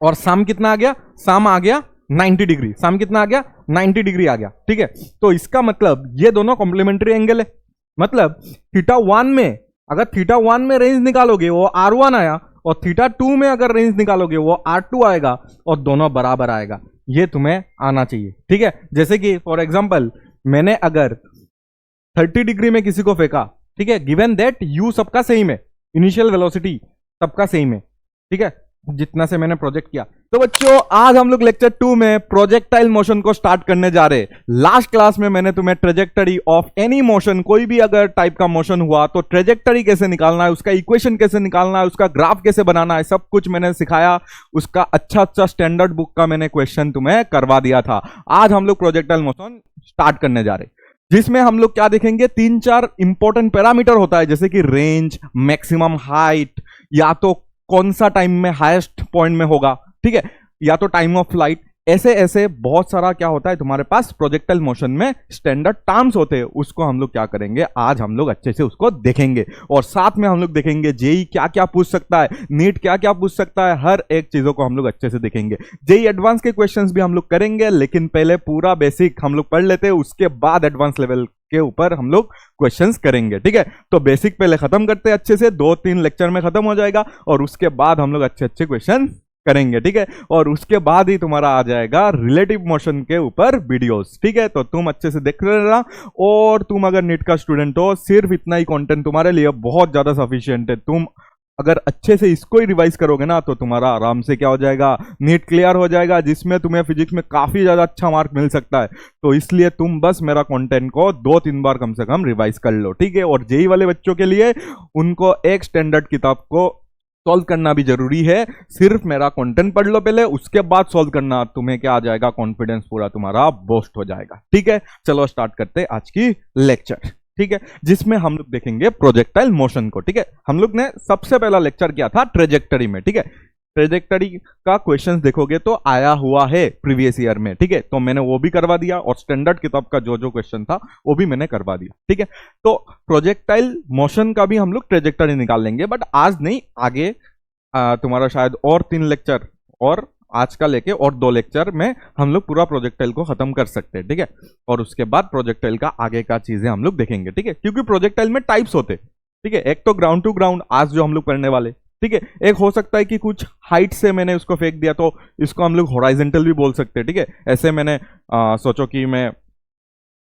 और सम कितना आ गया, सम आ गया 90 डिग्री, सम कितना आ गया 90 डिग्री आ गया, ठीक है। तो इसका मतलब ये दोनों कॉम्प्लीमेंट्री एंगल है, मतलब थीटा 1 में अगर थीटा 1 में रेंज निकालोगे वो R1 आया, और थीटा 2 में अगर रेंज निकालोगे वो R2 आएगा, और दोनों बराबर आएगा। ये तुम्हें आना चाहिए, ठीक है। जैसे कि फॉर एग्जांपल मैंने अगर 30 डिग्री में किसी को फेंका, ठीक है, गिवन दैट u सबका सेम है, इनिशियल वेलोसिटी सबका सेम है, ठीक है, जितना से मैंने प्रोजेक्ट किया। तो बच्चों आज हम लोग लेक्चर 2 में प्रोजेक्टाइल मोशन को स्टार्ट करने जा रहे हैं। लास्ट क्लास में मैंने तुम्हें ट्रेजेक्टरी ऑफ एनी मोशन, कोई भी अगर टाइप का मोशन हुआ तो ट्रेजेक्टरी कैसे निकालना है, उसका इक्वेशन कैसे निकालना है, उसका ग्राफ कैसे बनाना है, सब कुछ मैंने सिखाया। उसका अच्छा स्टैंडर्ड बुक का मैंने क्वेश्चन तुम्हें करवा दिया था। आज हम लोग प्रोजेक्टाइल मोशन स्टार्ट करने जा रहे हैं, जिसमें हम लोग क्या देखेंगे, 3-4 इंपॉर्टेंट पैरामीटर होता है, जैसे कि रेंज, मैक्सिमम हाइट, या तो कौन सा टाइम में हाईएस्ट पॉइंट में होगा, ठीक है, या तो टाइम ऑफ फ्लाइट, ऐसे ऐसे बहुत सारा क्या होता है तुम्हारे पास प्रोजेक्टाइल मोशन में स्टैंडर्ड टर्म्स होते हैं। उसको हम लोग क्या करेंगे, आज हम लोग अच्छे से उसको देखेंगे, और साथ में हम लोग देखेंगे जेई क्या क्या पूछ सकता है, नीट क्या क्या पूछ सकता है, हर एक चीजों को हम लोग अच्छे से देखेंगे। जेई एडवांस के क्वेश्चंस भी हम लोग करेंगे, लेकिन पहले पूरा बेसिक हम लोग पढ़ लेते हैं, उसके बाद एडवांस लेवल के ऊपर हम लोग क्वेश्चंस करेंगे, ठीक है। तो बेसिक पहले खत्म करते हैं अच्छे से, 2-3 लेक्चर में खत्म हो जाएगा, और उसके बाद हम लोग अच्छे अच्छे क्वेश्चन करेंगे, ठीक है। और उसके बाद ही तुम्हारा आ जाएगा रिलेटिव मोशन के ऊपर वीडियोस, ठीक है। तो तुम अच्छे से देख रहे, और तुम अगर नीट का स्टूडेंट हो, सिर्फ इतना ही कंटेंट तुम्हारे लिए बहुत ज्यादा सफिशिएंट है। तुम अगर अच्छे से इसको ही रिवाइज करोगे ना, तो तुम्हारा आराम से क्या हो जाएगा, नीट क्लियर हो जाएगा, जिसमें तुम्हें फिजिक्स में काफी ज्यादा अच्छा मार्क मिल सकता है। तो इसलिए तुम बस मेरा कंटेंट को 2-3 बार कम से कम रिवाइज कर लो, ठीक है। और जेई वाले बच्चों के लिए उनको एक स्टैंडर्ड किताब को सॉल्व करना भी जरूरी है। सिर्फ मेरा कंटेंट पढ़ लो पहले, उसके बाद सॉल्व करना, तुम्हें क्या आ जाएगा, कॉन्फिडेंस पूरा तुम्हारा बूस्ट हो जाएगा, ठीक है। चलो स्टार्ट करते हैं आज की लेक्चर, ठीक है, जिसमें हम लोग देखेंगे प्रोजेक्टाइल मोशन को, ठीक है। हम लोग ने सबसे पहला लेक्चर किया था ट्रेजेक्टरी में, ठीक है। ट्रेजेक्टरी का क्वेश्चंस देखोगे तो आया हुआ है प्रीवियस ईयर में, ठीक है। तो मैंने वो भी करवा दिया, और स्टैंडर्ड किताब का जो जो क्वेश्चन था वो भी मैंने करवा दिया, ठीक है। तो प्रोजेक्टाइल मोशन का भी हम लोग ट्रेजेक्टरी निकाल लेंगे, बट आज नहीं, आगे तुम्हारा शायद और 3 लेक्चर, और आज का लेके और 2 लेक्चर में हम लोग पूरा प्रोजेक्टाइल को खत्म कर सकते हैं, ठीक है। और उसके बाद प्रोजेक्टाइल का आगे का चीजें हम लोग देखेंगे, ठीक है, क्योंकि प्रोजेक्टाइल में टाइप्स होते, ठीक है। एक तो ग्राउंड टू ग्राउंड आज जो हम लोग पढ़ने वाले, ठीक है। एक हो सकता है कि कुछ हाइट से मैंने उसको फेंक दिया, तो इसको हम लोग हॉराइजेंटल भी बोल सकते हैं, ठीक है। ऐसे मैंने सोचो कि मैं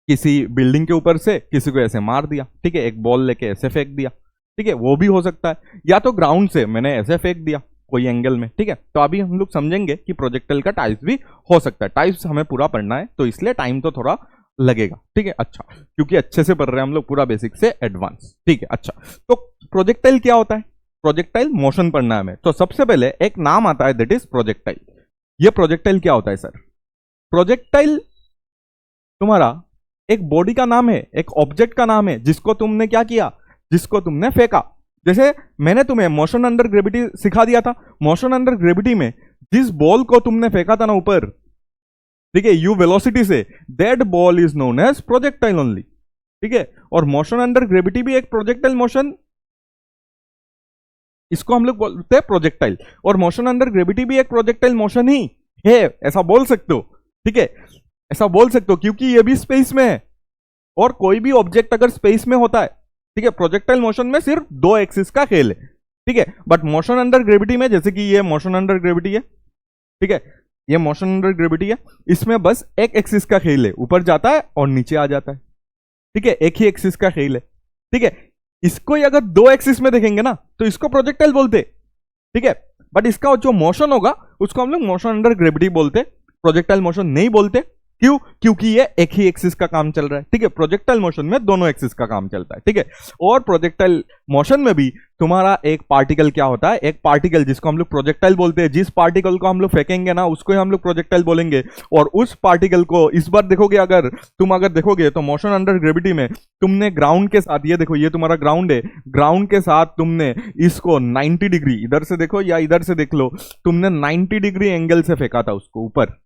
किसी बिल्डिंग के ऊपर से किसी को ऐसे मार दिया, ठीक है, एक बॉल लेके ऐसे फेंक दिया, ठीक है, वो भी हो सकता है। या तो ग्राउंड से मैंने ऐसे फेंक दिया कोई एंगल में, ठीक है। तो अभी हम लोग समझेंगे कि प्रोजेक्टाइल का टाइप्स भी हो सकता है। टाइप्स हमें पूरा पढ़ना है, तो इसलिए टाइम तो थोड़ा लगेगा, ठीक है। अच्छा, क्योंकि अच्छे से पढ़ रहे हैं हम लोग पूरा बेसिक से एडवांस, ठीक है। अच्छा, तो प्रोजेक्टाइल क्या होता है, प्रोजेक्टाइल मोशन पढ़ना है हमें। तो सबसे पहले एक नाम आता है, दैट इज प्रोजेक्टाइल। ये प्रोजेक्टाइल क्या होता है सर? प्रोजेक्टाइल तुम्हारा एक बॉडी का नाम है, एक ऑब्जेक्ट का नाम है, जिसको तुमने क्या किया, जिसको तुमने फेंका। जैसे मैंने तुम्हें मोशन अंडर ग्रेविटी सिखा दिया था। मोशन अंडर ग्रेविटी में जिस बॉल को तुमने फेंका था ना ऊपर, ठीक है, यू वेलोसिटी से, that ball is known as projectile only, ठीक है। और मोशन अंडर ग्रेविटी भी एक प्रोजेक्टाइल मोशन, इसको हम लोग बोलते हैं प्रोजेक्टाइल। और मोशन अंडर ग्रेविटी भी एक प्रोजेक्टाइल मोशन ही है, ऐसा बोल सकते हो, ठीक है, ऐसा बोल सकते हो, क्योंकि ये भी स्पेस में है। और कोई भी ऑब्जेक्ट अगर स्पेस में होता है, ठीक है, प्रोजेक्टाइल मोशन में सिर्फ 2 एक्सिस का खेल है, ठीक है। बट मोशन अंडर ग्रेविटी में, जैसे कि ये मोशन अंडर ग्रेविटी है, ठीक है, ये मोशन अंडर ग्रेविटी है, इसमें बस एक एक्सिस का खेल है, ऊपर जाता है और नीचे आ जाता है, ठीक है, एक ही एक्सिस का खेल है, ठीक है। इसको ही अगर 2 एक्सिस में देखेंगे ना, तो इसको प्रोजेक्टाइल बोलते, ठीक है। बट इसका जो मोशन होगा उसको हम लोग मोशन अंडर ग्रेविटी बोलते, प्रोजेक्टाइल मोशन नहीं बोलते। क्यों? क्योंकि ये एक ही एक्सिस का काम चल रहा है, ठीक है। प्रोजेक्टाइल मोशन में दोनों एक्सिस का काम चलता है, ठीक है। और प्रोजेक्टाइल मोशन में भी तुम्हारा एक पार्टिकल क्या होता है, एक पार्टिकल जिसको हम लोग प्रोजेक्टाइल बोलते हैं, जिस पार्टिकल को हम लोग फेंकेंगे ना उसको ही हम लोग प्रोजेक्टाइल बोलेंगे। और उस पार्टिकल को इस बार देखोगे, अगर तुम देखोगे तो मोशन अंडर ग्रेविटी में तुमने ग्राउंड के साथ, ये देखो ये तुम्हारा ग्राउंड है, ग्राउंड के साथ तुमने इसको 90 डिग्री, इधर से देखो या इधर से देख लो, तुमने 90 डिग्री एंगल से फेंका था उसको ऊपर,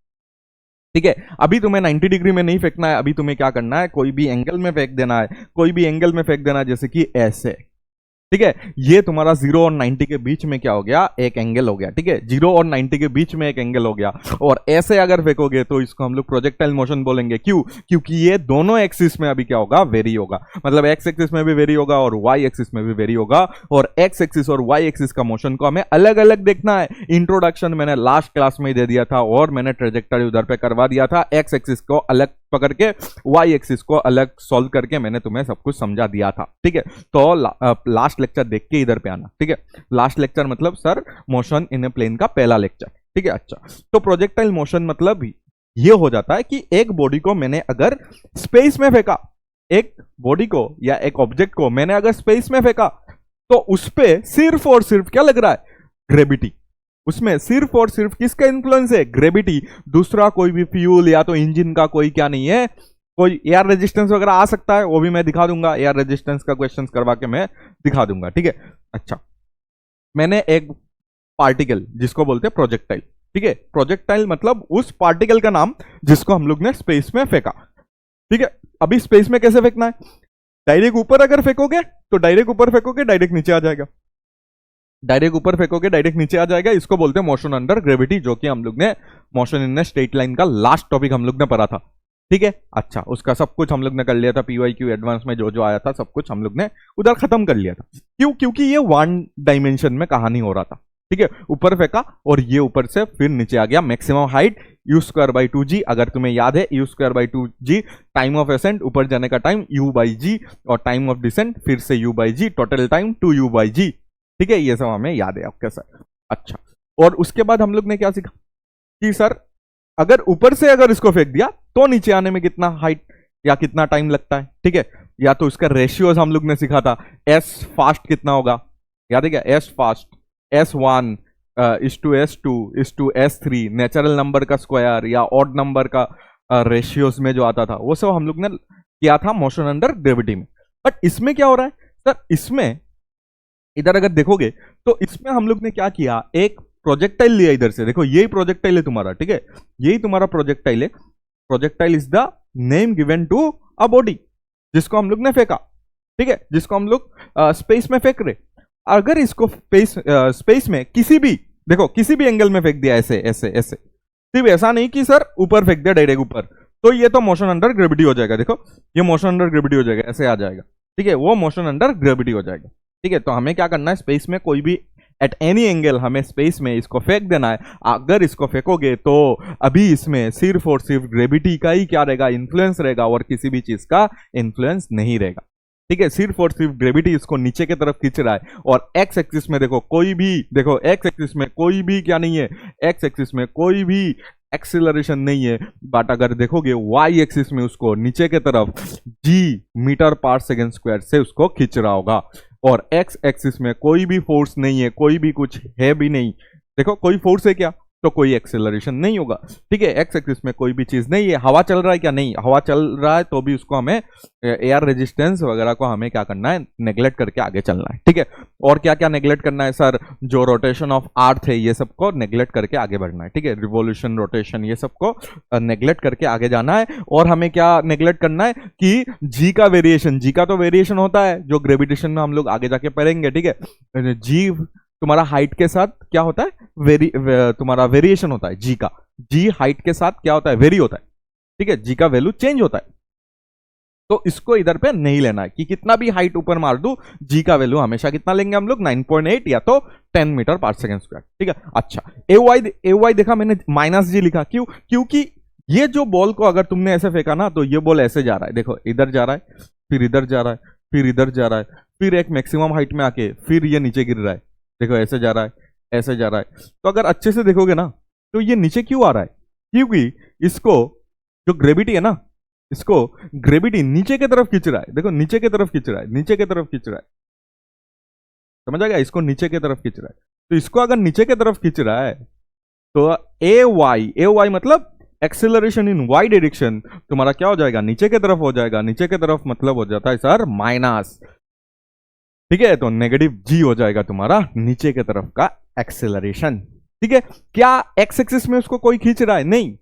ठीक है। अभी तुम्हें 90 डिग्री में नहीं फेंकना है, अभी तुम्हें क्या करना है, कोई भी एंगल में फेंक देना है, कोई भी एंगल में फेंक देना है, जैसे कि ऐसे, ठीक है। ये तुम्हारा 0 और 90 के बीच में क्या हो गया, एक एंगल हो गया। ठीक है, 0 और 90 के बीच में एक एंगल हो गया। और ऐसे अगर फेंकोगे तो इसको हम लोग प्रोजेक्टाइल मोशन बोलेंगे। क्यों? क्योंकि ये दोनों एक्सिस में अभी क्या होगा, वेरी होगा। मतलब एक्स एक्सिस में भी वेरी होगा और वाई एक्सिस में भी वेरी होगा। और एक्स एक्सिस और वाई एक्सिस का मोशन को हमें अलग अलग देखना है। इंट्रोडक्शन मैंने लास्ट क्लास में दे दिया था और मैंने ट्रेजेक्टरी उधर पे करवा दिया था। एक्स एक्सिस को अलग पकड़ के वाई एक्सिस को अलग सॉल्व करके मैंने तुम्हें सब कुछ समझा दिया था। ठीक है, तो लास्ट लेक्चर देख के इधर पे आना। ठीक है, लास्ट लेक्चर मतलब sir motion in a plane का पहला लेक्चर। ठीक है, अच्छा, तो प्रोजेक्टाइल मोशन मतलब ये हो जाता है कि एक बॉडी को मैंने अगर स्पेस में फेंका, एक बॉडी को या एक ऑब्जेक्ट को मैंने अगर स्पेस में फेंका तो उस पे सिर्फ और सिर्फ क्या लग रहा है, ग्रेविटी। उसमें सिर्फ और सिर्फ किसका इन्फ्लुएंस है, ग्रेविटी। दूसरा कोई भी फ्यूल या तो इंजन का कोई क्या नहीं है, कोई एयर रेजिस्टेंस वगैरह आ सकता है, वो भी मैं दिखा दूंगा। एयर रेजिस्टेंस का क्वेश्चंस करवा के मैं दिखा दूंगा। ठीक है, अच्छा, मैंने एक पार्टिकल जिसको बोलते हैं प्रोजेक्टाइल। ठीक है, प्रोजेक्टाइल मतलब उस पार्टिकल का नाम जिसको हम लोग ने स्पेस में फेंका। ठीक है, अभी स्पेस में कैसे फेंकना है, डायरेक्ट ऊपर अगर फेंकोगे तो डायरेक्ट ऊपर फेंकोगे, डायरेक्ट नीचे आ जाएगा। डायरेक्ट ऊपर फेंकोगे डायरेक्ट नीचे आ जाएगा। इसको बोलते हैं मोशन अंडर ग्रेविटी, जो कि हम लोग ने मोशन इन स्ट्रेट लाइन का लास्ट टॉपिक हम लोग ने पढ़ा था। ठीक है, अच्छा, उसका सब कुछ हम लोग ने कर लिया था। PYQ एडवांस में जो जो आया था सब कुछ हम लोग ने उधर खत्म कर लिया था। क्यों? क्योंकि ये वन डायमेंशन में कहानी हो रहा था। ठीक है, ऊपर फेंका और ये ऊपर से फिर नीचे आ गया। मैक्सिमम हाइट u²/2g, अगर तुम्हें याद है u²/2g, टाइम ऑफ असेंट ऊपर जाने का टाइम u/g, और टाइम ऑफ डिसेंट फिर से u/g, टोटल टाइम 2u/g। ठीक है, ये सब हमें याद है आपके सर। अच्छा, और उसके बाद हम लोग ने क्या सीखा कि सर अगर ऊपर से अगर इसको फेंक दिया तो नीचे आने में कितना हाइट या कितना टाइम लगता है। ठीक है, या तो इसका रेशियोज हम लोग ने सीखा था। S फास्ट कितना होगा, याद है क्या, S fast S1 (S2) (S3), natural number का स्क्वायर या ऑड नंबर का रेशियोज में जो आता था, वो सब हम लोग ने किया था मोशन अंडर ग्रेविटी में। बट इसमें क्या हो रहा है सर, इसमें इधर अगर देखोगे तो इसमें हम लोग ने क्या किया, एक प्रोजेक्टाइल लिया इधर से। देखो यही प्रोजेक्टाइल है तुम्हारा। ठीक है, यही तुम्हारा प्रोजेक्टाइल है। Projectile is the name given to a body जिसको हम लोग ने फेंका। ठीक है, जिसको हम लोग स्पेस में फेंक रहे। अगर इसको स्पेस में किसी भी, देखो किसी भी एंगल में फेंक दिया, ऐसे ऐसे ऐसे, सिर्फ ऐसा नहीं कि सर ऊपर फेंक दिया डायरेक्ट ऊपर, तो ये तो मोशन अंडर ग्रेविटी हो जाएगा। देखो ये मोशन अंडर ग्रेविटी हो जाएगा, ऐसे आ जाएगा। ठीक है, वो मोशन अंडर ग्रेविटी हो जाएगा। ठीक है, तो हमें क्या करना है, स्पेस में कोई भी एट एनी एंगल हमें स्पेस में इसको फेंक देना है। अगर इसको फेंकोगे तो अभी इसमें सिर्फ और सिर्फ ग्रेविटी का ही क्या रहेगा, इन्फ्लुएंस रहेगा, और किसी भी चीज का इन्फ्लुएंस नहीं रहेगा। ठीक है, सिर्फ और सिर्फ ग्रेविटी इसको नीचे की तरफ खींच रहा है। और एक्स एक्सिस में देखो कोई भी, देखो एक्स एक्सिस में कोई भी क्या नहीं है, एक्स एक्सिस में कोई भी एक्सिलरेशन नहीं है। बट अगर देखोगे वाई एक्सिस में उसको नीचे की तरफ g मीटर/सेकंड² से उसको खींच रहा होगा। और एक्स एक्सिस में कोई भी फोर्स नहीं है, कोई भी कुछ है भी नहीं। देखो कोई फोर्स है क्या, तो कोई एक्सेलरेशन नहीं होगा। ठीक है, एक्स एक्सिस में कोई भी चीज नहीं है। हवा चल रहा है क्या, नहीं, हवा चल रहा है तो भी उसको हमें एयर रेजिस्टेंस वगैरह को हमें क्या करना है, नेग्लेक्ट करके आगे चलना है। ठीक है, और क्या क्या नेग्लेक्ट करना है सर, जो रोटेशन ऑफ अर्थ है ये सबको नेग्लेक्ट करके आगे बढ़ना है। ठीक है, रिवोल्यूशन, रोटेशन, ये सबको नेग्लेक्ट करके आगे जाना है। और हमें क्या नेग्लेक्ट करना है कि जी का वेरिएशन, जी का तो वेरिएशन होता है जो ग्रेविटेशन में हम लोग आगे जाके पढ़ेंगे। ठीक है, जी तुम्हारा हाइट के साथ क्या होता है, तुम्हारा वेरिएशन होता है जी का। जी हाइट के साथ क्या होता है, वेरी होता है। ठीक है, जी का वैल्यू चेंज होता है। तो इसको इधर पे नहीं लेना है कि कितना भी हाइट ऊपर मार दूं, जी का वैल्यू हमेशा कितना लेंगे हम लोग, 9.8 या तो 10 मीटर/सेकंड²। ठीक है, अच्छा, ए वाई देखा मैंने -g लिखा, क्यों, क्योंकि ये जो बॉल को अगर तुमने ऐसे फेंका ना तो ये बॉल ऐसे जा रहा है। देखो इधर जा रहा है, फिर इधर जा रहा है, फिर इधर जा रहा है, फिर एक मैक्सिमम हाइट में आके फिर ये नीचे गिर रहा है। देखो ऐसे जा रहा है, ऐसे जा रहा है। तो अगर अच्छे से देखोगे ना तो ये नीचे क्यों आ रहा है, क्योंकि इसको जो ग्रेविटी है ना, इसको ग्रेविटी नीचे की तरफ खींच रहा है। देखो नीचे की तरफ खींच रहा है, नीचे की तरफ खींच रहा है, समझ आ गया, इसको नीचे की तरफ खींच रहा है। तो इसको अगर नीचे की तरफ खींच रहा है तो ए वाई मतलब एक्सेलरेशन इन वाई डायरेक्शन तुम्हारा क्या हो जाएगा, नीचे की तरफ हो जाएगा। नीचे की तरफ मतलब हो जाता है सर माइनस। ठीक है, तो -g हो जाएगा तुम्हारा नीचे की तरफ का एक्सेलरेशन। ठीक है, क्या एक्स एक्सिस में उसको कोई खींच रहा है, नहीं,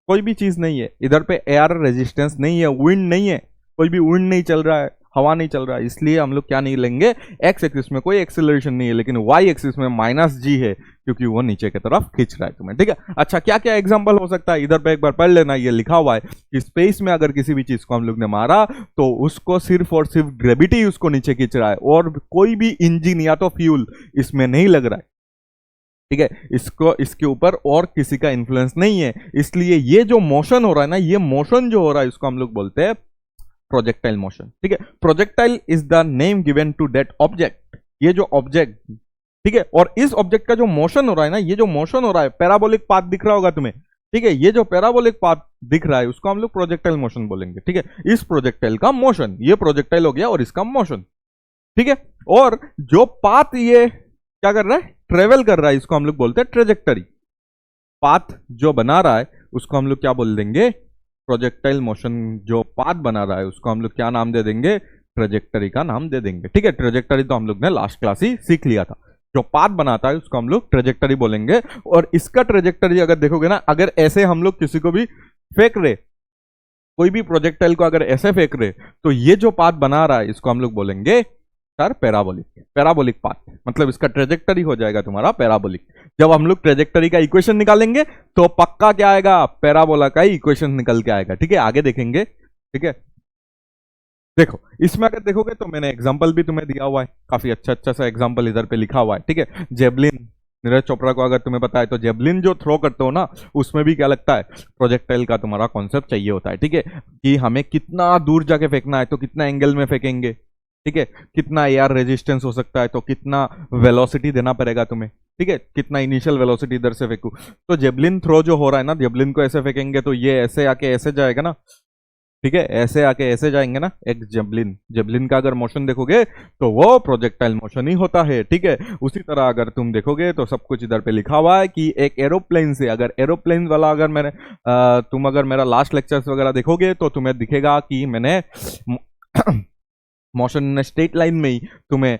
कोई भी चीज नहीं है। इधर पे एयर रेजिस्टेंस नहीं है, विंड नहीं है, कोई भी विंड नहीं चल रहा है, हवा नहीं चल रहा है, इसलिए हम लोग क्या नहीं लेंगे, एक्स एक्सिस में कोई एक्सेलरेशन नहीं है, लेकिन वाई एक्सिस में -g है, क्योंकि वो नीचे की तरफ खींच रहा है तुम्हें, ठीक है। अच्छा, क्या क्या एग्जांपल हो सकता है, इधर पे एक बार पढ़ लेना, ये लिखा हुआ है कि स्पेस में अगर किसी भी चीज को हम लोग ने मारा तो उसको सिर्फ और सिर्फ ग्रेविटी उसको नीचे खींच रहा है, और कोई भी इंजन या तो फ्यूल इसमें नहीं लग रहा है, ठीक है। इसको इसके ऊपर और किसी का इन्फ्लुएंस नहीं है, इसलिए ये जो मोशन हो रहा है ना, ये मोशन जो हो रहा है इसको हम लोग बोलते हैं प्रोजेक्टाइल मोशन, ठीक है। Projectile is the name given to that object, ये जो ऑब्जेक्ट, ठीक है, और इस ऑब्जेक्ट का जो मोशन हो रहा है ना, ये जो मोशन हो रहा है, पैराबोलिक पाथ दिख रहा होगा तुम्हें, ठीक है, ये जो पैराबोलिक पाथ दिख रहा है उसको हम लोग प्रोजेक्टाइल मोशन बोलेंगे, ठीक है। इस प्रोजेक्टाइल का मोशन, ये प्रोजेक्टाइल हो गया और इसका मोशन, ठीक है। और जो पाथ ये क्या कर रहा है, ट्रेवल कर रहा है, इसको हम लोग बोलते हैं ट्रेजेक्टरी। पाथ जो बना रहा है उसको हम लोग क्या बोल देंगे, प्रोजेक्टाइल मोशन। जो पाथ बना रहा है उसको हम लोग क्या नाम दे देंगे, ट्रेजेक्टरी का नाम दे देंगे, ठीक है। ट्रेजेक्टरी तो हम लोग ने लास्ट क्लास ही सीख लिया था। जो पाथ बनाता है उसको हम लोग ट्रेजेक्टरी बोलेंगे, और इसका ट्रेजेक्टरी अगर देखोगे ना, अगर ऐसे हम लोग किसी को भी फेंक रहे, कोई भी प्रोजेक्टाइल को अगर ऐसे फेंक रहे, तो ये जो पाथ बना रहा है इसको हम लोग बोलेंगे सर पैराबोलिक, पैराबोलिक पाथ, मतलब इसका ट्रेजेक्टरी हो जाएगा तुम्हारा पैराबोलिक। जब हम लोग ट्रेजेक्टरी का इक्वेशन निकालेंगे तो पक्का क्या आएगा, पैराबोला का ही इक्वेशन निकल के आएगा, ठीक है। आगे देखेंगे, ठीक है। देखो, इसमें अगर देखोगे तो मैंने एग्जांपल भी तुम्हें दिया हुआ है, काफी अच्छा अच्छा सा एग्जांपल इधर पे लिखा हुआ है, ठीक है। जेवलिन, नीरज चोपड़ा को अगर तुम्हें पता है तो जेवलिन जो थ्रो करते हो ना, उसमें भी क्या लगता है, प्रोजेक्टाइल का तुम्हारा कॉन्सेप्ट चाहिए होता है, ठीक है, कि हमें कितना दूर जाके फेंकना है, तो कितना एंगल में फेंकेंगे, ठीक है, कितना एयर रेजिस्टेंस हो सकता है, तो कितना वेलोसिटी देना पड़ेगा तुम्हें, ठीक है, कितना इनिशियल वेलोसिटी इधर से फेंकू। तो जेवलिन थ्रो जो हो रहा है ना, जेवलिन को ऐसे फेंकेंगे तो ये ऐसे आके ऐसे जाएगा ना, ठीक है, ऐसे आके ऐसे जाएंगे ना, एक जेवलिन, जेवलिन का अगर मोशन देखोगे तो वो प्रोजेक्टाइल मोशन ही होता है, ठीक है। उसी तरह अगर तुम देखोगे तो सब कुछ इधर पे लिखा हुआ है कि एक एरोप्लेन से, अगर एरोप्लेन वाला अगर मैंने तुम अगर मेरा लास्ट लेक्चर्स वगैरह देखोगे तो तुम्हें दिखेगा कि मैंने मोशन स्ट्रेट लाइन में ही तुम्हें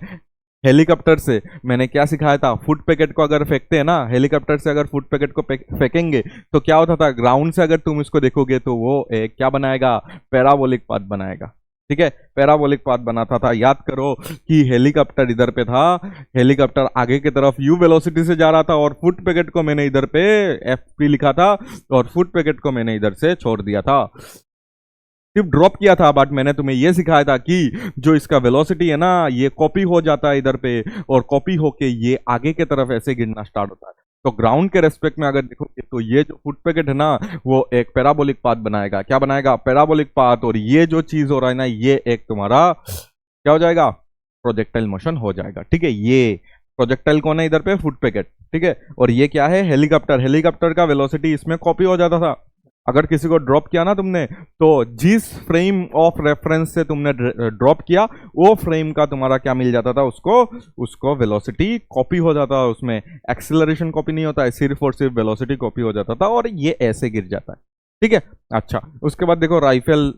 हेलीकॉप्टर से मैंने क्या सिखाया था, फुट पैकेट को अगर फेंकते हैं ना, हेलीकॉप्टर से अगर फुट पैकेट को फेंकेंगे तो क्या होता था, ग्राउंड से अगर तुम इसको देखोगे तो वो एक क्या बनाएगा, पैराबोलिक पाथ बनाएगा, ठीक है, पैराबोलिक पाथ बनाता था। याद करो कि हेलीकॉप्टर इधर पे था, हेलीकॉप्टर आगे की तरफ यू वेलोसिटी से जा रहा था, और फुट पैकेट को मैंने इधर पे एफ लिखा था, और फुट पैकेट को मैंने इधर से छोड़ दिया था, सिर्फ ड्रॉप किया था। बट मैंने तुम्हें यह सिखाया था कि जो इसका वेलोसिटी है ना, ये कॉपी हो जाता है इधर पे, और कॉपी होके ये आगे की तरफ ऐसे गिरना स्टार्ट होता है। तो ग्राउंड के रेस्पेक्ट में अगर देखोगे तो ये जो फुट पैकेट है ना, वो एक पैराबोलिक पाथ बनाएगा, क्या बनाएगा, पैराबोलिक पाथ, और ये जो चीज हो रहा है ना, ये एक तुम्हारा क्या हो जाएगा, प्रोजेक्टाइल मोशन हो जाएगा, ठीक है। ये प्रोजेक्टाइल कौन है इधर पे, फुट पैकेट, ठीक है, और ये क्या है, हेलीकॉप्टर। हेलीकॉप्टर का वेलोसिटी इसमें कॉपी हो जाता था। अगर किसी को ड्रॉप किया ना तुमने, तो जिस फ्रेम ऑफ रेफरेंस से तुमने ड्रॉप किया, वो फ्रेम का तुम्हारा क्या मिल जाता था, उसको वेलोसिटी कॉपी हो जाता है, उसमें एक्सेलरेशन कॉपी नहीं होता है, सिर्फ और सिर्फ वेलोसिटी कॉपी हो जाता था, और ये ऐसे गिर जाता है, ठीक है। अच्छा, उसके बाद देखो राइफल,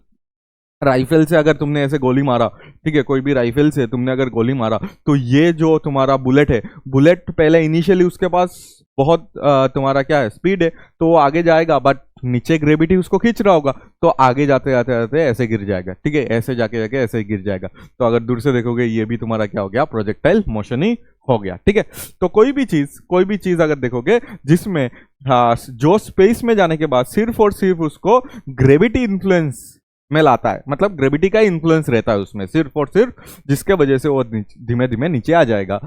राइफल से अगर तुमने ऐसे गोली मारा, ठीक है, कोई भी राइफल से तुमने अगर गोली मारा, तो ये जो तुम्हारा बुलेट है, बुलेट पहले इनिशियली उसके पास बहुत तुम्हारा क्या है, स्पीड है, तो वो आगे जाएगा, बट नीचे ग्रेविटी उसको खींच रहा होगा, तो आगे जाते जाते जाते ऐसे गिर जाएगा, ठीक है, ऐसे जाके जाके ऐसे गिर जाएगा। तो अगर दूर से देखोगे ये भी तुम्हारा क्या हो गया, प्रोजेक्टाइल मोशन ही हो गया, ठीक है। तो कोई भी चीज अगर देखोगे जिसमें जो स्पेस में जाने के बाद सिर्फ और सिर्फ उसको ग्रेविटी इन्फ्लुएंस में लाता है, मतलब ग्रेविटी का इन्फ्लुएंस रहता है उसमें सिर्फ और सिर्फ, जिसके वजह से वो धीमे धीमे नीचे आ जाएगा,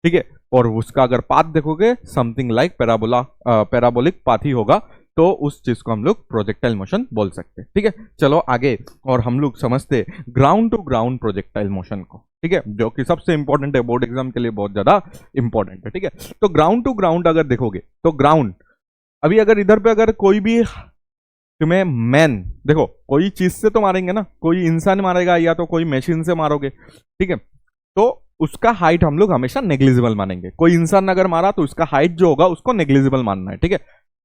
ठीक है। और उसका अगर पाथ देखोगे समथिंग लाइक पैराबोलिक पाथ ही होगा, तो उस चीज को हम लोग प्रोजेक्टाइल मोशन बोल सकते हैं, ठीक है। चलो आगे, और हम लोग समझते ground to ground projectile motion को, ठीक है, जो कि सबसे इंपॉर्टेंट है, बोर्ड एग्जाम के लिए बहुत ज्यादा इंपॉर्टेंट है, ठीक है। तो ग्राउंड टू ग्राउंड अगर देखोगे तो ग्राउंड, अभी अगर इधर पे अगर कोई भी तुम्हें मैन, देखो कोई चीज से तो मारेंगे ना, कोई इंसान मारेगा या तो कोई मशीन से मारोगे, ठीक है, तो उसका हाइट हम लोग हमेशा नेग्लिजिबल मानेंगे। कोई इंसान अगर मारा तो उसका हाइट जो होगा उसको नेग्लिजिबल मानना है, ठीक है,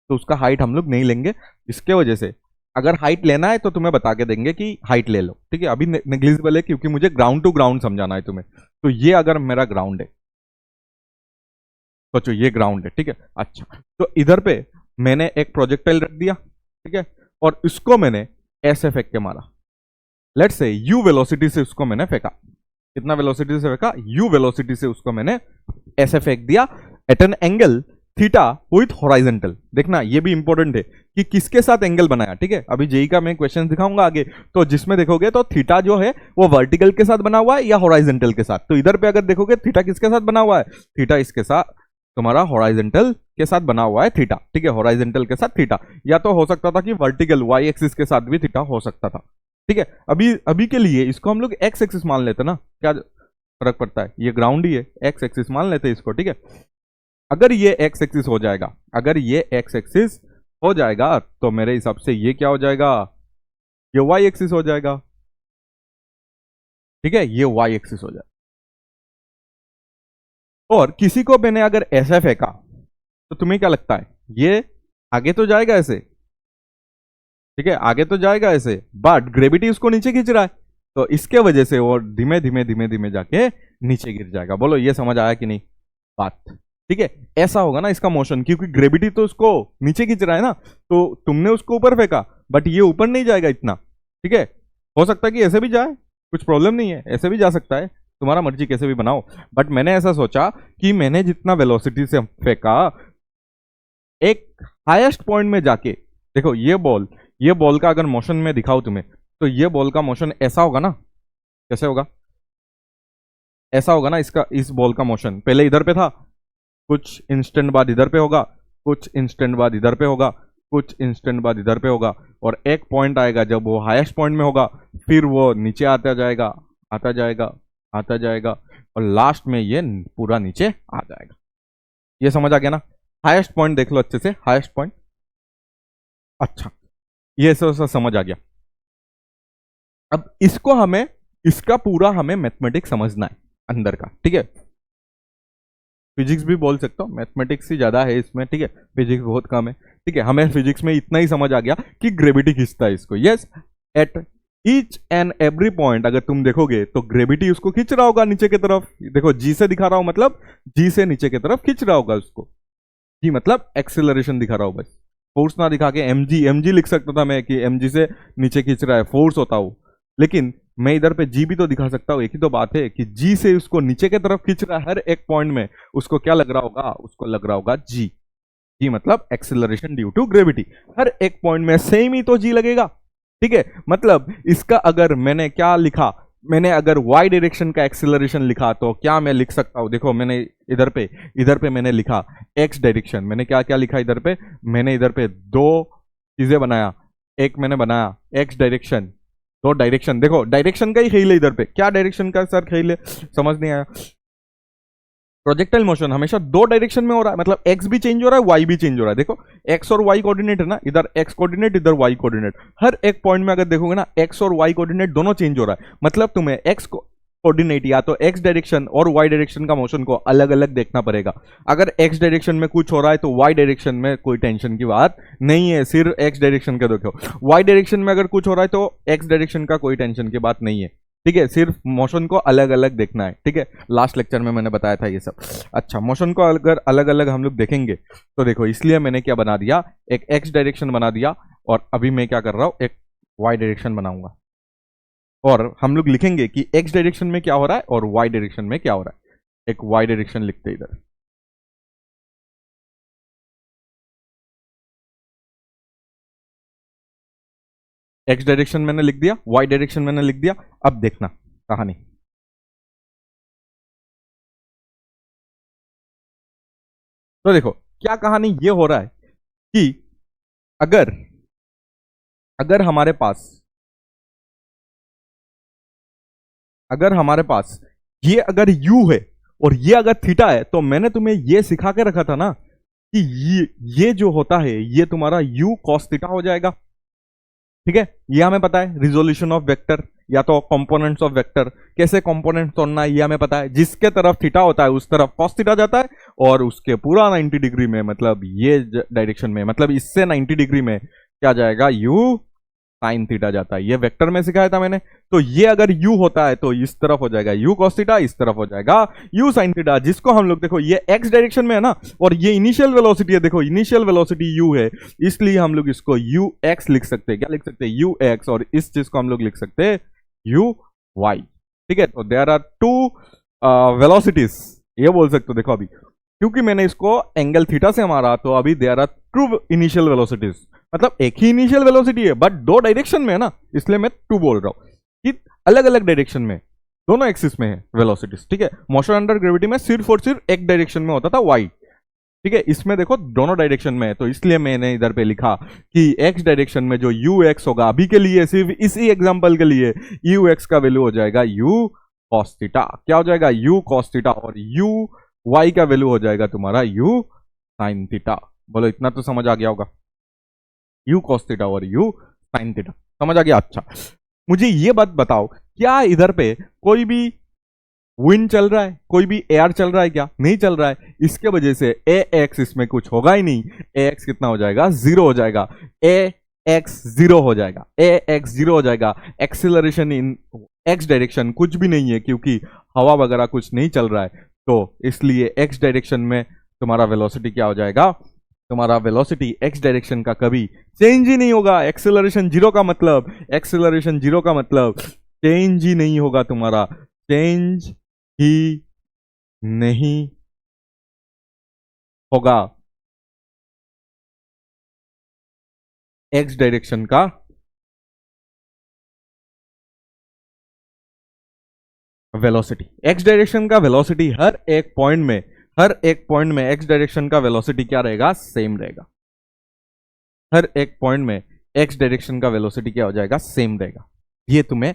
तो उसका हाइट हम लोग नहीं लेंगे। इसके वजह से अगर हाइट लेना है तो तुम्हें बता के देंगे कि हाइट ले लो, ठीक है। अभी नेग्लिजिबल है क्योंकि मुझे ग्राउंड टू ग्राउंड समझाना है तुम्हें। तो ये अगर मेरा ग्राउंड है, सोचो ये ग्राउंड है, ठीक है। अच्छा, तो इधर पे मैंने एक प्रोजेक्टाइल रख दिया, ठीक है, और इसको मैंने ऐसे फेंक के मारा, लेट्स से u वेलोसिटी से उसको मैंने फेंका, कितना वेलोसिटी से फेंका, u वेलोसिटी से उसको मैंने ऐसे फेंक दिया at an angle theta with horizontal. देखना ये भी इंपॉर्टेंट है कि किसके साथ एंगल बनाया, ठीक है। अभी जेई का मैं क्वेश्चन दिखाऊंगा आगे, तो जिसमें देखोगे तो थीटा जो है वो वर्टिकल के साथ बना हुआ है या हॉरिजॉन्टल के साथ। तो इधर पे अगर देखोगे थीटा किसके साथ बना हुआ है, थीटा इसके साथ तुम्हारा हॉरिजॉन्टल के साथ बना हुआ है थीटा, ठीक है, हॉरिजॉन्टल के साथ थीटा, या तो हो सकता था कि वर्टिकल वाई एक्सिस के साथ भी थीटा हो सकता था, ठीक है। अभी अभी के लिए इसको हम लोग एक्स एक्सिस मान लेते ना, क्या फर्क पड़ता है, ये ग्राउंड ही है, एक्स एक्सिस मान लेते हैं इसको, ठीक है। अगर ये एक्स एक्सिस हो जाएगा, अगर ये एक्स एक्सिस हो जाएगा तो मेरे हिसाब से ये क्या हो जाएगा, ये वाई एक्सिस हो जाएगा, ठीक है, ये वाई एक्सिस हो जाएगा। और किसी को मैंने अगर ऐसा फेंका तो तुम्हें क्या लगता है, ये आगे तो जाएगा ऐसे, ठीक है, आगे तो जाएगा ऐसे, बट ग्रेविटी उसको नीचे खींच रहा है, तो इसके वजह से वो धीमे धीमे धीमे धीमे जाके नीचे गिर जाएगा। बोलो ये समझ आया कि नहीं बात, ठीक है। ऐसा होगा ना इसका मोशन, क्योंकि ग्रेविटी तो उसको नीचे खींच रहा है ना, तो तुमने उसको ऊपर फेंका बट ये ऊपर नहीं जाएगा इतना, ठीक है। हो सकता है कि ऐसे भी जाए, कुछ प्रॉब्लम नहीं है, ऐसे भी जा सकता है, तुम्हारा मर्जी कैसे भी बनाओ। बट मैंने ऐसा सोचा कि मैंने जितना वेलोसिटी से फेंका, एक हाईएस्ट पॉइंट में जाके देखो, ये बॉल का अगर मोशन में दिखाऊं तुम्हें, तो ये बॉल का मोशन ऐसा होगा ना, कैसे होगा, ऐसा होगा ना, इसका इस बॉल का मोशन पहले इधर पे था, कुछ इंस्टेंट बाद इधर पे होगा, कुछ इंस्टेंट बाद इधर पे होगा, कुछ इंस्टेंट बाद इधर पे होगा, और एक पॉइंट आएगा जब वो हाईएस्ट पॉइंट में होगा, फिर वो नीचे आता जाएगा, आता जाएगा, आता जाएगा, और लास्ट में ये पूरा नीचे आ जाएगा। ये समझ आ गया ना, हाईएस्ट पॉइंट देख लो अच्छे से, हाईएस्ट पॉइंट, अच्छा ये सब समझ आ गया। अब इसको हमें, इसका पूरा हमें मैथमेटिक्स समझना है अंदर का, ठीक है। फिजिक्स भी बोल सकता हूँ, मैथमेटिक्स ही ज्यादा है इसमें, ठीक है, फिजिक्स बहुत कम है, ठीक है। हमें फिजिक्स में इतना ही समझ आ गया कि ग्रेविटी खींचता है इसको, yes, at each and every point अगर तुम देखोगे तो ग्रेविटी उसको खींच रहा होगा नीचे की तरफ। देखो जी से दिखा रहा हूं, मतलब जी से नीचे की तरफ खींच रहा होगा उसको, जी मतलब एक्सेलरेशन दिखा रहा हूं, बस फोर्स ना दिखा के एमजी लिख सकता था मैं कि एमजी से नीचे खींच रहा है, फोर्स होता हूं, लेकिन मैं इधर पे जी भी तो दिखा सकता हूं। एक ही तो बात है कि जी से उसको नीचे की तरफ खींच रहा है, हर एक पॉइंट में उसको क्या लग रहा होगा, उसको लग रहा होगा जी, जी मतलब एक्सेलरेशन ड्यू टू ग्रेविटी, हर एक पॉइंट में सेम ही तो जी लगेगा, ठीक है। मतलब इसका अगर मैंने क्या लिखा, मैंने अगर y डायरेक्शन का एक्सेलरेशन लिखा तो क्या मैं लिख सकता हूं, देखो मैंने इधर पे मैंने लिखा x डायरेक्शन, मैंने क्या क्या लिखा इधर पे, मैंने इधर पे दो चीजें बनाया, एक मैंने बनाया x डायरेक्शन, दो डायरेक्शन, देखो डायरेक्शन का ही खेल है इधर पे, क्या डायरेक्शन का सर खेल है, समझ नहीं आया। प्रोजेक्टाइल मोशन हमेशा दो डायरेक्शन में हो रहा है, मतलब एक्स भी चेंज हो रहा है, वाई भी चेंज हो रहा है। देखो एक्स और वाई कोऑर्डिनेट है ना, इधर एक्स कोऑर्डिनेट, इधर वाई कोऑर्डिनेट, हर एक पॉइंट में अगर देखोगे ना एक्स और वाई कोऑर्डिनेट दोनों चेंज हो रहा है, मतलब तुम्हें एक्स कोऑर्डिनेट या तो एक्स डायरेक्शन और वाई डायरेक्शन का मोशन को अलग अलग देखना पड़ेगा। अगर एक्स डायरेक्शन में कुछ हो रहा है तो वाई डायरेक्शन में कोई टेंशन की बात नहीं है, सिर्फ एक्स डायरेक्शन का देखो। वाई डायरेक्शन में अगर कुछ हो रहा है तो एक्स डायरेक्शन का कोई टेंशन की बात नहीं है, ठीक है, सिर्फ मोशन को अलग अलग देखना है, ठीक है। लास्ट लेक्चर में मैंने बताया था ये सब। अच्छा, मोशन को अगर अलग अलग हम लोग देखेंगे तो देखो, इसलिए मैंने क्या बना दिया, एक एक्स डायरेक्शन बना दिया, और अभी मैं क्या कर रहा हूं, एक वाई डायरेक्शन बनाऊंगा, और हम लोग लिखेंगे कि एक्स डायरेक्शन में क्या हो रहा है और वाई डायरेक्शन में क्या हो रहा है। एक वाई डायरेक्शन लिखते इधर, एक्स डायरेक्शन मैंने लिख दिया, वाई डायरेक्शन मैंने लिख दिया। अब देखना कहानी, तो देखो क्या कहानी ये हो रहा है कि अगर अगर हमारे पास अगर हमारे पास ये अगर u है और ये अगर थीटा है, तो मैंने तुम्हें ये सिखा के रखा था ना कि ये जो होता है ये तुम्हारा u cos थीटा हो जाएगा, ठीक है। ये हमें पता है, रिजोल्यूशन ऑफ वेक्टर या तो कंपोनेंट्स ऑफ वेक्टर, कैसे कंपोनेंट्स तोड़ना है ये हमें पता है। जिसके तरफ थीटा होता है उस तरफ cos थीटा जाता है, और उसके पूरा 90 डिग्री में, मतलब ये डायरेक्शन में, मतलब इससे 90 डिग्री में क्या जाएगा, u साइन थीटा जाता है। ये वेक्टर में सिखाया था मैंने। तो ये अगर u होता है तो इस तरफ हो जाएगा u cos थीटा, इस तरफ हो जाएगा u sin थीटा, जिसको हम लोग देखो ये x डायरेक्शन में है ना, और ये इनिशियल वेलोसिटी है, देखो इनिशियल वेलोसिटी u है, इसलिए हम लोग इसको ux लिख सकते हैं। क्या लिख सकते हैं, ux, और इस चीज को हम लोग लिख सकते हैं यू वाई, ठीक है। तो देयर आर टू वेलोसिटीज, ये बोल सकते हो। देखो अभी क्योंकि मैंने इसको एंगल थीटा से मारा, तो अभी there are two initial velocities, मतलब एक ही इनिशियल वेलोसिटी है बट दो डायरेक्शन में है ना, इसलिए मैं टू बोल रहा हूं कि अलग अलग डायरेक्शन में, दोनों एक्सिस में है वेलोसिटीज, ठीक है। मोशन अंडर ग्रेविटी में सिर्फ और सिर्फ एक डायरेक्शन में होता था वाई, ठीक है। इसमें देखो दोनों डायरेक्शन में है, तो इसलिए मैंने इधर पे लिखा कि एक्स डायरेक्शन में जो यू एक्स होगा, अभी के लिए सिर्फ इसी एग्जांपल के लिए यू एक्स का वैल्यू हो जाएगा यू कॉस थीटा। क्या हो जाएगा? You cos theta. और यू वाई का वैल्यू हो जाएगा तुम्हारा यू साइन थीटा। बोलो इतना तो समझ आ गया होगा, यू कॉस थीटा और यू साइन थीटा, समझ आ गया? अच्छा, मुझे ये बात बताओ, क्या इधर पे कोई भी विंड चल रहा है, कोई भी एयर चल रहा है? क्या नहीं चल रहा है। इसके वजह से ए एक्स इसमें कुछ होगा ही नहीं। ए एक्स कितना हो जाएगा? जीरो हो जाएगा। ए एक्स जीरो हो जाएगा, ए एक्स जीरो हो जाएगा। एक्सिलरेशन इन एक्स डायरेक्शन कुछ भी नहीं है, क्योंकि हवा वगैरह कुछ नहीं चल रहा है, तो इसलिए एक्स डायरेक्शन में तुम्हारा वेलोसिटी क्या हो जाएगा? तुम्हारा वेलोसिटी एक्स डायरेक्शन का कभी चेंज ही नहीं होगा। एक्सेलरेशन जीरो का मतलब, एक्सेलरेशन जीरो का मतलब चेंज ही नहीं होगा तुम्हारा, चेंज ही नहीं होगा एक्स डायरेक्शन का वेलोसिटी। एक्स डायरेक्शन का वेलोसिटी हर एक पॉइंट में, हर एक पॉइंट में एक्स डायरेक्शन का वेलोसिटी क्या रहेगा? सेम रहेगा। हर एक पॉइंट में एक्स डायरेक्शन का वेलोसिटी क्या हो जाएगा? सेम रहेगा। ये तुम्हें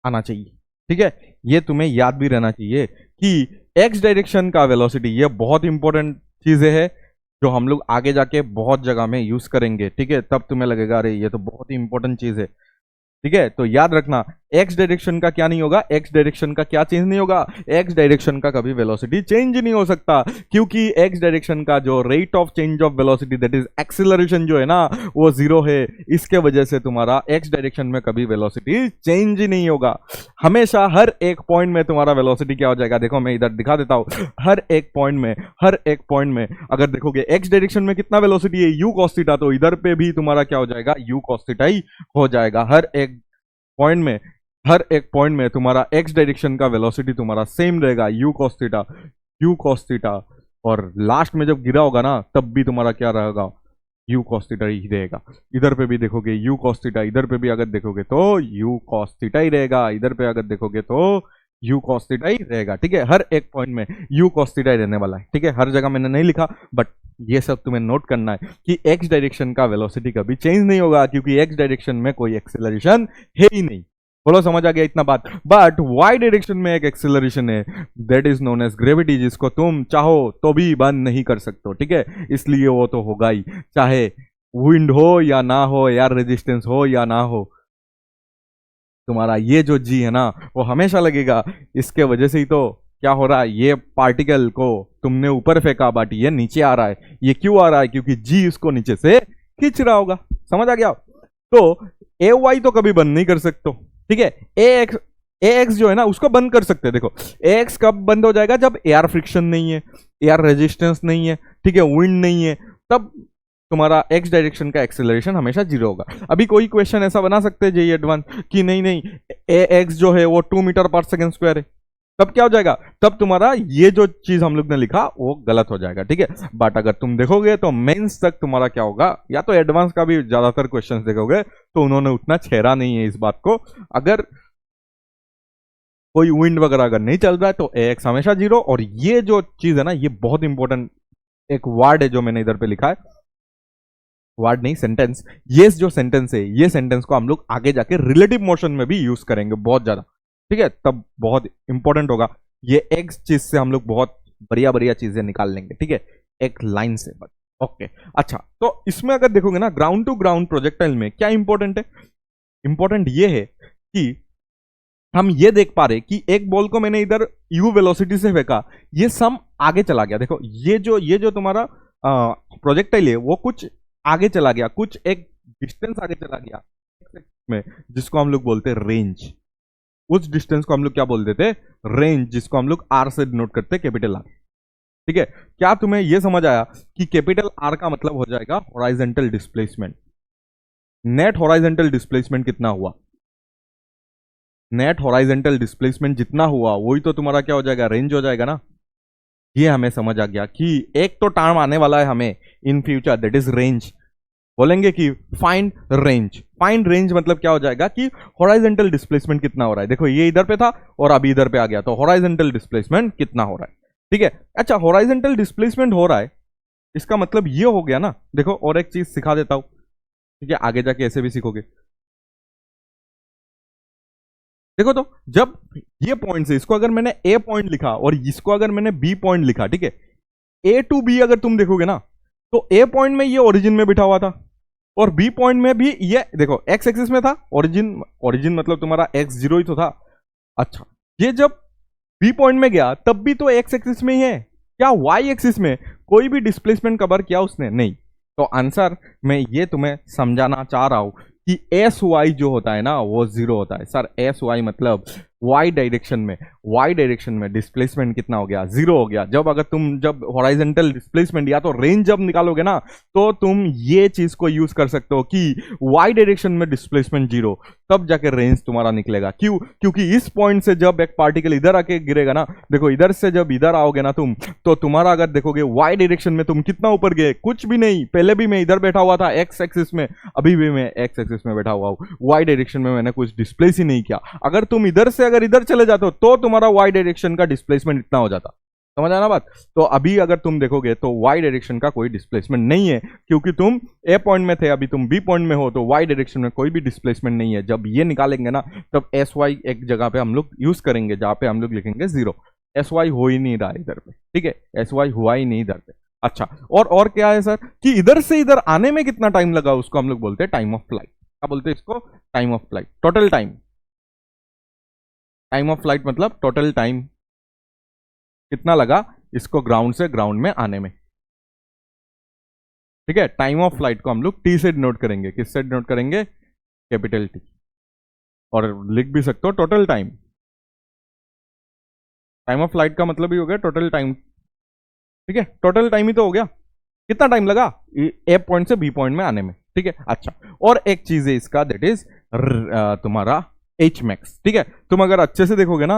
आना चाहिए, ठीक है। ये तुम्हें याद भी रहना चाहिए कि एक्स डायरेक्शन का वेलोसिटी, ये बहुत इंपॉर्टेंट चीजें है जो हम लोग आगे जाके बहुत जगह में यूज करेंगे, ठीक है। तब तुम्हें लगेगा अरे ये तो बहुत ही इंपॉर्टेंट चीज है, ठीक है। तो याद रखना, एक्स डायरेक्शन का क्या नहीं होगा? एक्स डायरेक्शन का क्या चेंज नहीं होगा? एक्स डायरेक्शन का कभी वेलोसिटी चेंज नहीं हो सकता, क्योंकि एक्स डायरेक्शन का जो rate of change of velocity, that is acceleration, जो है ना, वो जीरो है। इसके वजह से तुम्हारा एक्स डायरेक्शन में कभी वेलोसिटी चेंज ही नहीं होगा। हमेशा हर एक पॉइंट में तुम्हारा वेलोसिटी क्या हो जाएगा? देखो मैं इधर दिखा देता हूं। हर एक पॉइंट में, हर एक पॉइंट में अगर देखोगे एक्स डायरेक्शन में कितना वेलोसिटी है? You cos theta. तो इधर पे भी तुम्हारा क्या हो जाएगा? यू कॉस थीटा ही हो जाएगा। हर एक पॉइंट में, हर एक पॉइंट में तुम्हारा एक्स डायरेक्शन का वेलोसिटी तुम्हारा सेम रहेगा, you cos theta, you cos theta. और लास्ट में जब गिरा होगा ना, तब भी तुम्हारा क्या रहेगा? यू कॉस थीटा ही रहेगा। इधर पे भी देखोगे यू कॉस थीटा, इधर पे भी अगर देखोगे तो यू कॉस थीटा ही रहेगा, इधर पे अगर देखोगे तो यू कॉस थीटा ही रहेगा, ठीक है। हर एक पॉइंट में यू कॉस थीटा ही रहने वाला है, ठीक है। हर जगह मैंने नहीं लिखा, बट ये सब तुम्हें नोट करना है कि एक्स डायरेक्शन का वेलोसिटी कभी चेंज नहीं होगा, क्योंकि एक्स डायरेक्शन में कोई एक्सेलरेशन है ही नहीं। बोलो समझ आ गया इतना बात? बट वाई डायरेक्शन में एक एक्सेलरेशन है, that is known as gravity, जिसको तुम चाहो तो भी बंद नहीं कर सकते हो, ठीक है। इसलिए वो तो होगा ही, चाहे विंड हो या ना हो, एयर रेजिस्टेंस हो या ना हो, तुम्हारा ये जो जी है ना, वो हमेशा लगेगा। इसके वजह से ही तो क्या हो रहा है, ये पार्टिकल को तुमने ऊपर फेंका बट ये नीचे आ रहा है। ये क्यों आ रहा है? क्योंकि जी इसको नीचे से खींच रहा होगा। समझ आ गया? तो ए वाई तो कभी बंद नहीं कर सकते, ठीक है। ए एक्स जो है ना, उसको बंद कर सकते हैं। देखो ए एक्स कब बंद हो जाएगा? जब एयर फ्रिक्शन नहीं है, एयर रेजिस्टेंस नहीं है, ठीक है, विंड नहीं है, तब तुम्हारा एक्स डायरेक्शन का एक्सेलरेशन हमेशा जीरो होगा। अभी कोई क्वेश्चन ऐसा बना सकते हैं जेई एडवांस कि नहीं नहीं, ए एक्स जो है वो 2 मीटर पर सेकेंड स्क्वायर है, तब क्या हो जाएगा? तब तुम्हारा ये जो चीज हम लोग ने लिखा वो गलत हो जाएगा, ठीक है। बट अगर तुम देखोगे तो मेंस तक तुम्हारा क्या होगा, या तो एडवांस का भी ज्यादातर क्वेश्चंस देखोगे तो उन्होंने उतना छेड़ा नहीं है इस बात को। अगर कोई विंड वगैरह अगर नहीं चल रहा है तो ए एक्स हमेशा जीरो। और ये जो चीज है ना, ये बहुत इंपॉर्टेंट एक वर्ड है जो मैंने इधर पे लिखा है, वर्ड नहीं सेंटेंस। ये जो सेंटेंस है, ये सेंटेंस को हम लोग आगे जाके रिलेटिव मोशन में भी यूज करेंगे बहुत ज्यादा, ठीक है। तब बहुत इंपॉर्टेंट होगा। ये एक्स चीज से हम लोग बहुत बढ़िया बढ़िया चीजें निकाल लेंगे, ठीक है, एक लाइन से। बट ओके, अच्छा, तो इसमें अगर देखोगे ना, ग्राउंड टू ग्राउंड प्रोजेक्टाइल में क्या इंपॉर्टेंट है? इंपॉर्टेंट ये है कि हम ये देख पा रहे कि एक बॉल को मैंने इधर यू वेलोसिटी से फेंका, ये सम आगे चला गया। देखो ये जो तुम्हारा प्रोजेक्टाइल है वो कुछ आगे चला गया, कुछ एक डिस्टेंस आगे चला गया में, जिसको हम लोग बोलते हैं रेंज। उस डिस्टेंस को हम लोग क्या बोल देते हैं? रेंज, जिसको हम लोग आर से डिनोट करते हैं, कैपिटल आर, ठीक है। क्या तुम्हें यह समझ आया कि कैपिटल आर का मतलब हो जाएगा horizontal displacement? Net horizontal displacement कितना हुआ? नेट हॉराइजेंटल डिस्प्लेसमेंट जितना हुआ वही तो तुम्हारा क्या हो जाएगा, रेंज हो जाएगा ना। ये हमें समझ आ गया कि एक तो टर्म आने वाला है हमें in future, that is range. बोलेंगे कि फाइंड रेंज। फाइंड रेंज मतलब क्या हो जाएगा कि हॉराइजेंटल डिस्प्लेसमेंट कितना हो रहा है। देखो ये इधर पे था और अभी इधर पे आ गया, तो हॉराइजेंटल डिस्प्लेसमेंट कितना हो रहा है। ठीक है, अच्छा हॉराइजेंटल डिस्प्लेसमेंट हो रहा है, इसका मतलब ये हो गया ना। देखो और एक चीज सिखा देता हूं, ठीक है, आगे जाके ऐसे भी सीखोगे। देखो तो जब ये पॉइंट से इसको अगर मैंने ए पॉइंट लिखा और इसको अगर मैंने बी पॉइंट लिखा, ठीक है, ए टू बी अगर तुम देखोगे ना, तो ए पॉइंट में ये ओरिजिन में बिठा हुआ था और बी पॉइंट में भी ये देखो एक्स एक्सिस में था। ओरिजिन ओरिजिन मतलब तुम्हारा एक्स जीरो ही तो था। अच्छा ये जब बी पॉइंट में गया तब भी तो एक्स एक्सिस में ही है, क्या वाई एक्सिस में कोई भी डिस्प्लेसमेंट कवर किया उसने? नहीं। तो आंसर मैं ये तुम्हें समझाना चाह रहा हूं कि एस वाई जो होता है ना वो जीरो होता है। सर एस वाई मतलब वाई डायरेक्शन में डिस्प्लेसमेंट कितना हो गया, जीरो हो गया। जब अगर तुम जब हॉराइजेंटल डिस्प्लेसमेंट या तो रेंज जब निकालोगे ना, तो तुम ये चीज को यूज कर सकते हो कि वाई डायरेक्शन में डिस्प्लेसमेंट जीरो, तब जाके रेंज तुम्हारा निकलेगा। क्यों? क्योंकि इस पॉइंट से जब एक पार्टिकल इधर आके गिरेगा ना, देखो इधर से जब इधर आओगे ना तुम, तो तुम्हारा अगर देखोगे वाई डायरेक्शन में तुम कितना ऊपर गए, कुछ भी नहीं। पहले भी मैं इधर बैठा हुआ था एक्स एक्सिस में, अभी भी मैं एक्स एक्सिस में बैठा हुआ हूं, वाई डायरेक्शन में मैंने कुछ डिस्प्लेस ही नहीं किया। अगर तुम इधर से अगर इधर चले जाते हो तो तुम्हारा वाई डायरेक्शन का डिस्प्लेसमेंट इतना हो जाता। समझ आना बात? तो अभी अगर तुम देखोगे तो वाई डायरेक्शन का कोई डिस्प्लेसमेंट नहीं है, क्योंकि तुम ए पॉइंट में थे, अभी तुम बी पॉइंट में हो, तो वाई डायरेक्शन में कोई भी डिस्प्लेसमेंट नहीं है। जब ये निकालेंगे ना तब एस वाई एक जगह पे हम लोग यूज करेंगे जहां पे हम लोग लिखेंगे जीरो। एस वाई हो ही नहीं रहा है इधर पे, ठीक है, एस वाई हुआ ही नहीं इधर पे। अच्छा और क्या है सर कि इधर से इधर आने में कितना टाइम लगा, उसको हम लोग बोलते हैं टाइम ऑफ फ्लाइट। क्या बोलते हैं इसको? Time of flight, total time. Time of flight मतलब टोटल टाइम कितना लगा इसको ग्राउंड से ग्राउंड में आने में। ठीक है, टाइम ऑफ फ्लाइट को हम लोग टी से डिनोट करेंगे। किससे डिनोट करेंगे? Capital T. और लिख भी सकते हो total time. Time of flight का मतलब ही हो गया टोटल टाइम। ठीक है, टोटल टाइम ही तो हो गया, कितना टाइम लगा ए पॉइंट से बी पॉइंट में आने में। ठीक है, अच्छा और एक चीज है इसका, दैट इज तुम्हारा एच मैक्स। ठीक है, तुम अगर अच्छे से देखोगे ना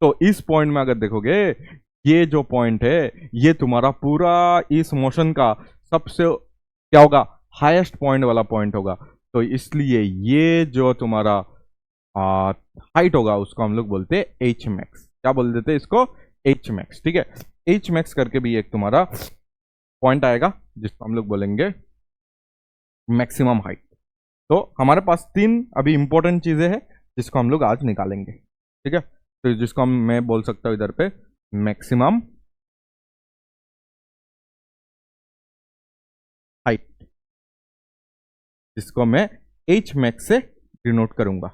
तो इस पॉइंट में अगर देखोगे, ये जो पॉइंट है ये तुम्हारा पूरा इस मोशन का सबसे क्या होगा, हाईएस्ट पॉइंट वाला पॉइंट होगा। तो इसलिए ये जो तुम्हारा हाइट होगा उसको हम लोग बोलते हैं एच मैक्स। क्या बोल देते हैं इसको? H max. ठीक है, एच मैक्स करके भी एक तुम्हारा पॉइंट आएगा जिसको हम लोग बोलेंगे मैक्सिमम हाइट। तो हमारे पास तीन अभी इंपॉर्टेंट चीजें हैं जिसको हम लोग आज निकालेंगे। ठीक है, तो जिसको मैं बोल सकता हूं इधर पे मैक्सिमम हाइट, जिसको मैं एच मैक्स से डिनोट करूंगा।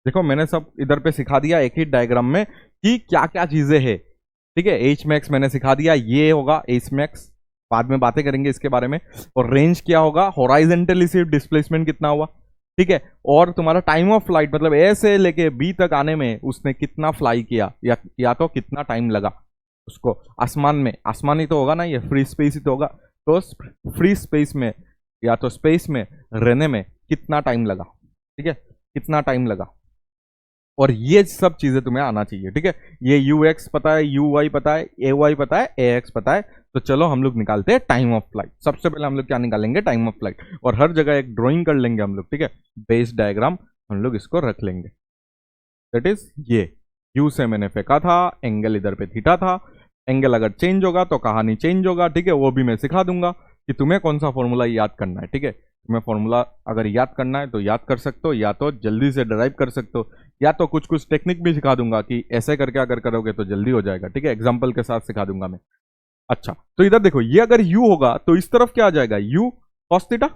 देखो मैंने सब इधर पे सिखा दिया एक ही डायग्राम में कि क्या क्या चीजें हैं। ठीक है, एच मैक्स मैंने सिखा दिया, ये होगा एच मैक्स, बाद में बातें करेंगे इसके बारे में। और रेंज क्या होगा, हॉराइजेंटली सिर्फ डिस्प्लेसमेंट कितना हुआ। ठीक है, और तुम्हारा टाइम ऑफ फ्लाइट मतलब ए से लेके बी तक आने में उसने कितना फ्लाई किया, या तो कितना टाइम लगा उसको आसमान में। आसमान ही तो होगा ना, ये फ्री स्पेस ही तो होगा। तो फ्री स्पेस में या तो स्पेस में रहने में कितना टाइम लगा। ठीक है, कितना टाइम लगा, और ये सब चीजें तुम्हें आना चाहिए। ठीक है, ये यू एक्स पता है, यू वाई पता है, ए वाई पता है, ए एक्स पता है। तो चलो हम लोग निकालते हैं टाइम ऑफ फ्लाइट। सबसे पहले हम लोग क्या निकालेंगे? Time of flight. और हर जगह एक ड्राइंग कर लेंगे हम लोग। ठीक है, बेस डायग्राम हम लोग इसको रख लेंगे। दैट इज ये यू से मैंने फेंका था, एंगल इधर पे थीटा था। एंगल अगर चेंज होगा तो कहानी चेंज होगा। ठीक है, वो भी मैं सिखा दूंगा कि तुम्हें कौन सा फॉर्मूला याद करना है। ठीक है, तुम्हें फॉर्मूला अगर याद करना है तो याद कर सकते हो, या तो जल्दी से ड्राइव कर सकते हो, या तो कुछ कुछ टेक्निक भी सिखा दूंगा कि ऐसे करके अगर करोगे तो जल्दी हो जाएगा। ठीक है, एग्जाम्पल के साथ सिखा दूंगा मैं। अच्छा तो इधर देखो, ये अगर u होगा तो इस तरफ क्या आ जाएगा, u cos थीटा,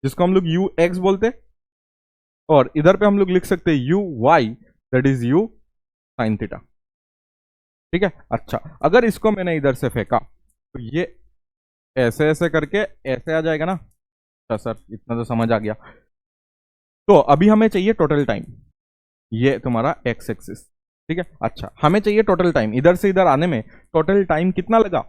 जिसको हम लोग u x बोलते हैं। और इधर पे हम लोग लिख सकते हैं u y, that is u sin theta. ठीक है, अच्छा अगर इसको मैंने इधर से फेंका तो ये ऐसे ऐसे करके ऐसे आ जाएगा ना। अच्छा सर इतना तो समझ आ गया। तो अभी हमें चाहिए टोटल टाइम, ये तुम्हारा एक्स एक्सिस। ठीक है, अच्छा हमें चाहिए टोटल टाइम, इधर से इधर आने में टोटल टाइम कितना लगा।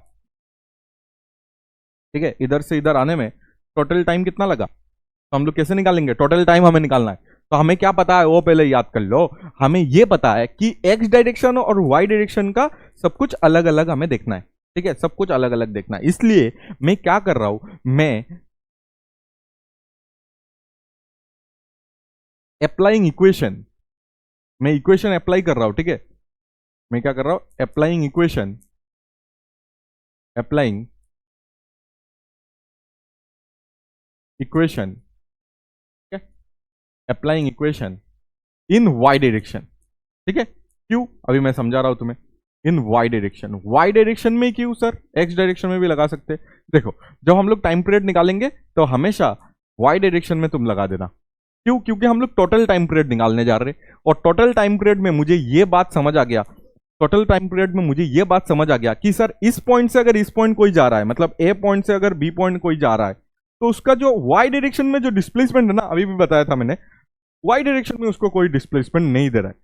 ठीक है, इधर से इधर आने में टोटल टाइम कितना लगा, तो हम लोग कैसे निकालेंगे? टोटल टाइम हमें निकालना है, तो हमें क्या पता है वो पहले याद कर लो। हमें ये पता है कि एक्स डायरेक्शन और वाई डायरेक्शन का सब कुछ अलग अलग हमें देखना है, ठीक है, सब कुछ अलग अलग देखना है। इसलिए मैं क्या कर रहा हूं, मैं अप्लाइंग इक्वेशन, मैं इक्वेशन अप्लाई कर रहा हूं, ठीक है। मैं क्या कर रहा हूं, अप्लाइंग इक्वेशन, अप्लाइंग इक्वेशन, ठीक है, applying equation in Y direction, ठीक है। क्यों, अभी मैं समझा रहा हूं तुम्हें। In Y direction, Y direction में क्यों सर, एक्स डायरेक्शन में भी लगा सकते। देखो जब हम लोग टाइम पीरियड निकालेंगे तो हमेशा वाई डायरेक्शन में तुम लगा देना। क्यों, क्योंकि हम लोग टोटल टाइम पीरियड निकालने जा रहे हैं, और टोटल टाइम पीरियड में मुझे ये बात समझ आ गया, टोटल टाइम पीरियड में मुझे ये बात समझ आ गया कि सर इस पॉइंट से अगर इस पॉइंट कोई जा रहा है, मतलब ए पॉइंट से अगर बी पॉइंट कोई जा रहा है, तो उसका जो वाई डायरेक्शन में जो डिस्प्लेसमेंट है ना, अभी भी बताया था मैंने, वाई डायरेक्शन में उसको कोई डिस्प्लेसमेंट नहीं दे रहा है,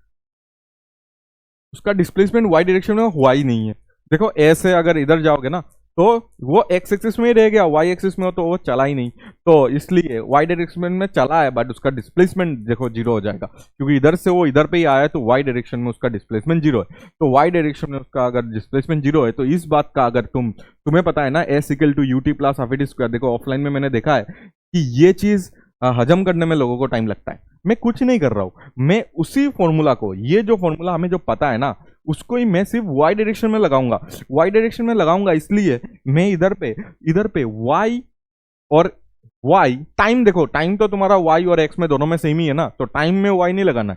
उसका डिस्प्लेसमेंट वाई डायरेक्शन में हुआ ही नहीं है। देखो ए से अगर इधर जाओगे ना तो वो एक्स एक्सिस में ही रह गया, वाई एक्सिस में हो तो वो चला ही नहीं, तो इसलिए वाई डायरेक्शन में चला है बट उसका डिस्प्लेसमेंट देखो जीरो हो जाएगा, क्योंकि इधर से वो इधर पे ही आया है, तो वाई डायरेक्शन में उसका डिस्प्लेसमेंट जीरो है। तो वाई डायरेक्शन में उसका अगर डिस्प्लेसमेंट जीरो है, तो इस बात का अगर तुम्हें पता है ना, S equal to U T plus half T square, देखो ऑफलाइन में मैंने देखा है कि ये चीज हजम करने में लोगों को टाइम लगता है। मैं कुछ नहीं कर रहा हूं, मैं उसी फॉर्मूला को, ये जो फॉर्मूला हमें जो पता है ना, उसको ही मैं सिर्फ वाई डायरेक्शन में लगाऊंगा। वाई डायरेक्शन में लगाऊंगा इसलिए मैं इधर पे वाई और वाई, टाइम देखो, टाइम तो तुम्हारा वाई और एक्स में दोनों में सेम ही है ना, तो टाइम में वाई नहीं लगाना,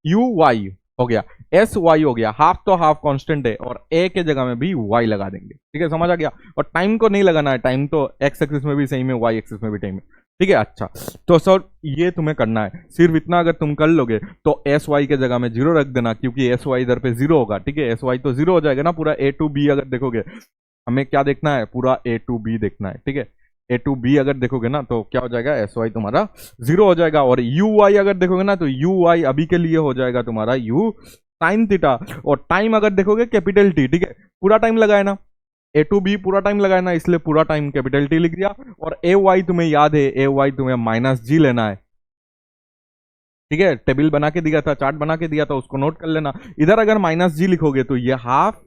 यू वाई हो गया, एस वाई हो गया, हाफ तो हाफ कांस्टेंट है, और ए के जगह में भी वाई लगा देंगे, ठीक है, समझ आ गया। और टाइम को नहीं लगाना है, टाइम तो एक्स एक्सिस में भी सेम है, वाई एक्सिस में भी टाइम है, ठीक है। अच्छा, तो सर ये तुम्हें करना है, सिर्फ इतना अगर तुम कर लोगे तो एस वाई के जगह में जीरो रख देना, क्योंकि एस वाई इधर पे जीरो होगा, ठीक है, एस वाई तो जीरो हो जाएगा ना पूरा। ए टू बी अगर देखोगे, हमें क्या देखना है, पूरा ए टू बी देखना है, ठीक है। ए टू बी अगर देखोगे ना तो क्या हो जाएगा, एस वाई तुम्हारा जीरो हो जाएगा, और यू वाई अगर देखोगे ना तो यू वाई अभी के लिए हो जाएगा तुम्हारा यू साइन थीटा, और टाइम अगर देखोगे कैपिटल टी, ठीक है, पूरा टाइम लगाए ना, ए टू बी पूरा टाइम लगाए ना, इसलिए पूरा टाइम कैपिटल टी लिख दिया। और ए वाई तुम्हें याद है, ए वाई तुम्हें माइनस जी लेना है, ठीक है, टेबल बना के दिया था, चार्ट बना के दिया था, उसको नोट कर लेना। इधर अगर माइनस जी लिखोगे तो ये हाफ,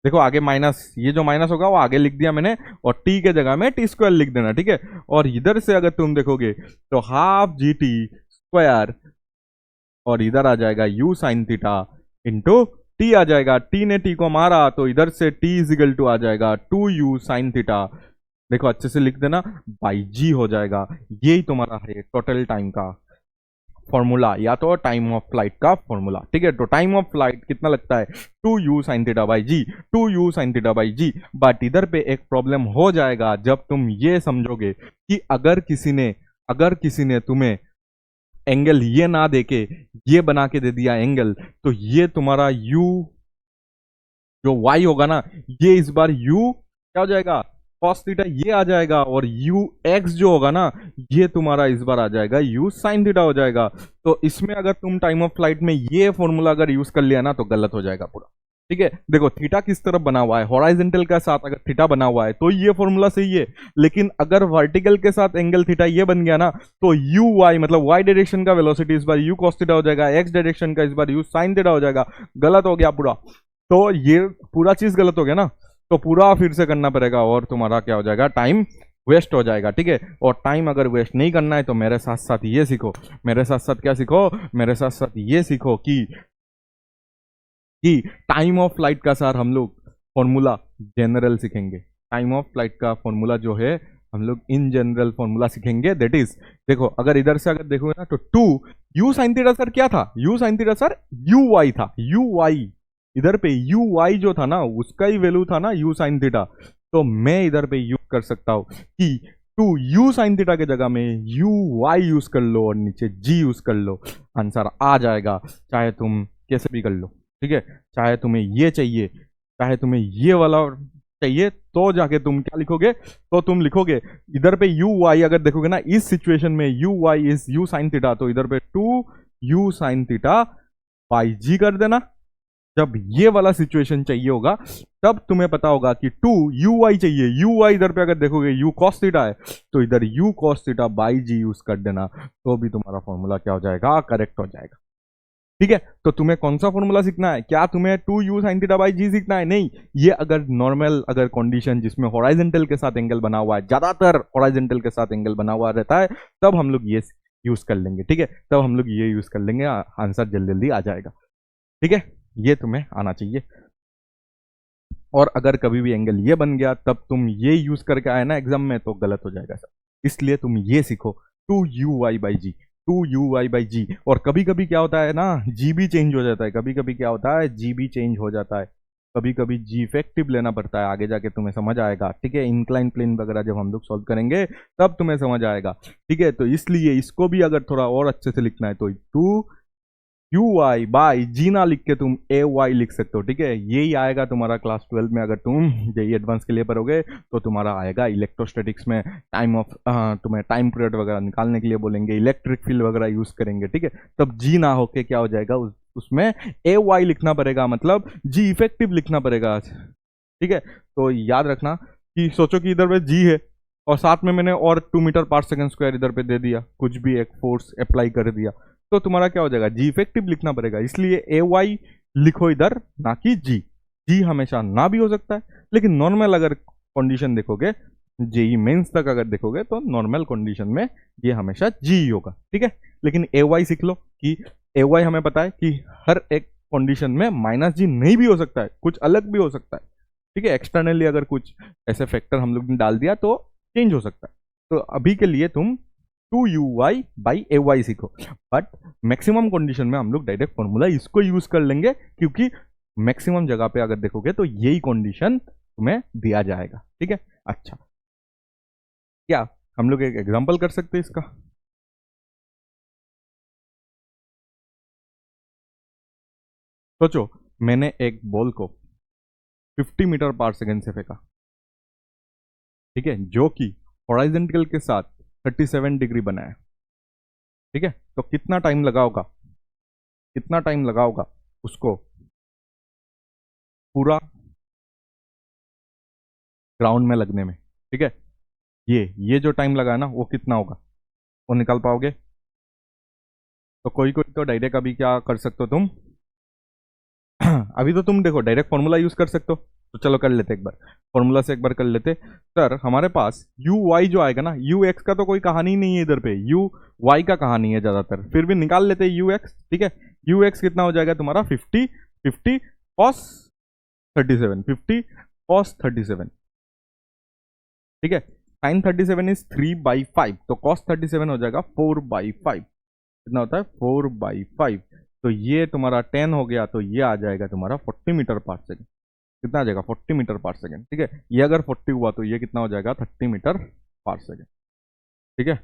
देखो आगे माइनस, ये जो माइनस होगा वो आगे लिख दिया मैंने, और टी के जगह में टी स्क्वायर लिख देना, ठीक है। और इधर से अगर तुम देखोगे तो हाफ जी टी स्क्वायर, और इधर आ जाएगा u sine theta into T आ जाएगा, टी ने टी को मारा तो इधर से टी इज इक्वल टू आ जाएगा टू यू साइन थीटा, देखो अच्छे से लिख देना, बाई जी हो जाएगा। यही तुम्हारा है टोटल टाइम का फॉर्मूला, या तो टाइम ऑफ फ्लाइट का फॉर्मूला, ठीक है। तो टाइम ऑफ फ्लाइट कितना लगता है, two you sine theta by G, two you sine theta by G. But इधर पे एक प्रॉब्लम हो जाएगा जब तुम ये समझोगे कि अगर किसी ने तुम्हें एंगल ये ना देके ये बना के दे दिया एंगल, तो ये तुम्हारा u जो y होगा ना, ये इस बार u क्या हो जाएगा, cos थीटा ये आ जाएगा, और u x जो होगा ना, ये तुम्हारा इस बार आ जाएगा u sin थीटा हो जाएगा। तो इसमें अगर तुम टाइम ऑफ फ्लाइट में ये फॉर्मूला अगर यूज कर लिया ना तो गलत हो जाएगा पूरा, ठीक है। देखो थीटा किस तरफ बना हुआ है, हॉराइजेंटल के साथ अगर थीटा बना हुआ है तो ये फॉर्मूला सही है, लेकिन अगर वर्टिकल के साथ एंगल थीटा ये बन गया ना, तो यू वाई मतलब वाई डायरेक्शन का वेलोसिटी इस बार यू कॉस थीटा हो जाएगा, एक्स डायरेक्शन का इस बार यू साइन थीटा हो जाएगा, गलत हो गया पूरा। तो ये पूरा चीज गलत हो गया ना, तो पूरा फिर से करना पड़ेगा, और तुम्हारा क्या हो जाएगा, टाइम वेस्ट हो जाएगा, ठीक है। और टाइम अगर वेस्ट नहीं करना है तो मेरे साथ साथ ये सीखो, मेरे साथ साथ क्या सीखो, मेरे साथ साथ ये सीखो कि टाइम ऑफ फ्लाइट का सर हम लोग फॉर्मूला जनरल सीखेंगे, टाइम ऑफ फ्लाइट का फॉर्मूला जो है हम लोग इन जनरल फॉर्मूला सीखेंगे। दैट इज, देखो अगर इधर से अगर देखोगे ना तो two you sine theta sir क्या था, U sine theta sir U Y था, यू वाई इधर पे यू वाई जो था ना उसका ही वैल्यू था ना यू साइन थीटा, तो मैं इधर पे यूज कर सकता हूं कि टू यू साइन थीटा के जगह में यू वाई यूज कर लो और नीचे जी यूज कर लो, आंसर आ जाएगा, चाहे तुम कैसे भी कर लो, ठीक है। चाहे तुम्हें ये चाहिए, चाहे तुम्हें ये वाला चाहिए, तो जाके तुम क्या लिखोगे, तो तुम लिखोगे इधर पे यू वाई अगर देखोगे ना इस सिचुएशन में u y is u sine theta, तो इधर पे two you sine theta by g कर देना, जब ये वाला सिचुएशन चाहिए होगा तब तुम्हें पता होगा कि 2uy चाहिए। uy इधर पे अगर देखोगे u cos थीटा है तो इधर u cos theta by G use कर देना, तो भी तुम्हारा फॉर्मूला क्या हो जाएगा, करेक्ट हो जाएगा। ठीक है, तो तुम्हें कौन सा फॉर्मूला सीखना है, क्या तुम्हें 2u sin थीटा बाई जी सीखना है? नहीं, ये अगर नॉर्मल अगर कंडीशन जिसमें हॉराइजेंटल के साथ एंगल बना हुआ है, ज्यादातर हॉराइजेंटल के साथ एंगल बना हुआ रहता है, तब हम लोग ये यूज कर लेंगे। ठीक है, तब हम लोग ये यूज कर लेंगे, आंसर जल्दी जल्दी आ जाएगा। ठीक है, ये तुम्हें आना चाहिए। और अगर कभी भी एंगल ये बन गया तब तुम ये यूज करके आए ना एग्जाम में, तो गलत हो जाएगा सर। इसलिए तुम ये सीखो 2uy by ji, 2uy by जी। और कभी कभी क्या होता है ना, जी भी चेंज हो जाता है, कभी कभी क्या होता है, जी भी चेंज हो जाता है, कभी कभी जी इफेक्टिव लेना पड़ता है, आगे जाके तुम्हें समझ आएगा। ठीक है, इंक्लाइन प्लेन वगैरह जब हम लोग सॉल्व करेंगे तब तुम्हें समझ आएगा। ठीक है, तो इसलिए इसको भी अगर थोड़ा और अच्छे से लिखना है तो 2uy बाई जी ना लिख के तुम ay लिख सकते हो। ठीक है, यही आएगा तुम्हारा क्लास 12 में, अगर तुम जेई एडवांस के लिए पढ़ोगे तो तुम्हारा आएगा इलेक्ट्रोस्टैटिक्स में टाइम ऑफ, तुम्हें टाइम पीरियड वगैरह निकालने के लिए बोलेंगे, इलेक्ट्रिक फील्ड वगैरह यूज करेंगे। ठीक है, तब जी ना होके क्या हो जाएगा, उसमें ay लिखना पड़ेगा, मतलब जी इफेक्टिव लिखना पड़ेगा। ठीक है, तो याद रखना कि सोचो कि इधर पे जी है और साथ में मैंने और 2 मीटर पर सेकंड स्क्वायर इधर पे दे दिया, कुछ भी एक फोर्स अप्लाई कर दिया, तो तुम्हारा क्या हो जाएगा, जी इफेक्टिव लिखना पड़ेगा। इसलिए ay लिखो इधर, ना कि जी। जी हमेशा ना भी हो सकता है, लेकिन नॉर्मल अगर कंडीशन देखोगे, जेई मेंस तक अगर देखोगे तो नॉर्मल कंडीशन में ये हमेशा जी ही होगा। ठीक है, लेकिन ay सीख लो कि ay हमें पता है कि हर एक कंडीशन में माइनस जी नहीं भी हो सकता है, कुछ अलग भी हो सकता है। ठीक है, एक्सटर्नली अगर कुछ ऐसे फैक्टर हम लोग ने डाल दिया तो चेंज हो सकता है। तो अभी के लिए तुम 2uy बाई ay सीखो, बट मैक्सिमम कंडीशन में हम लोग डायरेक्ट फॉर्मूला इसको यूज कर लेंगे, क्योंकि मैक्सिमम जगह पे अगर देखोगे तो यही कंडीशन तुम्हें दिया जाएगा। ठीक है, अच्छा, क्या हम लोग एक एग्जांपल कर सकते हैं इसका? सोचो मैंने एक बॉल को 50 मीटर पर सेकेंड से फेंका, ठीक है, जो कि हॉराइजेंटल के साथ 37 डिग्री बनाया। ठीक है, तो कितना टाइम लगा होगा, कितना टाइम लगा होगा उसको पूरा ग्राउंड में लगने में? ठीक है, ये जो टाइम लगा है ना, वो कितना होगा, वो निकाल पाओगे? तो कोई कोई तो डायरेक्ट अभी क्या कर सकते हो तुम अभी तो तुम देखो डायरेक्ट फॉर्मूला यूज कर सकते हो, तो चलो कर लेते एक बार, फॉर्मूला से एक बार कर लेते। सर हमारे पास यू वाई जो आएगा ना, यू एक्स का तो कोई कहानी नहीं है इधर पे, यू वाई का कहानी है ज्यादातर, फिर भी निकाल लेते यू एक्स। ठीक है, यू एक्स कितना हो जाएगा तुम्हारा 50 50 cos 37, 50 cos 37। ठीक है, sin 37 इज 3/5, तो cos 37 हो जाएगा 4/5। कितना होता है, 4/5। तो ये तुम्हारा 10 हो गया, तो ये आ जाएगा तुम्हारा 40 मीटर पर सेकेंड। कितना आ जाएगा, 40 मीटर पर सेकेंड। ठीक है, ये अगर 40 हुआ तो ये कितना हो जाएगा, 30 मीटर पर सेकेंड। ठीक है,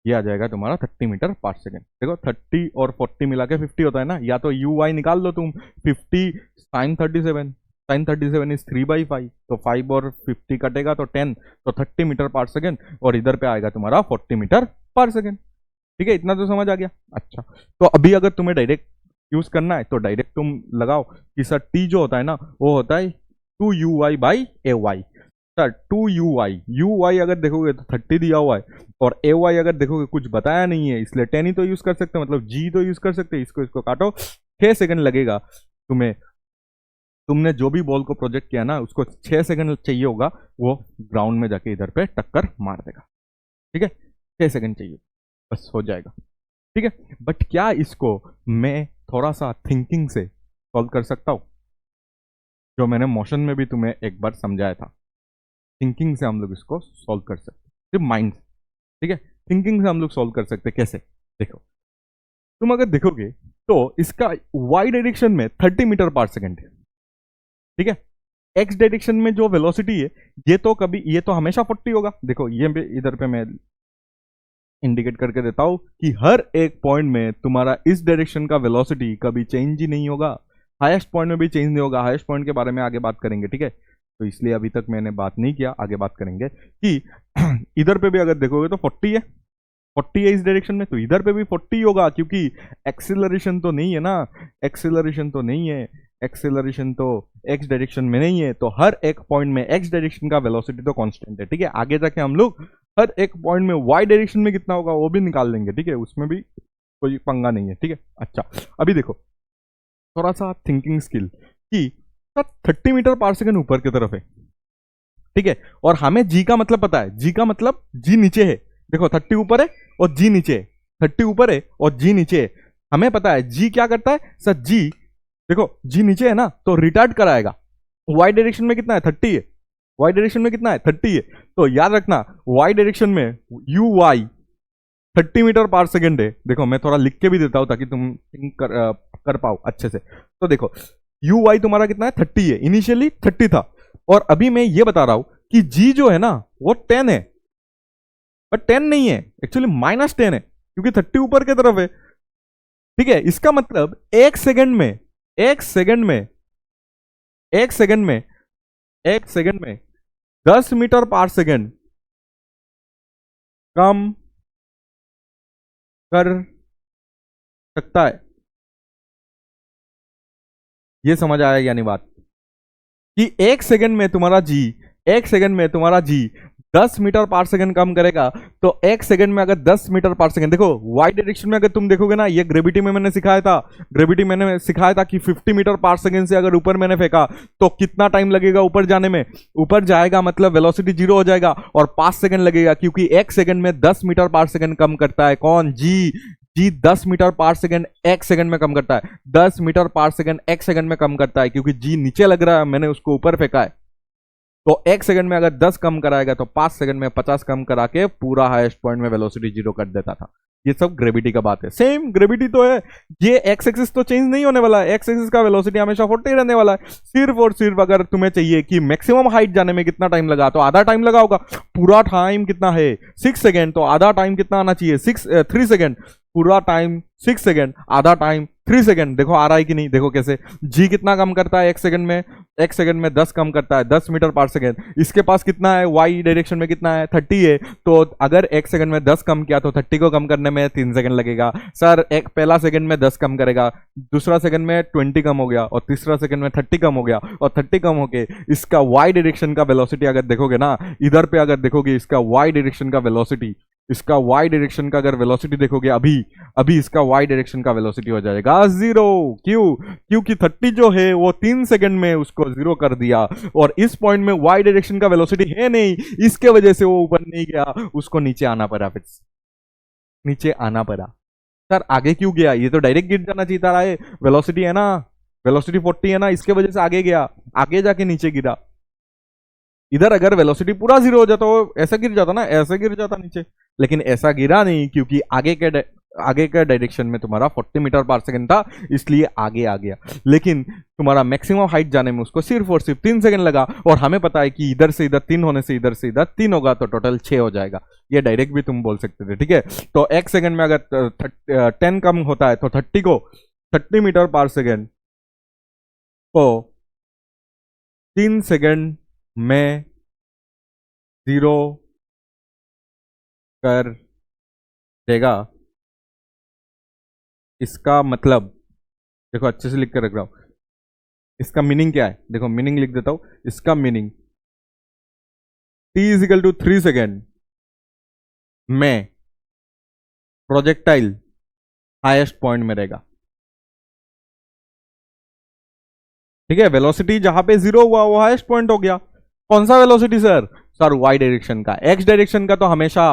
ये आ जाएगा तुम्हारा 30 मीटर पर सेकेंड। देखो 30 और 40 मिला के 50 होता है ना, या तो यू वाई निकाल लो तुम, 50 साइन 37, साइन 37 इज 3/5, तो 5 और 50 कटेगा तो 10, तो 30 मीटर पर सेकेंड, और इधर पे आएगा तुम्हारा 40 मीटर पर सेकेंड। ठीक है, इतना तो समझ आ गया। अच्छा, तो अभी अगर तुम्हें डायरेक्ट यूज करना है तो डायरेक्ट तुम लगाओ कि सर टी जो होता है ना, वो होता है 2uy by ay। Sir 2uy अगर देखोगे तो 30 दिया हुआ है, और ay अगर देखोगे कुछ बताया नहीं है, इसलिए 10 ही तो यूज कर सकते हैं, मतलब g तो यूज कर सकते हैं। इसको इसको काटो, 6 सेकंड लगेगा तुम्हें, तुमने जो भी बॉल को प्रोजेक्ट किया ना उसको 6 सेकंड चाहिए होगा, वो ग्राउंड में जाके इधर पे टक्कर मार देगा। ठीक है, 6 सेकंड चाहिए, बस हो जाएगा। ठीक है, बट क्या इसको मैं थोड़ा सा थिंकिंग से सॉल्व कर सकता हूँ, जो मैंने मोशन में भी तुम्हें एक बार समझाया था। थिंकिंग से हम लोग इसको सॉल्व कर सकते हैं, सिर्फ माइंड। ठीक है, थिंकिंग से हम लोग सॉल्व कर सकते हैं। कैसे, देखो तुम अगर देखोगे तो इसका वाई डायरेक्शन में 30 मीटर पर सेकेंड है। ठीक है, एक्स डायरेक्शन में जो वेलोसिटी है, ये तो हमेशा 40 होगा। देखो ये इधर पे मैं इंडिकेट करके देता हूं कि हर एक पॉइंट में तुम्हारा इस डायरेक्शन का वेलोसिटी कभी चेंज ही नहीं होगा, हाईएस्ट पॉइंट में भी चेंज नहीं होगा। हाईएस्ट पॉइंट के बारे में आगे बात करेंगे। ठीक है, तो इसलिए अभी तक मैंने बात नहीं किया, आगे बात करेंगे कि इधर पे भी अगर देखोगे तो 40 है, 40 है इस डायरेक्शन में, तो इधर पे भी 40 होगा, क्योंकि एक्सेलरेशन तो नहीं है ना, एक्सेलरेशन तो नहीं है, एक्सेलरेशन तो एक्स डायरेक्शन में नहीं है, तो हर एक पॉइंट में एक्स डायरेक्शन का वेलोसिटी तो कांस्टेंट है, ठीक है। आगे जाके हम लोग हर एक पॉइंट में वाई डायरेक्शन में कितना होगा वो भी निकाल लेंगे, ठीक है, उसमें भी कोई पंगा नहीं है, ठीक है। अच्छा, अभी देखो थोड़ा सा थिंकिंग स्किल कि 30 मीटर पर सेकंड ऊपर की तरफ है, ठीक है, और हमें जी का मतलब पता है, जी का मतलब जी नीचे है, देखो 30 ऊपर है और जी नीचे है, 30 ऊपर है और जी नीचे है, हमें पता है जी क्या करता है सर, जी देखो जी नीचे है ना तो रिटार्ड कराएगा, वाई डायरेक्शन में कितना है 30 है, वाई डायरेक्शन में कितना है 30 है, तो याद रखना वाई डायरेक्शन में यू वाई 30 मीटर पर सेकंड है, देखो मैं थोड़ा लिख के भी देता हूं ताकि तुम थिंक कर पाओ अच्छे से, तो देखो यू वाई तुम्हारा कितना है 30 है, इनिशियली 30 था, और अभी मैं ये बता रहा हूं कि जी जो है ना वो 10 है, बट 10 नहीं है एक्चुअली -10 है, क्योंकि 30 ऊपर की तरफ है, ठीक है। इसका मतलब एक सेकंड में, एक सेकंड में, एक सेकंड में, एक सेकंड में 10 मीटर पर सेकंड कम कर सकता है। ये समझ आया यानी बात, कि एक सेकंड में तुम्हारा जी, एक सेकंड में तुम्हारा जी 10 मीटर पर सेकंड कम करेगा, तो एक सेकंड में अगर 10 मीटर पर सेकंड, देखो वाई डायरेक्शन में अगर तुम देखोगे ना, ये ग्रेविटी में मैंने सिखाया था, ग्रेविटी मैंने सिखाया था कि 50 मीटर पर सेकंड से अगर ऊपर मैंने फेंका तो कितना टाइम लगेगा ऊपर जाने में, ऊपर जाएगा मतलब वेलोसिटी 0 हो जाएगा और 5 सेकंड लगेगा, क्योंकि एक सेकंड में 10 मीटर पर सेकंड कम करता है कौन, जी, जी 10 मीटर पर सेकंड एक सेकंड में कम करता है, 10 मीटर पर सेकंड एक सेकंड में कम करता है, क्योंकि जी नीचे लग रहा है, मैंने उसको ऊपर फेंका है, तो एक सेकंड में अगर 10 कम कराएगा तो 5 सेकंड में 50 कम करा के पूरा हाईएस्ट पॉइंट में वेलोसिटी 0 कर देता था। ये सब ग्रेविटी का बात है, सेम ग्रेविटी तो है, ये एक्स एक्सिस तो चेंज नहीं होने वाला है, एक्स एक्सिस का वेलोसिटी हमेशा 40 रहने वाला है, सिर्फ और सिर्फ अगर तुम्हें चाहिए कि मैक्सिमम हाइट जाने में कितना टाइम लगा, तो आधा टाइम लगा होगा, पूरा टाइम कितना है 6 सेकंड, तो आधा टाइम कितना आना चाहिए 3 सेकंड, पूरा टाइम 6 सेकंड, आधा टाइम 3 सेकंड, देखो आ रहा है कि नहीं, देखो कैसे जी कितना कम करता है एक सेकंड में, एक सेकंड में 10 कम करता है 10 मीटर पर सेकंड, इसके पास कितना है वाई डायरेक्शन में कितना है 30 है, तो अगर एक सेकंड में 10 कम किया तो 30 को कम करने में 3 सेकंड लगेगा, सर एक पहला सेकंड में 10 कम करेगा, दूसरा सेकंड में 20 कम हो गया, और तीसरा सेकंड में 30 कम हो गया, और 30 कम होके इसका वाई डायरेक्शन का वेलोसिटी अगर देखोगे ना, इधर पे अगर देखोगे इसका वाई डायरेक्शन का वेलोसिटी, इसका वाई डायरेक्शन का अगर वेलोसिटी देखोगे अभी, अभी इसका वाई डायरेक्शन का वेलोसिटी हो जाएगा 0, क्यों, क्योंकि 30 जो है वो 3 सेकंड में उसको 0 कर दिया, और इस पॉइंट में वाई डायरेक्शन का वेलोसिटी है नहीं, इसके वजह से वो ऊपर नहीं गया, उसको नीचे आना पड़ा, फिर नीचे आना पड़ा। सर आगे क्यों गया, ये तो डायरेक्ट गिर जाना चाहिए था, वेलोसिटी है ना, वेलोसिटी 40 है ना, इसके वजह से आगे गया, आगे जाके नीचे गिरा, इधर अगर वेलोसिटी पूरा 0 हो जाता वो ऐसा गिर जाता ना, ऐसे गिर जाता नीचे, लेकिन ऐसा गिरा नहीं, क्योंकि आगे का डायरेक्शन में तुम्हारा 40 मीटर पर सेकंड था, इसलिए आगे आ गया, लेकिन तुम्हारा मैक्सिमम हाइट जाने में उसको सिर्फ और सिर्फ 3 सेकंड लगा, और हमें पता है कि इधर से इधर 3 होने से इधर से इधर 3 होगा, तो टोटल 6 हो जाएगा, ये डायरेक्ट भी तुम बोल सकते थे, ठीक है। तो एक सेकंड में अगर 10 कम होता है तो 30 को 30 मीटर पर सेकंड को 3 सेकंड में 0 कर देगा, इसका मतलब देखो अच्छे से लिख कर रख रहा हूं, इसका मीनिंग क्या है, देखो मीनिंग लिख देता हूं, इसका मीनिंग t = 3 सेकेंड में प्रोजेक्टाइल हाईएस्ट पॉइंट में रहेगा, ठीक है। वेलोसिटी जहां पे 0 हुआ वो हाईएस्ट पॉइंट हो गया, कौन सा velocity sir, sir Y direction का, एक्स डायरेक्शन का तो हमेशा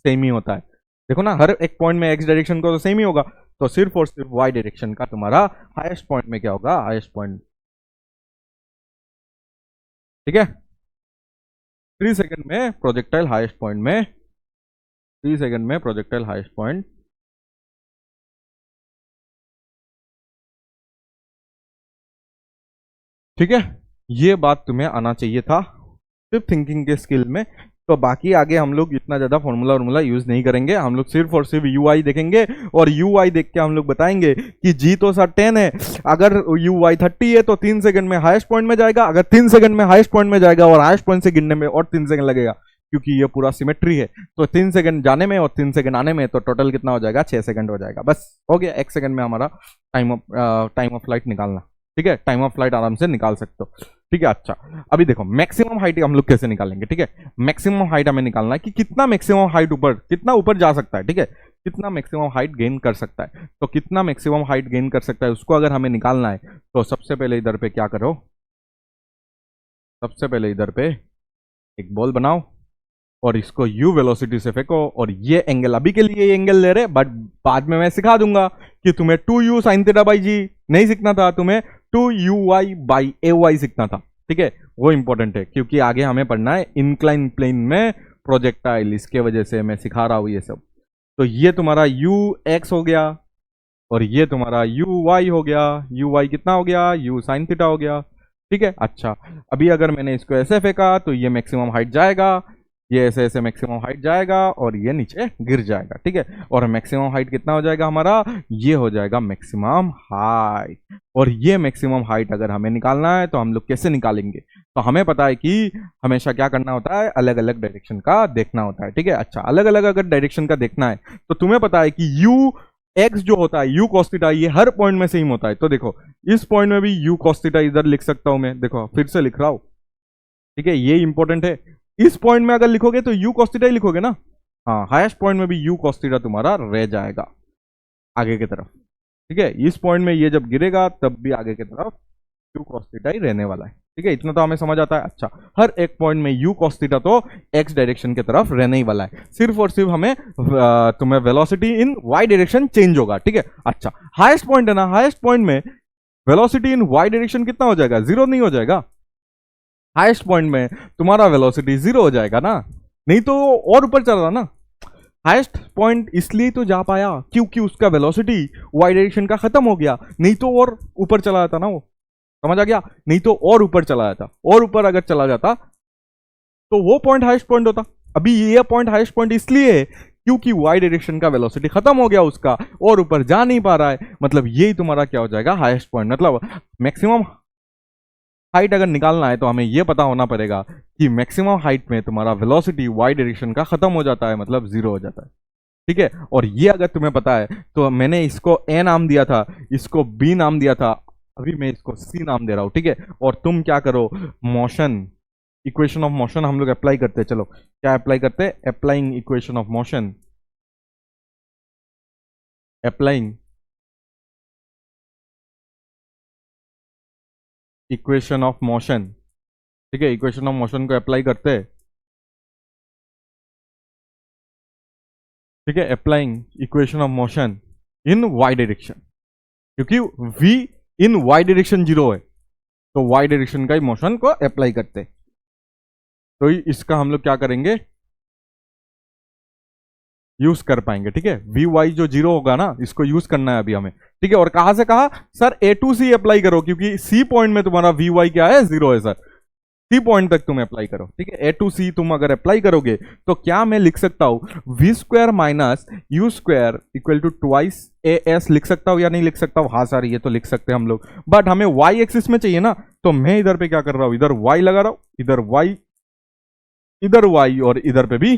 सेम ही होता है, देखो ना हर एक पॉइंट में एक्स डायरेक्शन को तो सेम ही होगा, तो सिर्फ और सिर्फ वाई डायरेक्शन का तुम्हारा हाईएस्ट पॉइंट में क्या होगा, हाईएस्ट पॉइंट, ठीक है। 3 सेकंड में प्रोजेक्टाइल हाईएस्ट पॉइंट में, 3 सेकंड में प्रोजेक्टाइल हाईएस्ट पॉइंट, ठीक है। ये बात तुम्हें आना चाहिए था सिर्फ थिंकिंग के स्किल में, तो बाकी आगे हम लोग इतना ज्यादा फॉर्मूला यूज नहीं करेंगे, हम लोग सिर्फ और सिर्फ यू आई देखेंगे, और यू आई देख के हम लोग बताएंगे कि जी तो सर 10 है, अगर यू आई 30 है तो 3 सेकंड में हाईएस्ट पॉइंट में जाएगा, अगर 3 सेकंड में हाईएस्ट पॉइंट में जाएगा और हाईएस्ट पॉइंट से गिरने में और 3 सेकंड लगेगा, क्योंकि ये पूरा सिमेट्री है। तो 3 सेकंड जाने में और 3 सेकंड आने में, तो टोटल कितना हो जाएगा, 6 सेकंड हो जाएगा। बस हो गया, 1 सेकंड में हमारा टाइम ऑफ फ्लाइट निकालना। ठीक है, टाइम ऑफ फ्लाइट आराम से निकाल सकते हो। ठीक है, अच्छा अभी देखो मैक्सिमम हाइट हम लोग कैसे निकालेंगे। ठीक है, मैक्सिमम हाइट हमें निकालना है कि कितना मैक्सिमम हाइट ऊपर, कितना ऊपर जा सकता है। ठीक है, कितना मैक्सिमम हाइट गेन कर सकता है। तो कितना मैक्सिमम हाइट गेन कर सकता है उसको अगर हमें निकालना है, तो सबसे पहले इधर पे क्या करो, सबसे पहले इधर पे एक बॉल बनाओ और इसको u वेलोसिटी से फेंको, और ये एंगल, अभी के लिए ये एंगल ले रहे, बट बाद में मैं सिखा दूंगा कि तुम्हें 2u sin थीटा बाई जी नहीं सीखना था, तुम्हें 2uy बाई ay सीखना था। ठीक है, वो इंपॉर्टेंट है क्योंकि आगे हमें पढ़ना है इंक्लाइन प्लेन में प्रोजेक्टाइल, इसके वजह से मैं सिखा रहा हूं ये सब। तो ये तुम्हारा ux हो गया और ये तुम्हारा uy हो गया। uy कितना हो गया, u sin थीटा हो गया। ठीक है, अच्छा अभी अगर मैंने इसको ऐसे फेंका तो ये मैक्सिमम हाइट जाएगा, ये ऐसे ऐसे मैक्सिमम हाइट जाएगा और ये नीचे गिर जाएगा। ठीक है, और मैक्सिमम हाइट कितना हो जाएगा हमारा, ये हो जाएगा मैक्सिमम हाइट। और ये मैक्सिमम हाइट अगर हमें निकालना है तो हम लोग कैसे निकालेंगे, तो हमें पता है कि हमेशा क्या करना होता है, अलग अलग डायरेक्शन का देखना होता है। ठीक है, अच्छा अलग अलग अगर डायरेक्शन का देखना है तो तुम्हें पता है कि यू एक्स जो होता है u cos थीटा, ये हर पॉइंट में सेम होता है। तो देखो इस पॉइंट में भी u cos थीटा इधर लिख सकता हूं मैं, देखो फिर से लिख रहा हूं। ठीक है, ये इंपॉर्टेंट है, इस पॉइंट में अगर लिखोगे तो u cos थीटा ही लिखोगे ना। हाँ, हाईएस्ट पॉइंट में भी u cos थीटा तुम्हारा रह जाएगा आगे की तरफ। ठीक है, इस पॉइंट में ये जब गिरेगा तब भी आगे की तरफ u cos थीटा ही रहने वाला है। ठीक है, इतना तो हमें समझ आता है। अच्छा, हर एक पॉइंट में u cos थीटा तो x डायरेक्शन की तरफ रहने ही वाला है, सिर्फ और सिर्फ हमें तुम्हें वेलोसिटी इन y डायरेक्शन चेंज होगा। ठीक है, अच्छा हाईएस्ट पॉइंट है ना, हाईएस्ट पॉइंट में वेलोसिटी इन y डायरेक्शन कितना हो जाएगा, 0 नहीं हो जाएगा। हाईएस्ट पॉइंट में तुम्हारा वेलोसिटी 0 हो जाएगा ना, नहीं तो और ऊपर चल रहा ना। हाईएस्ट पॉइंट इसलिए तो जा पाया क्योंकि उसका वेलोसिटी y डायरेक्शन का खत्म हो गया, नहीं तो और ऊपर चला जाता ना वो, समझ आ गया, नहीं तो और ऊपर चला जाता, और ऊपर अगर चला जाता तो वो पॉइंट हाईएस्ट पॉइंट होता। अभी ये पॉइंट हाईएस्ट पॉइंट इसलिए है क्योंकि y डायरेक्शन का वेलोसिटी खत्म हो गया उसका, और ऊपर जा नहीं पा रहा है, मतलब यही तुम्हारा क्या हो जाएगा, हाईएस्ट पॉइंट। मतलब मैक्सिमम हाइट अगर निकालना है तो हमें यह पता होना पड़ेगा कि मैक्सिमम हाइट में तुम्हारा वेलोसिटी y डायरेक्शन का खत्म हो जाता है, मतलब 0 हो जाता है। ठीक है, और ये अगर तुम्हें पता है तो मैंने इसको a नाम दिया था, इसको b नाम दिया था, अभी मैं इसको c नाम दे रहा हूं। ठीक है, और तुम क्या करो, मोशन, इक्वेशन ऑफ मोशन हम लोग अप्लाई करते हैं। चलो क्या अप्लाई करते हैं, applying equation of motion, applying equation of motion. ठीक है, इक्वेशन ऑफ मोशन को अप्लाई करते हैं। ठीक है, applying equation of motion in y direction, क्योंकि v इन y डायरेक्शन 0 है, तो y डायरेक्शन का ही मोशन को अप्लाई करते हैं। तो इसका हम लोग क्या करेंगे, यूज कर पाएंगे। ठीक है, वी वाई जो 0 होगा ना, इसको यूज करना है अभी हमें। ठीक है, और कहां से कहा, sir A to C apply करो, क्योंकि सी पॉइंट में तुम्हारा वी वाई क्या है, 0 है सर, सी पॉइंट तक तुम अप्लाई करो। ठीक है, ए टू सी तुम अगर अप्लाई करोगे तो क्या मैं लिख सकता हूं, V square minus you square equal to twice A S, लिख सकता हूं या नहीं लिख सकता हूं, हाँ सर ये तो लिख सकते हैं हम लोग, बट हमें वाई एक्सिस में चाहिए ना, तो मैं इधर पे क्या कर रहा हूं, इधर वाई लगा रहा हूं, इधर वाई, इधर वाई, और इधर पे भी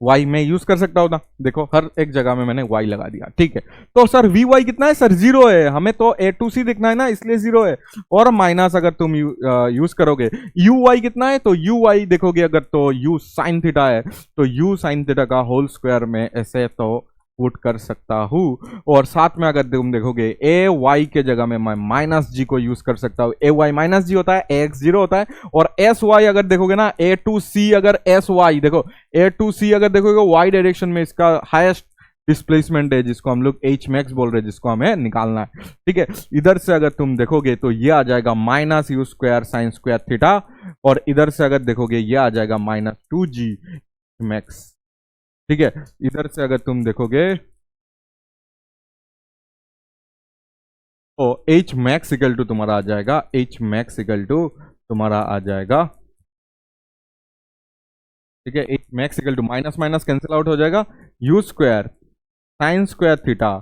y में यूज कर सकता हूं ना, देखो हर एक जगह में मैंने y लगा दिया। ठीक है, तो सर vy कितना है, सर 0 है, हमें तो a टू सी दिखना है ना, इसलिए 0 है, और माइनस अगर तुम यूज करोगे uy कितना है, तो uy देखोगे अगर तो u sin थीटा है, तो u sin थीटा का होल स्क्वायर में ऐसे तो पुट कर सकता हूं, और साथ में अगर तुम देखोगे ए वाई के जगह में मैं माइनस जी को यूज कर सकता हूं, ए वाई माइनस जी होता है, ए एक्स 0 होता है, और एस वाई अगर देखोगे ना, ए टू सी अगर एस वाई देखो, ए टू सी अगर देखोगे वाई डायरेक्शन में इसका हाईएस्ट डिस्प्लेसमेंट है, जिसको हम लोग एच मैक्स बोल रहे हैं, जिसको हमें निकालना है। ठीक है, इधर से अगर तुम देखोगे तो ये आ जाएगा minus you square sine square theta, और इधर से अगर देखोगे ये आ जाएगा माइनस 2g मैक्स। ठीक है, इधर से अगर तुम देखोगे तो एच मैक्स इक्वल टू तुम्हारा आ जाएगा, एच मैक्स इक्वल टू तुम्हारा आ जाएगा, ठीक है, H max equal to minus minus cancel out हो जाएगा, U square sine square theta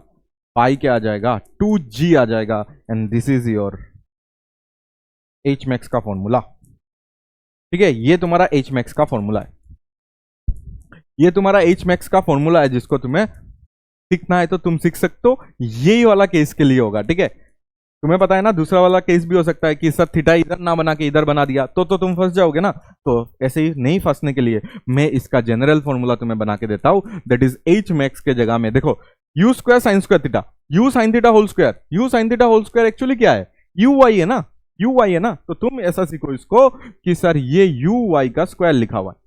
पाई क्या आ जाएगा, 2g आ जाएगा, and this is your H max का फॉर्मूला। ठीक है, ये तुम्हारा एच मैक्स का फॉर्मूला है। ये तुम्हारा एच मैक्स का फॉर्मूला है, जिसको तुम्हें सीखना है तो तुम सीख सकते हो। यही वाला केस के लिए होगा, ठीक है। तुम्हें पता है ना, दूसरा वाला केस भी हो सकता है कि सर थीटा इधर ना बना के इधर बना दिया, तो तुम फंस जाओगे ना। तो ऐसे ही नहीं फंसने के लिए मैं इसका जनरल फॉर्मूला तुम्हें बना के देता हूं, दैट इज एच मैक्स के जगह में देखो U square sine square theta, U sine theta whole square, U sine theta whole square actually क्या है, यू वाई है ना, यू वाई है ना। तो तुम ऐसा सीखो इसको कि सर ये यू वाई का स्क्वायर लिखा हुआ है,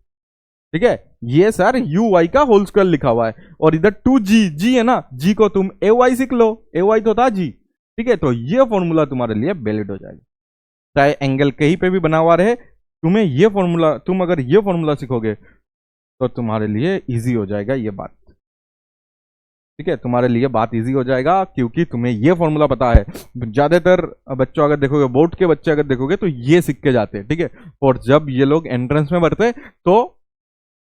ठीक है, ये सर यू वाई का होल स्क्वायर लिखा हुआ है, और इधर 2g, जी है ना, जी को तुम ए वाई सीख लो, ए वाई तो था जी, ठीक है। तो ये फॉर्मूला तुम्हारे लिए वैलिड हो जाएगा, चाहे एंगल कहीं पे भी बना हुआ रहे, तुम्हें ये फॉर्मूला, तुम अगर ये फॉर्मूला सीखोगे तो तुम्हारे लिए इजी हो जाएगा ये बात, ठीक है, तुम्हारे लिए बात इजी हो जाएगा, क्योंकि तुम्हें ये फॉर्मूला पता है। ज्यादातर बच्चों अगर देखोगे, बोर्ड के बच्चे अगर देखोगे तो ये सीख के जाते हैं, ठीक है। और जब ये लोग एंट्रेंस में भरते तो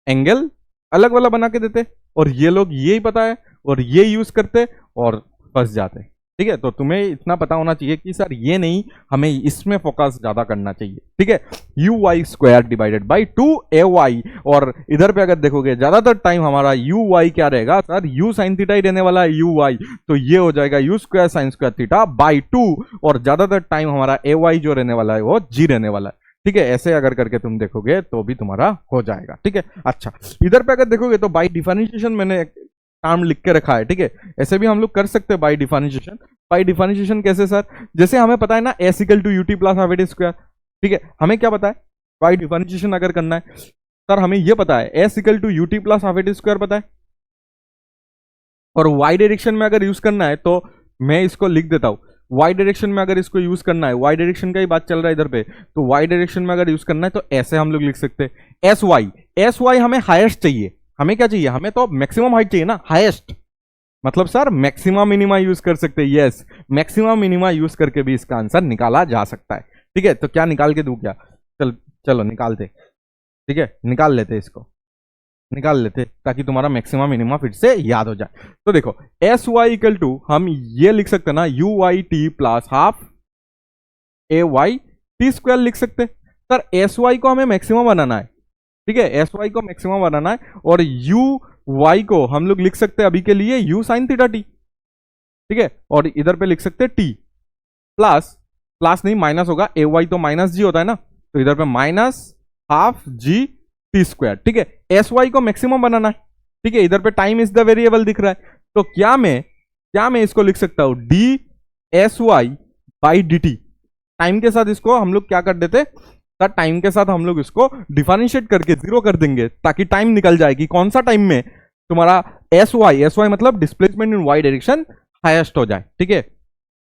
एंगल अलग वाला बना के देते, और ये लोग यही पता है और ये यूज करते और फंस जाते, ठीक है। तो तुम्हें इतना पता होना चाहिए कि सर ये नहीं, हमें इसमें फोकस ज्यादा करना चाहिए, ठीक है। U Y square divided by 2ay, और इधर पे अगर देखोगे ज्यादातर टाइम हमारा यू वाई क्या रहेगा, सर यू साइन थीटा ही रहने वाला है यू वाई, तो ये हो जाएगा U square sine square theta by 2, और ज्यादातर टाइम हमारा ए वाई जो रहने वाला है वो जी रहने वाला है, ठीक है। ऐसे अगर करके तुम देखोगे तो भी तुम्हारा हो जाएगा, ठीक है। अच्छा, इधर पे अगर देखोगे तो बाई डिफरेंशिएशन मैंने टर्म लिख के रखा है, ठीक है। ऐसे भी हम लोग कर सकते हैं बाई डिफरेंशिएशन। बाई डिफरेंशिएशन कैसे सर, जैसे हमें पता है ना S equal to U T plus half A square, ठीक है। हमें क्या पता है बाई डिफरेंशिएशन अगर करना है, सर हमें ये पता है S equal to U T plus half A square पता है, और वाई डायरेक्शन में अगर यूज करना है तो मैं इसको लिख देता हूं, वाई डायरेक्शन में अगर इसको यूज करना है, वाई डायरेक्शन का ही बात चल रहा है इधर पे, तो वाई डायरेक्शन में अगर यूज करना है तो ऐसे हम लोग लिख सकते हैं एस वाई, एस वाई हमें हाईएस्ट चाहिए, हमें क्या चाहिए, हमें तो मैक्सिमम हाइट चाहिए ना, हाईएस्ट मतलब सर मैक्सिमम मिनिमा यूज कर सकते हैं, यस मैक्सिमम मिनिमा यूज करके भी इसका आंसर निकाला जा सकता है, ठीक है। तो क्या निकाल के दूं क्या, चलो निकालते, ठीक है, निकाल लेते इसको, निकाल लेते ताकि तुम्हारा मैक्सिमम मिनिमा फिर से याद हो जाए। तो देखो एस वाई इक्वल टू हम ये लिख सकते हैं ना U Y T plus half A Y T square लिख सकते। सर एस वाई को हमें मैक्सिमम बनाना है, ठीक है, एस वाई को मैक्सिमम बनाना है, और यू वाई को हम लोग लिख सकते हैं अभी के लिए यू साइन थीटा टी, ठीक है, और इधर पे लिख सकते हैं टी प्लस, प्लस नहीं माइनस होगा, ए वाई तो माइनस जी होता है ना, तो इधर पे minus half G T square, ठीक है। एस वाई को मैक्सिमम बनाना है, ठीक है, इधर पे टाइम इज द वेरिएबल दिख रहा है, तो क्या मैं इसको लिख सकता हूं D S Y by D T, time के साथ इसको हम लोग क्या कर देते, टाइम के साथ हम लोग इसको डिफरेंशिएट करके जीरो कर देंगे ताकि टाइम निकल जाए कि कौन सा टाइम में तुम्हारा एस वाई मतलब displacement in Y direction highest हो जाए, ठीक है।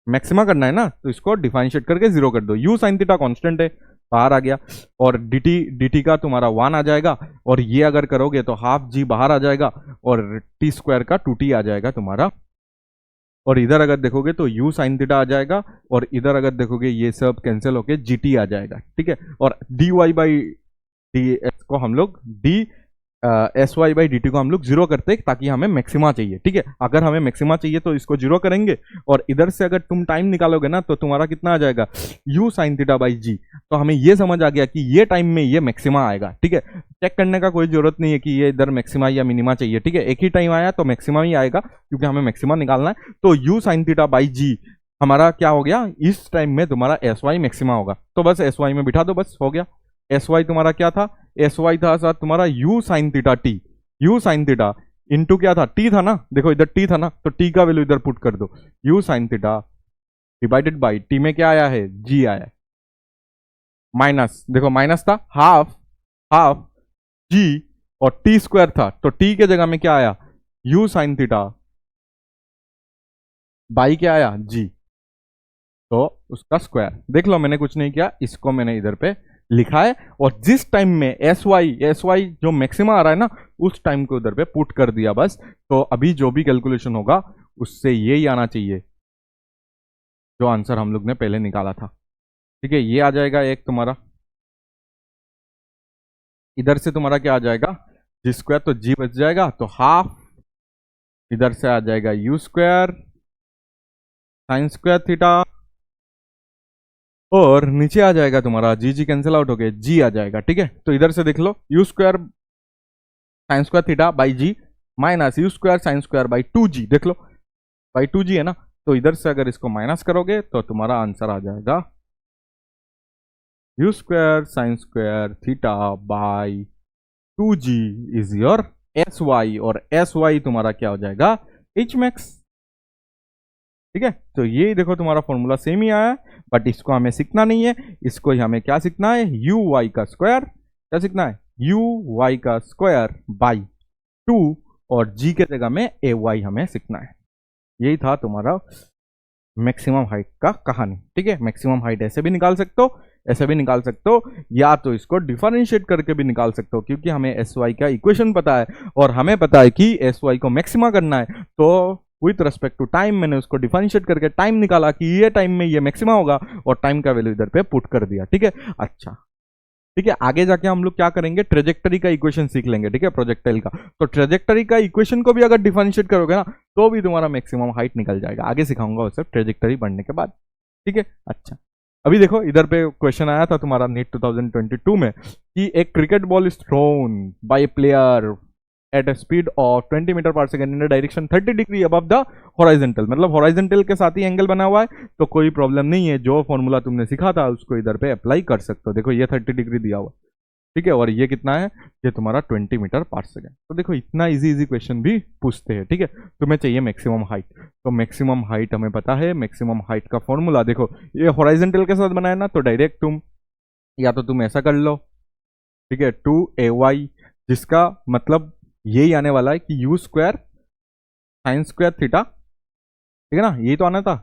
मैक्सिमा करना है ना, तो इसको डिफरेंशिएट करके जीरो कर दो, यू साइन थीटा कांस्टेंट है बाहर आ गया, और dt का तुम्हारा 1 आ जाएगा, और ये अगर करोगे तो हाफ जी बाहर आ जाएगा, और टी स्क्वायर का 2t आ जाएगा तुम्हारा, और इधर अगर देखोगे तो u साइन थीटा आ जाएगा, और इधर अगर देखोगे ये सब कैंसिल होके gt आ जाएगा, ठीक है। और dy बाई डी को हम लोग D S Y by D T को हम लोग जीरो करते हैं ताकि हमें मैक्सिमा चाहिए, ठीक है। अगर हमें मैक्सिमा चाहिए तो इसको जीरो करेंगे, और इधर से अगर तुम टाइम निकालोगे ना तो तुम्हारा कितना आ जाएगा यू साइन थीटा बाई जी, तो हमें ये समझ आ गया कि ये टाइम में ये मैक्सिमा आएगा, ठीक है। चेक करने का कोई जरूरत नहीं है कि ये इधर मैक्सिमा या मिनिमा चाहिए, ठीक है, एक ही टाइम आया तो मैक्सिमा ही आएगा क्योंकि हमें मैक्सिमा निकालना है। तो यू साइन थीटा बाई जी हमारा क्या हो गया, इस टाइम में तुम्हारा एस वाई मैक्सिमा होगा, तो बस एस वाई में बिठा दो, बस हो गया। एस वाई तुम्हारा क्या था, एस वाई था सर तुम्हारा you sine theta T, you sine theta into क्या था, टी था ना, देखो इधर टी था ना, तो टी का वैल्यू इधर पुट कर दो, you sine theta divided by T में क्या आया है, जी आया है, माइनस देखो माइनस था हाफ जी, और टी स्क्वायर था, तो टी के जगह में क्या आया यू साइन थीटा बाई क्या आया जी, तो उसका स्क्वायर देख लो, मैंने कुछ नहीं किया, इसको मैंने इधर पे लिखा है, और जिस टाइम में एस वाई जो मैक्सिमा आ रहा है ना उस टाइम को उधर पे पुट कर दिया बस। तो अभी जो भी कैलकुलेशन होगा उससे यही आना चाहिए जो आंसर हम लोग ने पहले निकाला था, ठीक है। ये आ जाएगा एक तुम्हारा, इधर से तुम्हारा क्या आ जाएगा जी स्क्वायर, तो जी बच जाएगा, तो हाफ इधर से आ जाएगा U square sine square theta, और नीचे आ जाएगा तुम्हारा जी कैंसिल आउट हो गया, जी आ जाएगा, ठीक है। तो इधर से देख लो u square sine square theta by g minus you square sine square by 2g, देख लो बाई 2g है ना, तो इधर से अगर इसको माइनस करोगे तो तुम्हारा आंसर आ जाएगा U square sine square theta by 2g is your S Y, और एस वाई तुम्हारा क्या हो जाएगा एच मैक्स। ठीक है, तो ये देखो तुम्हारा फॉर्मूला सेम ही आया, बट इसको हमें सीखना नहीं है, इसको हमें क्या सीखना है, यू वाई का स्क्वायर, क्या सीखना है यू वाई का स्क्वायर बाई 2 और जी के जगह में ए वाई हमें सीखना है। यही था तुम्हारा मैक्सिमम हाइट का कहानी। ठीक है, मैक्सिमम हाइट ऐसे भी निकाल सकते हो, ऐसे भी निकाल सकते हो, या तो इसको डिफरेंशिएट करके भी निकाल सकते हो, क्योंकि हमें एस वाई का इक्वेशन पता है और हमें पता है कि एस वाई को मैक्सिमा करना है, तो विथ रेस्पेक्ट टू टाइम मैंने उसको डिफरेंशिएट करके टाइम निकाला कि ये टाइम में ये मैक्सिमा होगा और टाइम का वैल्यू इधर पे पुट कर दिया। ठीक है, अच्छा ठीक है, आगे जाके हम लोग क्या करेंगे, ट्रेजेक्टरी का इक्वेशन सीख लेंगे। ठीक है, प्रोजेक्टाइल का, तो ट्रेजेक्टरी का इक्वेशन को भी अगर डिफरेंशिएट करोगे ना तो भी तुम्हारा मैक्सिमम हाइट निकल जाएगा। आगे सिखाऊंगा उसे ट्रेजेक्टरी बढ़ने के बाद। ठीक है, अच्छा अभी देखो इधर पे क्वेश्चन आया था तुम्हारा नीट 2022 में कि एक cricket ball is thrown by player at a speed of 20 metre per second in direction 30 degree above the horizontal, मतलब हॉरिजॉन्टल के साथ ही एंगल बना हुआ है, तो कोई प्रॉब्लम नहीं है, जो फॉर्मूला तुमने सीखा था उसको इधर पे अप्लाई कर सकते हो। देखो ये 30 डिग्री दिया हुआ, ठीक है, और ये कितना है, ये तुम्हारा 20 मीटर पर सेकेंड। तो देखो इतना इजी क्वेश्चन भी पूछते हैं। ठीक है, तुम्हें चाहिए मैक्सिमम हाइट, तो मैक्सिमम हाइट हमें पता है, मैक्सिमम हाइट का फॉर्मूला देखो ये हॉरिजॉन्टल के साथ बनाया ना, तो डायरेक्ट तुम या तो तुम ऐसा कर लो, ठीक है 2ay, जिसका मतलब यही आने वाला है कि you square sine square theta, ठीक है ना, यही तो आना था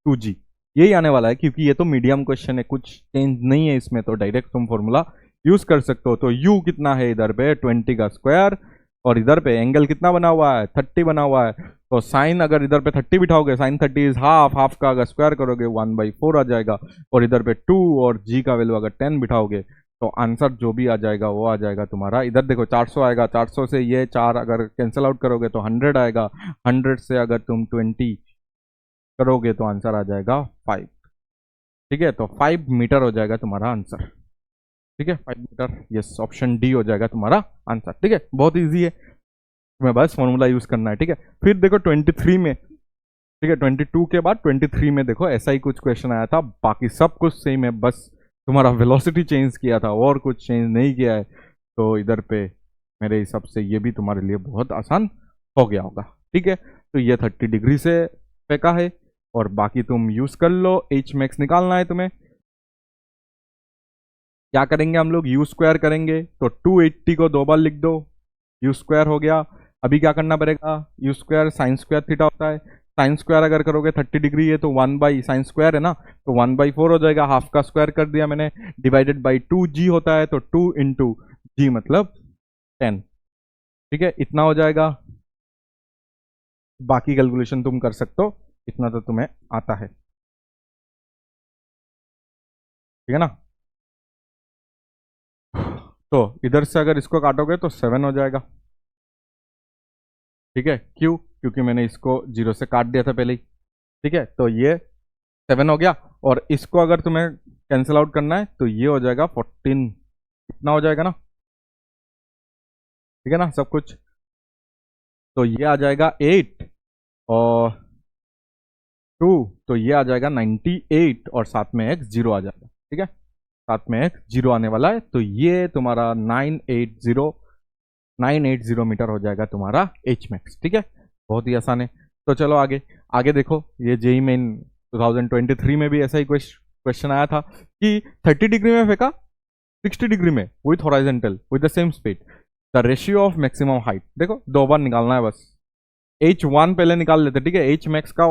2g, यही आने वाला है, क्योंकि ये तो मीडियम क्वेश्चन है, कुछ चेंज नहीं है इसमें, तो डायरेक्ट तुम फॉर्मूला यूज कर सकते हो। तो u कितना है इधर पे 20 का स्क्वायर, और इधर पे एंगल कितना बना हुआ है 30 बना हुआ है, तो साइन अगर इधर पे 30 बिठाओगे, साइन 30 इज हाफ, हाफ का अगर स्क्वायर करोगे 1/4 आ जाएगा, और इधर पे 2 और g का वैल्यू अगर 10 बिठाओगे तो आंसर जो भी आ जाएगा वो आ जाएगा तुम्हारा। इधर देखो 400 आएगा, 400 से ये 4 अगर कैंसिल आउट करोगे तो 100 आएगा, 100 से अगर तुम 20 करोगे तो आंसर आ जाएगा 5। ठीक है, तो 5 मीटर हो जाएगा तुम्हारा आंसर। ठीक है, 5 मीटर, यस ऑप्शन डी हो जाएगा तुम्हारा आंसर। ठीक है, बहुत ईजी है, तुम्हें बस फॉर्मूला यूज करना है। ठीक है, फिर देखो 23 में, ठीक है 22 के बाद 23 में देखो ऐसा ही कुछ क्वेश्चन आया था, बाकी सब कुछ सेम है, बस तुम्हारा वेलोसिटी चेंज किया था और कुछ चेंज नहीं किया है, तो इधर पे मेरे हिसाब से ये भी तुम्हारे लिए बहुत आसान हो गया होगा। ठीक है, तो ये 30 डिग्री से फेंका है, और बाकी तुम यूज कर लो, एच मैक्स निकालना है तुम्हें। क्या करेंगे हम लोग, यू स्क्वायर करेंगे, तो 280 को 2 बार लिख दो, यू स्क्वायर हो गया। अभी क्या करना पड़ेगा, you square sine square theta होता है, साइन स्क्वायर अगर करोगे 30 डिग्री है तो 1 बाई साइन स्क्वायर है ना, तो 1/4 हो जाएगा, हाफ का स्क्वायर कर दिया मैंने, डिवाइडेड बाई 2g होता है, तो 2 इंटू जी मतलब 10। ठीक है, इतना हो जाएगा, बाकी कैलकुलेशन तुम कर सकते हो, इतना तो तुम्हें आता है। ठीक है ना, तो इधर से अगर इसको काटोगे तो 7 हो जाएगा। ठीक है, क्यों, क्योंकि मैंने इसको 0 से काट दिया था पहले ही। ठीक है, तो ये 7 हो गया, और इसको अगर तुम्हें कैंसिल आउट करना है तो ये हो जाएगा 14, इतना हो जाएगा ना। ठीक है ना सब कुछ, तो ये आ जाएगा 8 और 2, तो ये आ जाएगा 98, और साथ में एक 0 आ जाएगा। ठीक है, साथ में एक 0 आने वाला है, तो ये तुम्हारा 980 मीटर हो जाएगा तुम्हारा एच मैक्स। ठीक है, बहुत ही आसान है। तो चलो आगे, आगे देखो, ये जेई मेन 2023 में भी ऐसा ही क्वेश्चन आया था कि 30 डिग्री में फेंका, 60 डिग्री में with horizontal with the same speed, the ratio of maximum height. देखो 2 बार निकालना है बस, H1 पहले निकाल लेते। ठीक है, एच मैक्स का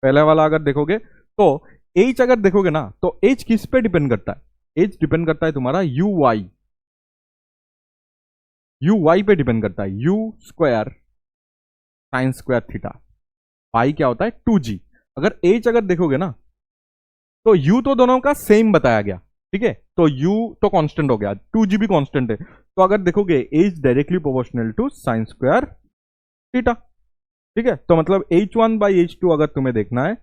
पहले वाला अगर देखोगे तो H अगर देखोगे ना तो H किस पे डिपेंड करता है, H डिपेंड करता है तुम्हारा यू वाई पे डिपेंड करता है, u square sine square theta, पाई क्या होता है 2g। अगर H अगर देखोगे ना तो u तो दोनों का सेम बताया गया, ठीक है, तो u तो कांस्टेंट हो गया, 2g भी कांस्टेंट है, तो अगर देखोगे H directly proportional to sine square theta. ठीक है, तो मतलब H1 बाई H2 अगर तुम्हें देखना है,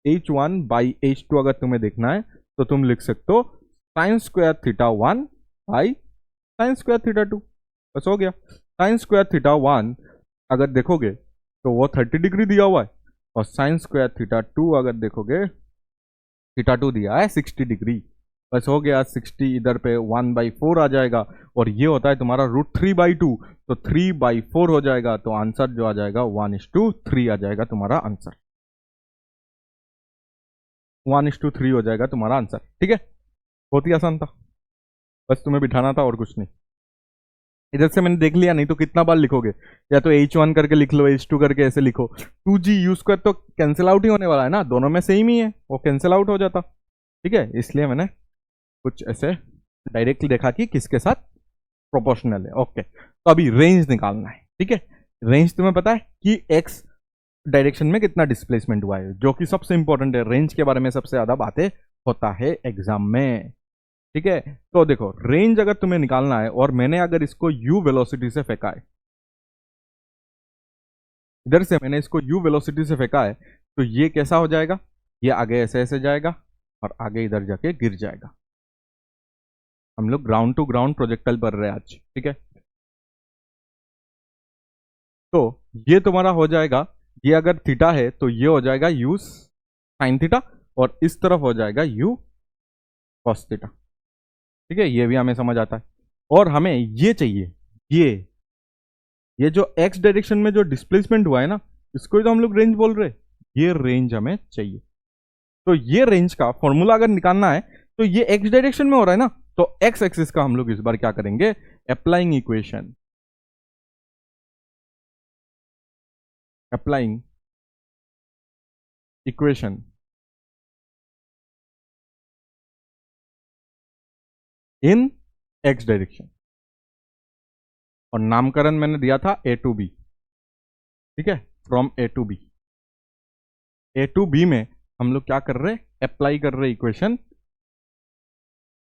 H1 बाई H2 अगर तुम्हें देखना है तो तुम लिख सकते हो sign square theta 1 by sine square theta 2, बस हो गया। साइन स्क्वायर थीटा 1 अगर देखोगे तो वो 30 डिग्री दिया हुआ है, और साइन स्क्वायर थीटा 2 अगर देखोगे थीटा 2 दिया है 60 डिग्री। बस हो गया, 60 इधर पे 1/4 आ जाएगा, और ये होता है तुम्हारा √3/2, तो 3/4 हो जाएगा, तो आंसर जो आ जाएगा 1:3 आ जाएगा तुम्हारा आंसर, 1:3 हो जाएगा तुम्हारा आंसर। ठीक है, बहुत ही आसान था, बस तुम्हें बिठाना था और कुछ नहीं। इधर से मैंने देख लिया, नहीं तो कितना बार लिखोगे, या तो H1 करके लिख लो, H2 करके ऐसे लिखो, 2G(u²) तो कैंसिल आउट ही होने वाला है ना, दोनों में सेम ही है, वो कैंसिल आउट हो जाता। ठीक है, इसलिए मैंने कुछ ऐसे डायरेक्टली देखा कि किसके साथ प्रोपोर्शनल है। ओके, तो अभी रेंज निकालना है। ठीक है, रेंज तुम्हें पता है कि एक्स डायरेक्शन में कितना डिस्प्लेसमेंट हुआ है, जो कि सबसे इंपॉर्टेंट है, रेंज के बारे में सबसे ज्यादा बातें होता है एग्जाम में। ठीक है, तो देखो रेंज अगर तुम्हें निकालना है, और मैंने अगर इसको u वेलोसिटी से फेंका है, इधर से मैंने इसको u वेलोसिटी से फेंका है, तो ये कैसा हो जाएगा, ये आगे ऐसे ऐसे जाएगा और आगे इधर जाके गिर जाएगा। हम लोग ग्राउंड टू ग्राउंड प्रोजेक्टाइल पढ़ रहे हैं आज। ठीक है, तो ये तुम्हारा हो जाएगा, ये अगर थीटा है तो ये हो जाएगा u साइन थीटा, और इस तरफ हो जाएगा u कॉस थीटा। ठीक है, ये भी हमें समझ आता है, और हमें ये चाहिए, ये जो x डायरेक्शन में जो डिस्प्लेसमेंट हुआ है ना, इसको ही तो हम लोग रेंज बोल रहे हैं, ये रेंज हमें चाहिए। तो ये रेंज का फॉर्मूला अगर निकालना है, तो ये x डायरेक्शन में हो रहा है ना, तो x एक्सिस का हम लोग इस बार क्या करेंगे, अप्लाइंग इक्वेशन इन x डायरेक्शन, और नामकरण मैंने दिया था a to b। ठीक है, फ्रॉम a to b में हम लोग क्या कर रहे, अप्लाई कर रहे इक्वेशन।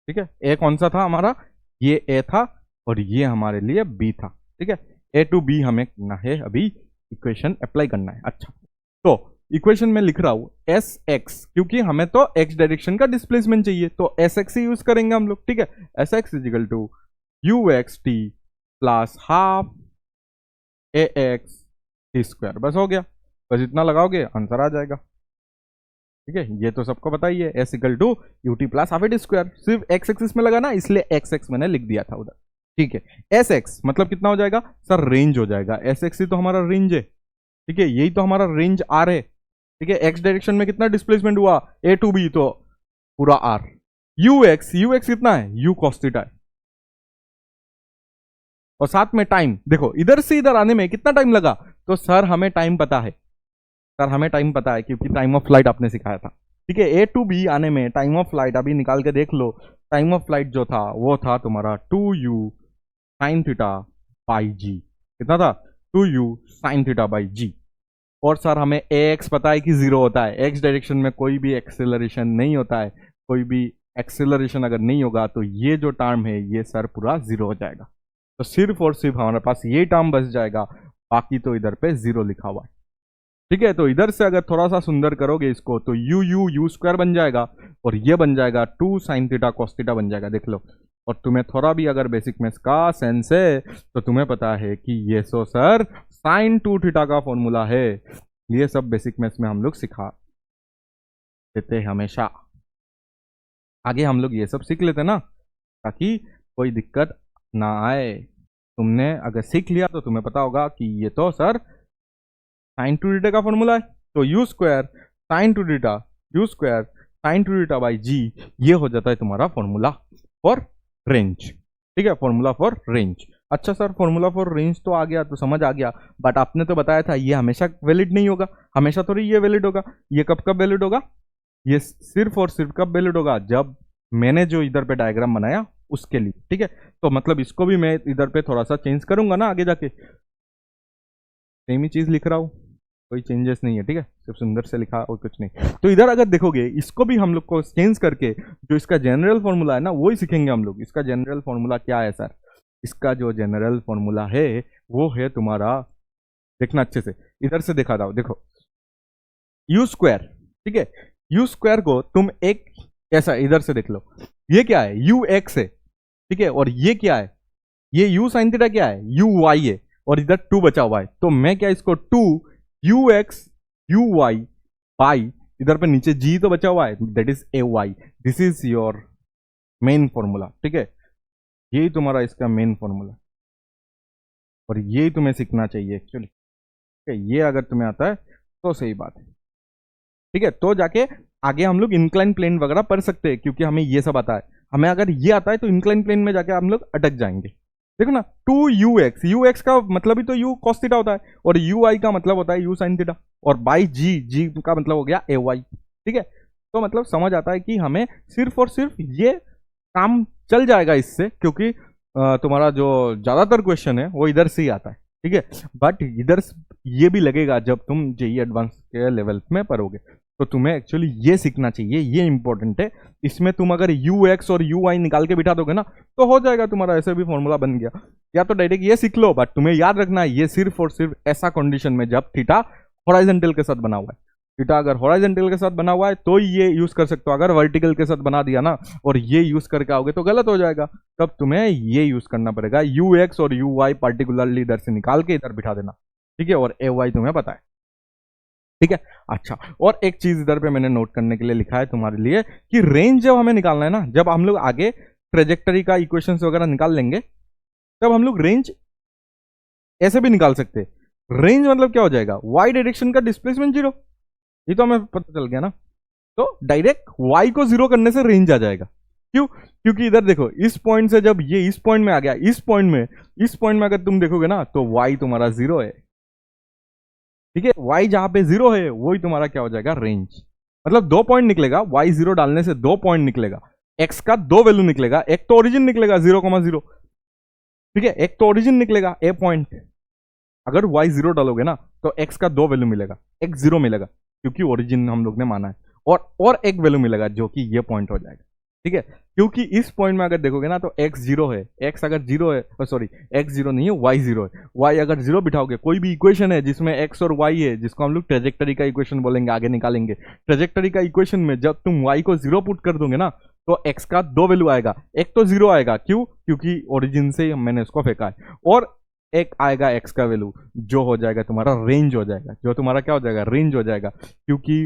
ठीक है, a कौन सा था हमारा, ये a था, और ये हमारे लिए b था। ठीक है, a to b हमें करना है, अभी इक्वेशन अप्लाई करना है। अच्छा, तो इक्वेशन में लिख रहा हूं एस एक्स, क्योंकि हमें तो x डायरेक्शन का डिस्प्लेसमेंट चाहिए, तो एस एक्स ही यूज करेंगे हम लोग। ठीक है, S X equal to uxt plus half ax² बस हो गया, बस इतना लगाओगे आंसर आ जाएगा। ठीक है, ये तो सबको पता ही है, S equal to ut plus half a² सिर्फ x एक्सिस में लगाना, इसलिए x x मैंने लिख दिया था उधर। ठीक है, एस एक्स मतलब कितना हो जाएगा सर, रेंज हो जाएगा, एस एक्स ही तो हमारा रेंज है। ठीक है, यही तो हमारा रेंज आर है। ठीक है, x डायरेक्शन में कितना डिस्प्लेसमेंट हुआ, a to b, तो पूरा r। ux कितना है, u cos थीटा है, और साथ में टाइम देखो, इधर से इधर आने में कितना टाइम लगा, तो सर हमें टाइम पता है, क्योंकि टाइम ऑफ फ्लाइट आपने सिखाया था। ठीक है, a to b आने में टाइम ऑफ फ्लाइट अभी निकाल के देख लो, टाइम ऑफ फ्लाइट जो था वो था तुम्हारा 2u sin थीटा बाई जी। कितना था, 2u sin थीटा बाई जी। और सर हमें ax पता है कि 0 होता है, x डायरेक्शन में कोई भी एक्सेलरेशन नहीं होता है, कोई भी एक्सेलरेशन अगर नहीं होगा तो ये जो टर्म है ये सर पूरा 0 हो जाएगा, तो सिर्फ और सिर्फ हमारे पास ये टर्म बच जाएगा, बाकी तो इधर पे 0 लिखा हुआ है। ठीक है, तो इधर से अगर थोड़ा सा सुंदर करोगे इसको, तो u² बन जाएगा, और ये बन जाएगा 2 sin थीटा cos थीटा बन जाएगा, देख लो। और तुम्हें थोड़ा भी अगर बेसिक मैथ्स का सेंस है तो तुम्हें पता है कि ये सो सर sin 2 थीटा का फॉर्मूला है। ये सब बेसिक मैथ्स में हम लोग सिखा देते हैं हमेशा, आगे हम लोग ये सब सीख लेते ना, ताकि कोई दिक्कत ना आए। तुमने अगर सीख लिया तो तुम्हें पता होगा कि ये तो सर sin 2 थीटा का फॉर्मूला है, तो u² sin 2 theta u² sin 2 theta by g, ये हो जाता है तुम्हारा फॉर्मूला फॉर रेंज। ठीक है, फॉर्मूला फॉर रेंज। अच्छा सर, फॉर्मूला फॉर रेंज तो आ गया, तो समझ आ गया, बट आपने तो बताया था ये हमेशा वैलिड नहीं होगा, हमेशा थोड़ी ये वैलिड होगा, ये कब कब वैलिड होगा, ये सिर्फ और सिर्फ कब वैलिड होगा, जब मैंने जो इधर पे डायग्राम बनाया उसके लिए। ठीक है, तो मतलब इसको भी मैं इधर पे थोड़ा सा चेंज करूंगा ना आगे जाके, सेम ही चीज लिख रहा हूँ, कोई चेंजेस नहीं है। ठीक है, सिर्फ सुंदर से लिखा और कुछ नहीं। तो इधर अगर देखोगे, इसको भी हम लोग को चेंज करके जो इसका जनरल फॉर्मूला है ना, वही सीखेंगे हम लोग। इसका जनरल फॉर्मूला क्या है सर, इसका जो जनरल फॉर्मूला है वो है तुम्हारा, देखना अच्छे से, इधर से दिखा था, देखो u²। ठीक है, u² को तुम एक ऐसा इधर से देख लो, ये क्या है, ux है। ठीक है, और ये क्या है, ये u sin थीटा क्या है, u y है, और इधर 2 बचा हुआ है, तो मैं क्या इसको 2 ux uy बाई, इधर पे नीचे g तो बचा हुआ है, that is ay, this is your main formula. ठीक है, यही तुम्हारा इसका मेन फॉर्मूला, और यही तुम्हें सीखना चाहिए एक्चुअली। ठीक है, ये अगर तुम्हें आता है तो सही बात है। ठीक है, तो जाके आगे हम लोग इंक्लाइन प्लेन वगैरह पढ़ सकते हैं, क्योंकि हमें ये सब आता है। हमें अगर ये आता है तो इंक्लाइन प्लेन में जाके हम लोग अटक जाएंगे। देखो ना, 2ux, ux का मतलब ही तो u cos थीटा होता है, और ui का मतलब होता है u sin थीटा, और बाई g का मतलब हो गया ay। ठीक है, तो मतलब समझ आता है कि हमें सिर्फ और सिर्फ ये काम चल जाएगा इससे, क्योंकि तुम्हारा जो ज्यादातर क्वेश्चन है वो इधर से ही आता है। ठीक है, बट इधर ये भी लगेगा जब तुम जेई एडवांस के लेवल में पढ़ोगे, तो तुम्हें एक्चुअली ये सीखना चाहिए, ये इंपॉर्टेंट है। इसमें तुम अगर ux और uy निकाल के बिठा दोगे ना तो हो जाएगा तुम्हारा, ऐसे भी फॉर्मूला बन गया। या तो डायरेक्ट ये सीख लो, बट तुम्हें याद रखना है ये सिर्फ और सिर्फ ऐसा कंडीशन में जब थीटा हॉरिजॉन्टल के साथ बना हुआ है। थीटा अगर हॉरिजॉन्टल के साथ बना हुआ है तो ये यूज कर सकते हो, अगर वर्टिकल के साथ बना दिया ना और ये यूज करके आओगे तो गलत हो जाएगा। तब तुम्हें ये यूज करना पड़ेगा, ux और uy पर्टिकुलरली इधर से निकाल के इधर बिठा देना। ठीक है, और ay तुम्हें पता है। ठीक है, अच्छा, और एक चीज इधर पे मैंने नोट करने के लिए लिखा है तुम्हारे लिए कि रेंज जब हमें निकालना है ना, जब हम लोग आगे ट्रेजेक्टरी का इक्वेशंस वगैरह निकाल लेंगे तब हम लोग रेंज ऐसे भी निकाल सकते हैं। रेंज मतलब क्या हो जाएगा, y डायरेक्शन का डिस्प्लेसमेंट 0, ये तो हमें पता चल गया ना। तो डायरेक्ट y को 0 करने से रेंज आ जाएगा। क्यों, क्योंकि इधर देखो इस पॉइंट से जब ये इस पॉइंट में आ गया, इस पॉइंट में अगर तुम देखोगे ना तो y तुम्हारा 0 है। ठीक है, y जहां पे 0 है वही तुम्हारा क्या हो जाएगा, रेंज। मतलब 2 पॉइंट निकलेगा, y 0 डालने से 2 पॉइंट निकलेगा, x का 2 वैल्यू निकलेगा, एक तो ओरिजिन निकलेगा 0,0। ठीक है, एक तो ओरिजिन निकलेगा a पॉइंट, अगर y 0 डालोगे ना तो x का 2 वैल्यू मिलेगा, x 0 मिलेगा क्योंकि ओरिजिन हम लोग ने माना है, और एक वैल्यू मिलेगा जो कि ये पॉइंट हो जाएगा। ठीक है, क्योंकि इस पॉइंट में अगर देखोगे ना तो x 0 है, x अगर 0 है, सॉरी x 0 नहीं है, y 0 है। y अगर 0 बिठाओगे, कोई भी इक्वेशन है जिसमें x और y है, जिसको हम लोग ट्रेजेक्टरी का इक्वेशन बोलेंगे, आगे निकालेंगे। ट्रेजेक्टरी का इक्वेशन में जब तुम y को 0 पुट कर दोगे ना तो x का 2 वैल्यू आएगा, एक तो 0 आएगा, क्यों, क्योंकि ओरिजिन से मैंने उसको फेंका है, और एक आएगा x का वैल्यू जो हो जाएगा तुम्हारा रेंज हो जाएगा, जो तुम्हारा क्या हो जाएगा, रेंज हो जाएगा। क्योंकि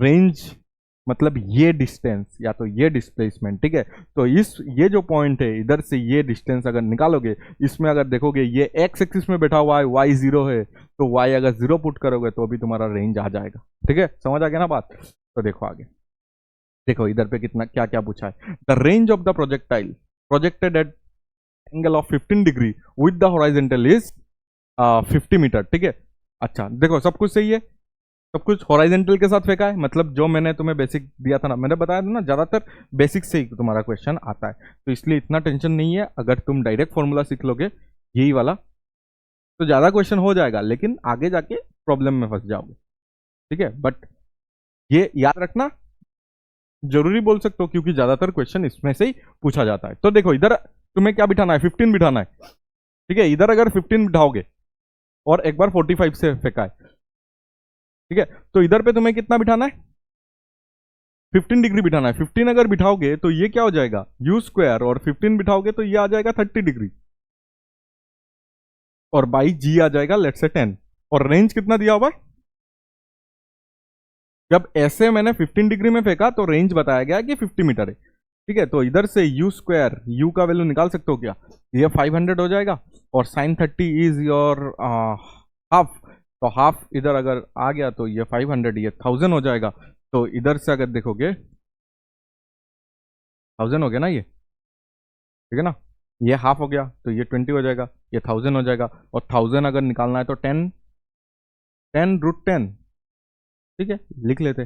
रेंज मतलब ये डिस्टेंस या तो ये डिस्प्लेसमेंट। ठीक है, तो ये जो पॉइंट है इधर से ये डिस्टेंस अगर निकालोगे, इसमें अगर देखोगे ये x एक्सिस में बैठा हुआ है, y 0 है, तो y अगर 0 पुट करोगे तो भी तुम्हारा रेंज आ जाएगा। ठीक है, समझ आ गया ना बात। तो देखो आगे, देखो इधर पे कितना क्या क्या पूछा है। The range of the projectile projected at angle of 15 degree with the horizontal is 50 metre. ठीक है, अच्छा देखो सब कुछ सही है, सब कुछ हॉरिजॉन्टल के साथ फेंका है, मतलब जो मैंने तुम्हें बेसिक दिया था ना, मैंने बताया था ना ज्यादातर बेसिक से ही तुम्हारा क्वेश्चन आता है, तो इसलिए इतना टेंशन नहीं है। अगर तुम डायरेक्ट फॉर्मूला सीख लोगे यही वाला तो ज्यादा क्वेश्चन हो जाएगा, लेकिन आगे जाके प्रॉब्लम में फंस जाओगे। ठीक है, बट ये याद रखना, जरूरी बोल सकते हो क्योंकि ज्यादातर क्वेश्चन इसमें से ही पूछा जाता है। तो देखो इधर तुम्हें क्या बिठाना है, 15 बिठाना है। ठीक है, इधर अगर 15 बिठाओगे और एक बार 45 से फेंका है, ठीक है, तो इधर पे तुम्हें कितना बिठाना है, 15 डिग्री बिठाना है। 15 अगर बिठाओगे तो ये क्या हो जाएगा, u स्क्वायर, और 15 बिठाओगे तो ये आ जाएगा 30 डिग्री, और बाई जी आ जाएगा लेट से 10, और रेंज कितना दिया हुआ है। जब ऐसे मैंने 15 डिग्री में फेंका तो रेंज बताया गया कि 50 मीटर है। ठीक है, तो इधर से u स्क्वायर, u का वैल्यू निकाल सकते हो क्या, ये 500 हो जाएगा, और साइन 30 इज योर हाफ, तो हाफ इधर अगर आ गया तो ये 500, ये 1000 हो जाएगा। तो इधर से अगर देखोगे 1000 हो गया ना ये, ठीक है ना, ये हाफ हो गया तो ये 20 हो जाएगा, ये 1000 हो जाएगा, और 1000 अगर निकालना है तो 10 √10। ठीक है, लिख लेते।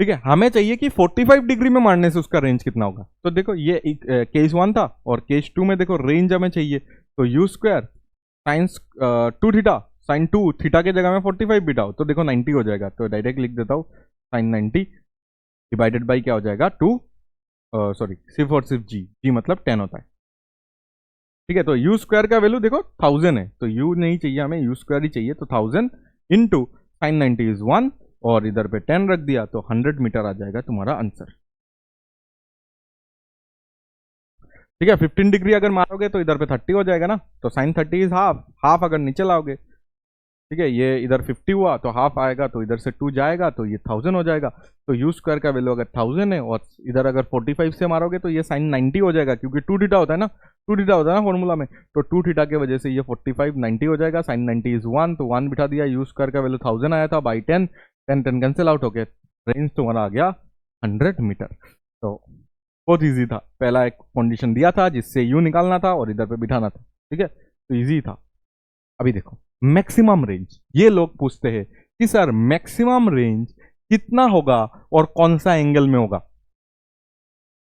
ठीक है, हमें चाहिए कि 45 डिग्री में मारने से उसका रेंज कितना होगा। तो देखो ये केस 1 था, और केस 2 में देखो रेंज हमें चाहिए, तो u square sine 2 theta, sine 2 theta के जगह में 45 बिठाओ तो देखो 90 हो जाएगा, तो डायरेक्ट लिख देता हूँ साइन 90 डिवाइडेड बाई क्या हो जाएगा 2, सॉरी सिर्फ और सिर्फ जी मतलब 10 होता है। ठीक है, तो u स्क्वायर का वैल्यू देखो 1000 है, तो u नहीं चाहिए हमें, u स्क्वायर ही चाहिए, तो 1000 इंटू साइन 90 इज 1, और इधर पे 10 रख दिया तो 100 मीटर आ जाएगा तुम्हारा आंसर। ठीक है। 15 डिग्री अगर मारोगे तो इधर पे 30 हो जाएगा ना, तो साइन 30 इज हाफ, हाफ अगर नीचे लाओगे, ठीक है, ये इधर 50 हुआ तो हाफ आएगा, तो इधर से 2 जाएगा तो ये 1000 हो जाएगा। तो यू स्क्वायर का वैल्यू अगर 1000 है और इधर अगर 45 से मारोगे तो ये साइन 90 हो जाएगा, क्योंकि 2 थीटा होता है ना, 2 थीटा होता है ना फॉर्मूला में, तो 2 थीटा की वजह से ये 45 90 हो जाएगा। साइन 90 इज 1, तो 1 बिठा दिया, यू स्क्वायर का वैल्यू 1000 आया था बाई 10, 10 10 कैंसिल आउट हो गया, रेंज तुम्हारा आ गया 100 मीटर। तो बहुत ईजी था, पहला एक कंडीशन दिया था जिससे यू निकालना था और इधर पे बिठाना था, ठीक है, तो ईजी था। अभी देखो मैक्सिमम रेंज, ये लोग पूछते हैं कि सर मैक्सिमम रेंज कितना होगा और कौन सा एंगल में होगा,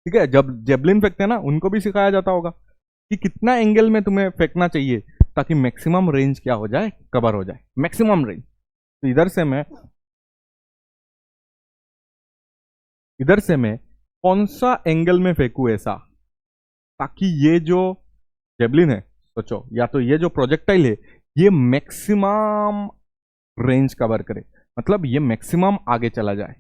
ठीक है। जब जेवलिन फेंकते हैं ना, उनको भी सिखाया जाता होगा कि कितना एंगल में तुम्हें फेंकना चाहिए ताकि मैक्सिमम रेंज क्या हो जाए, कवर हो जाए मैक्सिमम रेंज। तो इधर से मैं कौन सा एंगल में फेंकू ऐसा ताकि ये जो जेवलिन है, सोचो, या तो ये जो प्रोजेक्टाइल है ये मैक्सिमम रेंज कवर करे, मतलब ये मैक्सिमम आगे चला जाए,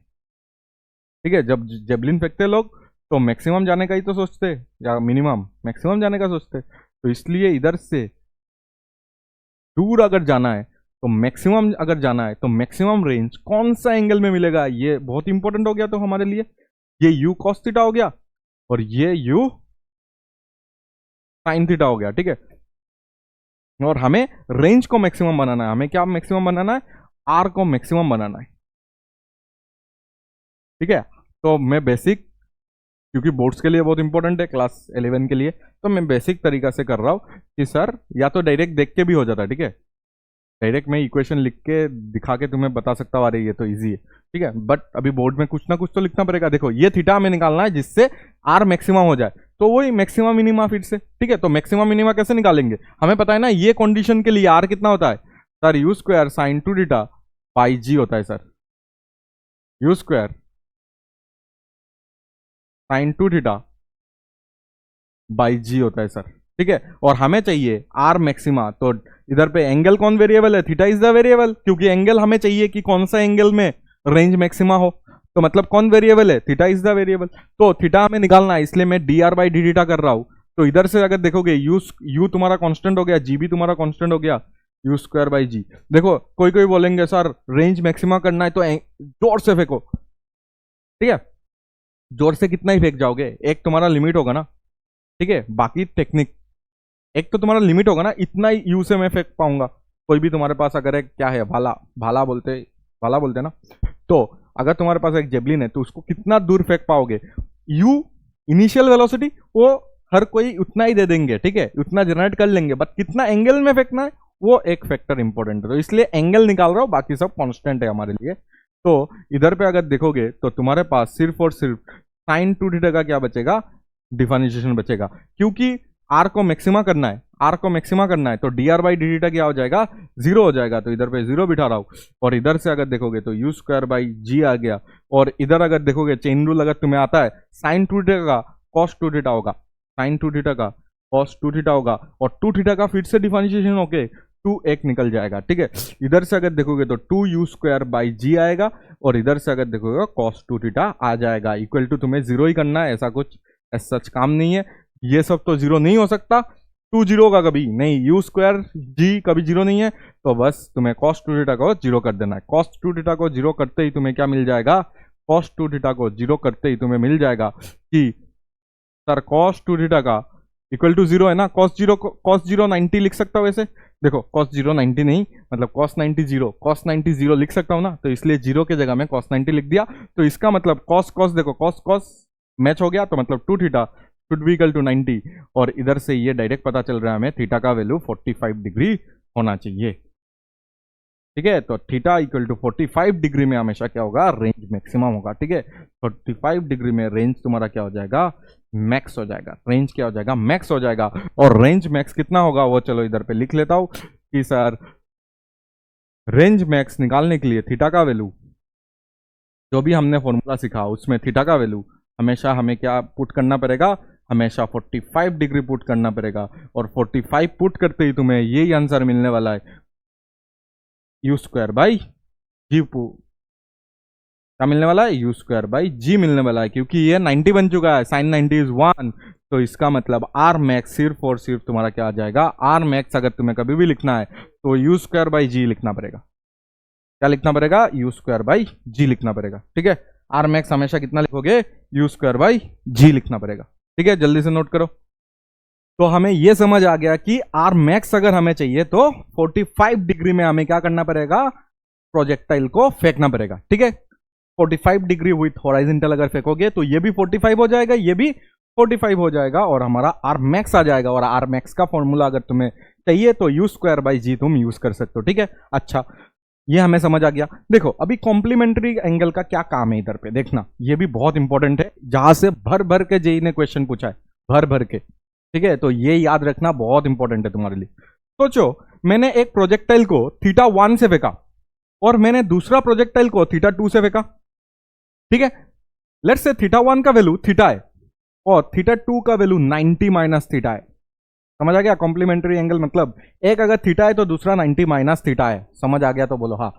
ठीक है। जब जेवलिन फेंकते लोग तो मैक्सिमम जाने का ही तो सोचते, या मिनिमम, मैक्सिमम जाने का सोचते, तो इसलिए इधर से दूर अगर जाना है तो मैक्सिमम, अगर जाना है तो मैक्सिमम रेंज कौन सा एंगल में मिलेगा, ये बहुत इंपॉर्टेंट हो गया तो हमारे लिए। ये यू कॉस थीटा हो गया और ये यू साइन थीटा हो गया, ठीक है। और हमें रेंज को मैक्सिमम बनाना है, हमें क्या मैक्सिमम बनाना है, आर को मैक्सिमम बनाना है, ठीक है। तो मैं बेसिक, क्योंकि बोर्ड्स के लिए बहुत इंपॉर्टेंट है क्लास 11 के लिए, तो मैं बेसिक तरीका से कर रहा हूं कि सर या तो डायरेक्ट देख के भी हो जाता है, ठीक है, डायरेक्ट मैं इक्वेशन लिख के दिखा के तुम्हें बता सकता हूँ, अरे ये तो इजी है, ठीक है, बट अभी बोर्ड में कुछ ना कुछ तो लिखना पड़ेगा। देखो ये थीटा हमें निकालना है जिससे आर मैक्सिमम हो जाए, तो वही मैक्सिमम मिनिमा फिर से, ठीक है। तो मैक्सिमम मिनिमा कैसे निकालेंगे, हमें पता है ना, ये कंडीशन के लिए आर कितना होता है sir, u square sine 2 theta by g होता है sir, u square sine 2 theta by g होता है सर, ठीक है। और हमें चाहिए आर मैक्सिमा, तो इधर पे एंगल कौन वेरिएबल है, थीटा इज द वेरिएबल, क्योंकि एंगल हमें चाहिए कि कौन सा एंगल में रेंज मैक्सिमा हो, तो मतलब कौन वेरिएबल है, थीटा इज द वेरिएबल। तो थीटा हमें निकालना है, इसलिए मैं D R by D theta कर रहा हूं। तो इधर से अगर देखोगे यू तुम्हारा कांस्टेंट हो गया, जी भी तुम्हारा कांस्टेंट हो गया, यू स्क्वायर बाई जी। देखो कोई कोई बोलेंगे सर रेंज मैक्सिमा करना है तो जोर से फेंको, ठीक है, जोर से कितना ही फेंक जाओगे, एक तुम्हारा लिमिट होगा ना, ठीक है, बाकी टेक्निक, एक तो तुम्हारा लिमिट होगा ना, इतना ही यू से मैं फेंक पाऊंगा। कोई भी तुम्हारे पास अगर एक क्या है, भाला, भाला बोलते ना, तो अगर तुम्हारे पास एक जेवलिन है तो उसको कितना दूर फेंक पाओगे, यू इनिशियल वेलोसिटी वो हर कोई उतना ही दे देंगे, ठीक है, उतना जनरेट कर लेंगे, बट कितना एंगल में फेंकना है वो एक फैक्टर इंपॉर्टेंट है, तो इसलिए एंगल निकाल रहा हूं, बाकी सब कांस्टेंट है हमारे लिए। तो इधर पे अगर देखोगे तो तुम्हारे पास सिर्फ और सिर्फ साइन 2 थीटा का क्या बचेगा, डिफरेंशिएशन बचेगा, क्योंकि आर को मैक्सिमा करना है, आर को मैक्सिमा करना है, तो D R by D theta क्या हो जाएगा, 0 हो जाएगा, तो इधर पे 0 बिठा रहा हूं। और इधर से अगर देखोगे तो यू स्क्वायर बाई जी आ गया, और इधर अगर देखोगे चेन रूल अगर तुम्हें आता है, साइन 2 थीटा का कॉस 2 थीटा होगा, साइन 2 थीटा का कॉस 2 थीटा होगा, और 2 थीटा का फिर से डिफरेंशिएशन होके 2 एक निकल जाएगा, ठीक है। इधर से अगर देखोगे तो 2 यू स्क्वायर बाई जी आएगा, और इधर से अगर देखोगे कॉस 2 थीटा आ जाएगा, इक्वल टू तुम्हें 0 ही करना है, ऐसा कुछ सच काम नहीं है, ये सब तो 0 नहीं हो सकता, 2 0 का कभी नहीं, यू स्क्वायर जी कभी 0 नहीं है, तो बस तुम्हें कॉस 2 थीटा को 0 कर देना है। कॉस 2 थीटा को 0 करते ही तुम्हें क्या मिल जाएगा, कॉस 2 थीटा को 0 करते ही तुम्हें मिल जाएगा कि सर कॉस 2 थीटा का इक्वल टू 0 है ना, कॉस 0 90 लिख सकता हूँ वैसे, देखो कॉस 0 90 नहीं, मतलब कॉस 90 0, कॉस 90 0 लिख सकता हूँ ना, तो इसलिए 0 के जगह में कॉस 90 लिख दिया। तो इसका मतलब कॉस देखो कॉस मैच हो गया, तो मतलब 2 theta should be equal to 90, और इधर से ये डायरेक्ट पता चल रहा है हमें थीटा का वैल्यू 45 डिग्री होना चाहिए, ठीक है। तो थीटा इक्वल टू 45 डिग्री में हमेशा क्या होगा, रेंज मैक्सिमम होगा, ठीक है। 45 डिग्री में रेंज तुम्हारा क्या हो जाएगा, मैक्स हो जाएगा, रेंज क्या हो जाएगा, मैक्स हो जाएगा। और रेंज मैक्स कितना होगा वो चलो इधर पे लिख लेता हूं कि सर रेंज मैक्स निकालने के लिए थीटा का वैल्यू, जो भी हमने फॉर्मूला सीखा उसमें थीटा का वैल्यू हमेशा हमें क्या पुट करना पड़ेगा, हमेशा 45 डिग्री पुट करना पड़ेगा, और 45 पुट करते ही तुम्हें यही आंसर मिलने वाला है, यू स्क्वायर बाई जी क्या मिलने वाला है, यू स्क्वायर बाई जी मिलने वाला है, क्योंकि ये 90 बन चुका है, साइन 90 इज 1, तो इसका मतलब आर मैक्स सिर्फ और सिर्फ तुम्हारा क्या आ जाएगा, आर मैक्स अगर तुम्हें कभी भी लिखना है तो यू स्क्वायर बाई जी लिखना पड़ेगा। क्या लिखना पड़ेगा, यू स्क्वायर बाई जी लिखना पड़ेगा, ठीक है। आर मैक्स हमेशा कितना लिखोगे, यू स्क्वायर बाई जी लिखना पड़ेगा, ठीक है। जल्दी से नोट करो। तो हमें यह समझ आ गया कि आर मैक्स अगर हमें चाहिए तो 45 डिग्री में हमें क्या करना पड़ेगा, प्रोजेक्टाइल को फेंकना पड़ेगा, ठीक है। 45 डिग्री विथ हॉराइजॉन्टल अगर फेंकोगे तो ये भी 45 हो जाएगा, ये भी 45 हो जाएगा, और हमारा आर मैक्स आ जाएगा। और आर मैक्स का फॉर्मूला अगर तुम्हें चाहिए तो यू स्क्वायर बाई जी तुम यूज कर सकते हो, ठीक है। अच्छा, ये हमें समझ आ गया। देखो अभी कॉम्प्लीमेंट्री एंगल का क्या काम है, इधर पे देखना, ये भी बहुत इंपॉर्टेंट है, जहां से भर भर के जेई ने क्वेश्चन पूछा है, भर भर के, ठीक है। तो ये याद रखना बहुत इंपॉर्टेंट है तुम्हारे लिए। सोचो मैंने एक प्रोजेक्टाइल को थीटा 1 से फेंका और मैंने दूसरा प्रोजेक्टाइल को थीटा 2 से फेंका, ठीक है। लेट्स से थीटा 1 का वैल्यू थीटा है और थीटा 2 का वैल्यू 90 माइनस थीटा है। समझ आ गया, कॉम्प्लीमेंट्री एंगल मतलब एक अगर थीटा है तो दूसरा 90 माइनस थीटा है। समझ आ गया तो बोलो हाँ।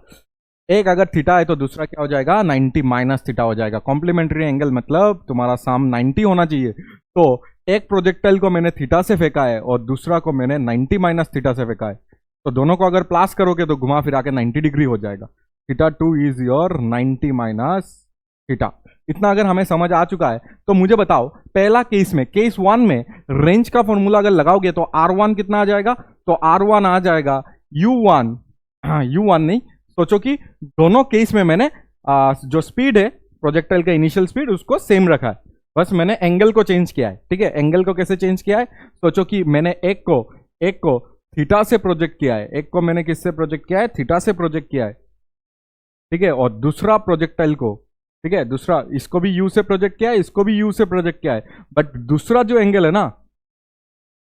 एक अगर थीटा है तो दूसरा क्या हो जाएगा, 90 माइनस थीटा हो जाएगा। कॉम्प्लीमेंट्री एंगल मतलब तुम्हारा साम 90 होना चाहिए। तो एक प्रोजेक्टाइल को मैंने थीटा से फेंका है और दूसरा को मैंने 90 माइनस थीटा से फेंका है, तो दोनों को अगर प्लस करोगे तो घुमा फिरा के 90 डिग्री हो जाएगा। Theta 2 is your 90 minus theta. इतना अगर हमें समझ आ चुका है तो मुझे बताओ, पहला केस में, केस 1 में रेंज का फॉर्मूला अगर लगाओगे तो R1 कितना आ जाएगा, तो R1 आ जाएगा U1, U1 नहीं, सोचो कि दोनों केस में मैंने जो स्पीड है प्रोजेक्टाइल का इनिशियल स्पीड उसको सेम रखा है, बस मैंने एंगल को चेंज किया है, ठीक है। एंगल को कैसे चेंज किया है, सोचो कि मैंने एक को थीटा से प्रोजेक्ट किया है, एक को मैंने किससे प्रोजेक्ट किया है, थीटा से प्रोजेक्ट किया है, ठीक है। और दूसरा प्रोजेक्टाइल को, ठीक है, दूसरा इसको भी यू से प्रोजेक्ट किया है, इसको भी यू से प्रोजेक्ट किया है, बट दूसरा जो एंगल है ना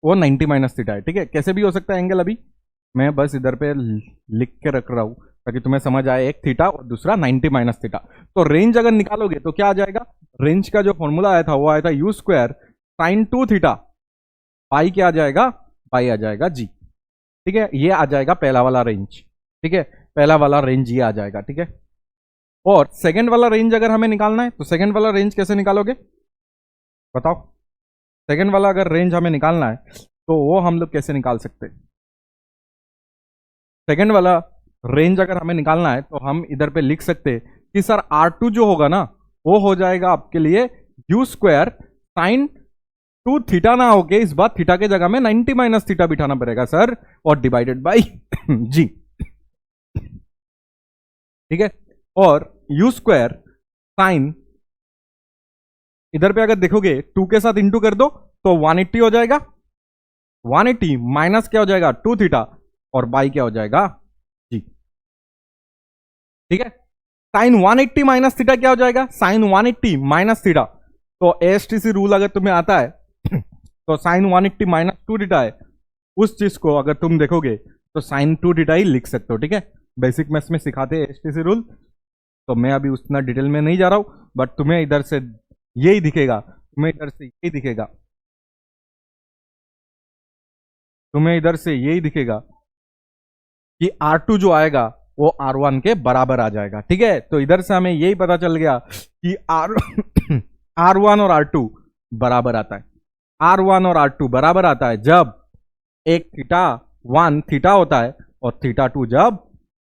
वो 90 माइनस थीटा है, ठीक है। कैसे भी हो सकता है एंगल, अभी मैं बस इधर पे लिख के रख रहा हूं ताकि तुम्हें समझ आए, एक थीटा और दूसरा 90 माइनस थीटा। तो रेंज अगर निकालोगे तो क्या आ जाएगा, रेंज का जो फॉर्मूला आया था वो आया था यू स्क्वायर साइन 2 थीटा, पाई क्या आ जाएगा, पाई आ जाएगा जी, ठीक है। ये आ जाएगा पहला वाला रेंज, ठीक है, पहला वाला रेंज ये आ जाएगा, ठीक है। और सेकंड वाला रेंज अगर हमें निकालना है तो सेकंड वाला रेंज कैसे निकालोगे बताओ। सेकंड वाला अगर रेंज हमें निकालना है तो वो हम लोग कैसे निकाल सकते हैं। सेकंड वाला रेंज अगर हमें निकालना है तो हम इधर पे लिख सकते हैं कि सर R2 जो होगा ना वो हो जाएगा आपके लिए यू स्क्वायर साइन 2 थीटा ना होके इस बार थीटा के जगह में 90 माइनस थीटा बिठाना पड़ेगा सर, और डिवाइडेड बाई जी, ठीक है। और यू स्क्वायर साइन, इधर पे अगर देखोगे 2 के साथ इंटू कर दो तो 180 हो जाएगा, 180 माइनस क्या हो जाएगा 2 थीटा, और बाई क्या हो जाएगा जी, ठीक है। साइन 180 माइनस थीटा क्या हो जाएगा, साइन 180 माइनस थीटा, तो एएसटीसी रूल अगर तुम्हें आता है तो साइन 180 माइनस 2 थीटा है, उस चीज को अगर तुम देखोगे तो साइन 2 थीटा ही लिख सकते हो, ठीक है। बेसिक मैथ्स में सिखाते हैं एएसटीसी रूल, तो मैं अभी उतना डिटेल में नहीं जा रहा हूं, बट तुम्हें इधर से यही दिखेगा, तुम्हें इधर से यही दिखेगा, तुम्हें इधर से यही दिखेगा कि R2 जो आएगा वो R1 के बराबर आ जाएगा, ठीक है। तो इधर से हमें यही पता चल गया कि R1 और R2 बराबर आता है, R1 और R2 बराबर आता है जब एक थीटा 1 थीटा होता है और थीटा 2 जब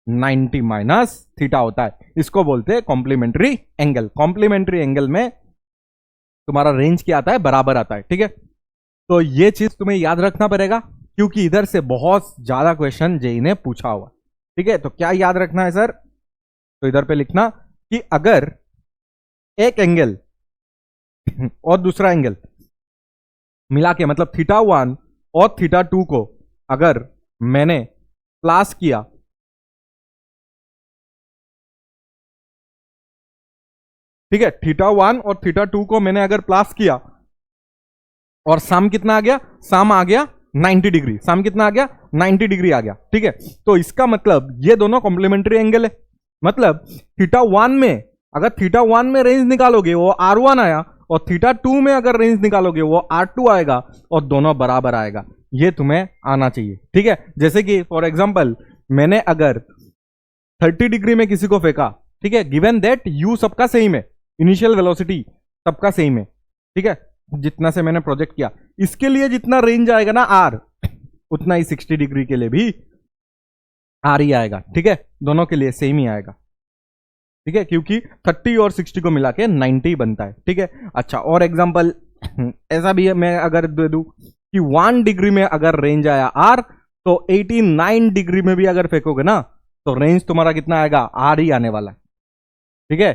90 माइनस थीटा होता है। इसको बोलते हैं कॉम्प्लीमेंट्री एंगल। कॉम्प्लीमेंट्री एंगल में तुम्हारा रेंज क्या आता है, बराबर आता है, ठीक है। तो ये चीज तुम्हें याद रखना पड़ेगा क्योंकि इधर से बहुत ज्यादा क्वेश्चन जेई ने पूछा हुआ, ठीक है। तो क्या याद रखना है सर, तो इधर पे लिखना कि अगर एक एंगल और दूसरा एंगल मिला के मतलब थीटा 1 और थीटा 2 को अगर मैंने प्लस किया, ठीक है, थीटा 1 और थीटा 2 को मैंने अगर प्लस किया और सम कितना आ गया, सम आ गया 90 डिग्री, सम कितना आ गया 90 डिग्री आ गया, ठीक है। तो इसका मतलब ये दोनों कॉम्प्लीमेंट्री एंगल है, मतलब थीटा 1 में अगर थीटा 1 में रेंज निकालोगे वो R1 आया और थीटा 2 में अगर रेंज निकालोगे वो R2 आएगा और दोनों बराबर आएगा। ये तुम्हें आना चाहिए, ठीक है। जैसे कि फॉर एग्जांपल मैंने अगर 30 डिग्री में किसी को फेंका, ठीक है, गिवन दैट यू सबका सेम है, इनिशियल वेलोसिटी सबका सेम है, ठीक है, जितना से मैंने प्रोजेक्ट किया, इसके लिए जितना रेंज आएगा ना आर, उतना ही 60 डिग्री के लिए भी आर ही आएगा, ठीक है, दोनों के लिए सेम ही आएगा, ठीक है, क्योंकि 30 और 60 को मिला के 90 बनता है, ठीक है। अच्छा, और एग्जांपल ऐसा भी है, मैं अगर दे दूं कि 1 डिग्री में अगर रेंज आया आर, तो 89 डिग्री में भी अगर फेंकोगे ना तो रेंज तुम्हारा कितना आएगा, आर ही आने वाला है, ठीक है,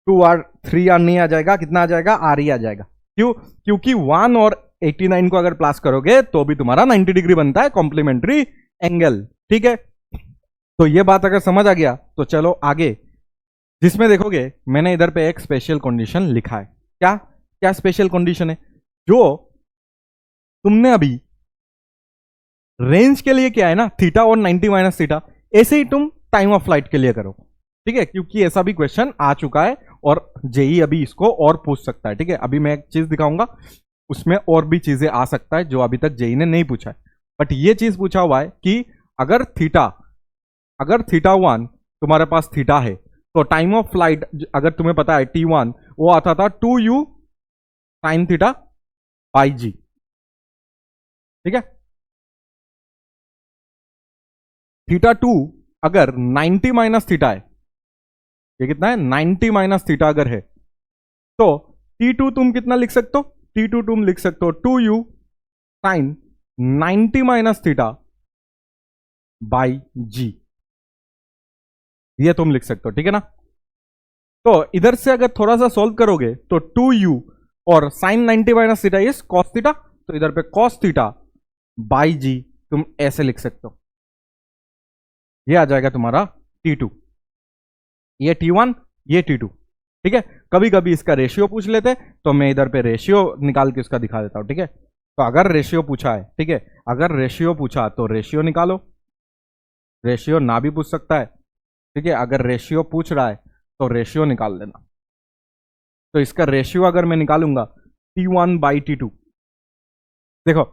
2 आर 3 आर नहीं आ जाएगा, कितना आ जाएगा, आर ही आ जाएगा। क्यों? क्योंकि 1 और 89 को अगर प्लस करोगे तो भी तुम्हारा 90 डिग्री बनता है कॉम्प्लीमेंट्री एंगल, ठीक है। तो ये बात अगर समझ आ गया तो चलो आगे, जिसमें देखोगे मैंने इधर पे एक स्पेशल कंडीशन लिखा है। क्या क्या स्पेशल कंडीशन है? जो तुमने अभी रेंज के लिए क्या है ना, थीटा और 90 माइनस थीटा, ऐसे ही तुम टाइम ऑफ फ्लाइट के लिए करो, ठीक है, क्योंकि ऐसा भी क्वेश्चन आ चुका है और जेई अभी इसको और पूछ सकता है, ठीक है। अभी मैं एक चीज दिखाऊंगा, उसमें और भी चीजें आ सकता है जो अभी तक जेई ने नहीं पूछा है, बट ये चीज पूछा हुआ है कि अगर थीटा 1 तुम्हारे पास थीटा है, तो टाइम ऑफ फ्लाइट अगर तुम्हें पता है T1 वो आता था 2u साइन थीटा बाई जी, ठीक है। थीटा 2 अगर 90 माइनस थीटा है, ये कितना है, 90 माइनस थीटा अगर है, तो T2 तुम कितना लिख सकते हो, T2 तुम लिख सकते हो 2u sine 90 minus theta by g, ये तुम लिख सकते हो, ठीक है ना। तो इधर से अगर थोड़ा सा सॉल्व करोगे तो 2u और sine 90 minus theta is cos theta, तो इधर पे कॉस थीटा बाई जी तुम ऐसे लिख सकते हो, ये आ जाएगा तुम्हारा T2, ये T1, ये T2, ठीक है। कभी कभी इसका रेशियो पूछ लेते तो मैं इधर पे रेशियो निकाल के उसका दिखा देता हूं, ठीक है। तो अगर रेशियो पूछा है, ठीक है, अगर रेशियो पूछा तो रेशियो निकालो, रेशियो ना भी पूछ सकता है, ठीक है, अगर रेशियो पूछ रहा है तो रेशियो निकाल लेना। तो इसका रेशियो अगर मैं निकालूंगा T1 बाई T2, देखो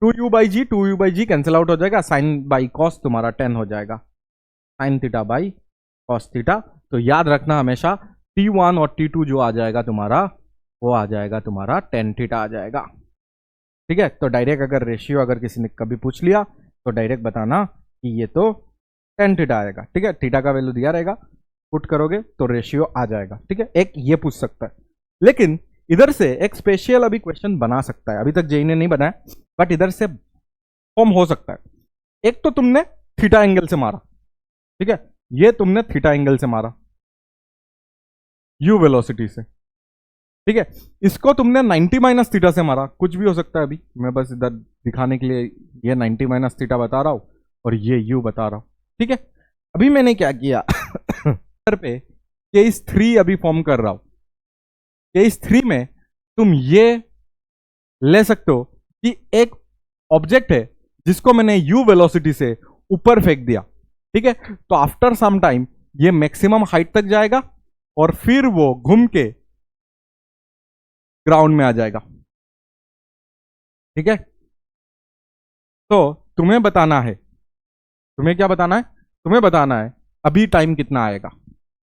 2u by ji cancel out हो जाएगा, साइन बाई कॉस तुम्हारा 10 हो जाएगा, sign theta by cos theta. तो याद रखना हमेशा T1 और T2 जो आ जाएगा तुम्हारा, वो आ जाएगा तुम्हारा 10 थीटा आ जाएगा, ठीक है। तो डायरेक्ट अगर रेशियो अगर किसी ने कभी पूछ लिया तो डायरेक्ट बताना कि ये तो 10 थीटा आएगा, ठीक है, थीटा का वैल्यू दिया रहेगा, पुट करोगे तो रेशियो आ जाएगा, ठीक है। एक ये पूछ सकता है, लेकिन इधर से एक स्पेशल अभी क्वेश्चन बना सकता है, अभी तक जेई ने नहीं बनाया, बट इधर से फॉर्म हो सकता है। एक तो तुमने थीटा एंगल से मारा, ठीक है, ये तुमने थीटा एंगल से मारा यू वेलोसिटी से, ठीक है, इसको तुमने 90 माइनस थीटा से मारा, कुछ भी हो सकता है, अभी मैं बस इधर दिखाने के लिए ये 90 माइनस थीटा बता रहा हूं और ये यू बता रहा हूं, ठीक है। अभी मैंने क्या किया इधर पे केस 3 अभी फॉर्म कर रहा हूं, केस 3 में तुम ये ले सकते हो कि एक ऑब्जेक्ट है जिसको मैंने यू वेलोसिटी से ऊपर फेंक दिया, ठीक है, तो आफ्टर सम टाइम ये मैक्सिमम हाइट तक जाएगा और फिर वो घूम के ग्राउंड में आ जाएगा, ठीक है। तो तुम्हें बताना है, तुम्हें क्या बताना है, तुम्हें बताना है अभी टाइम कितना आएगा,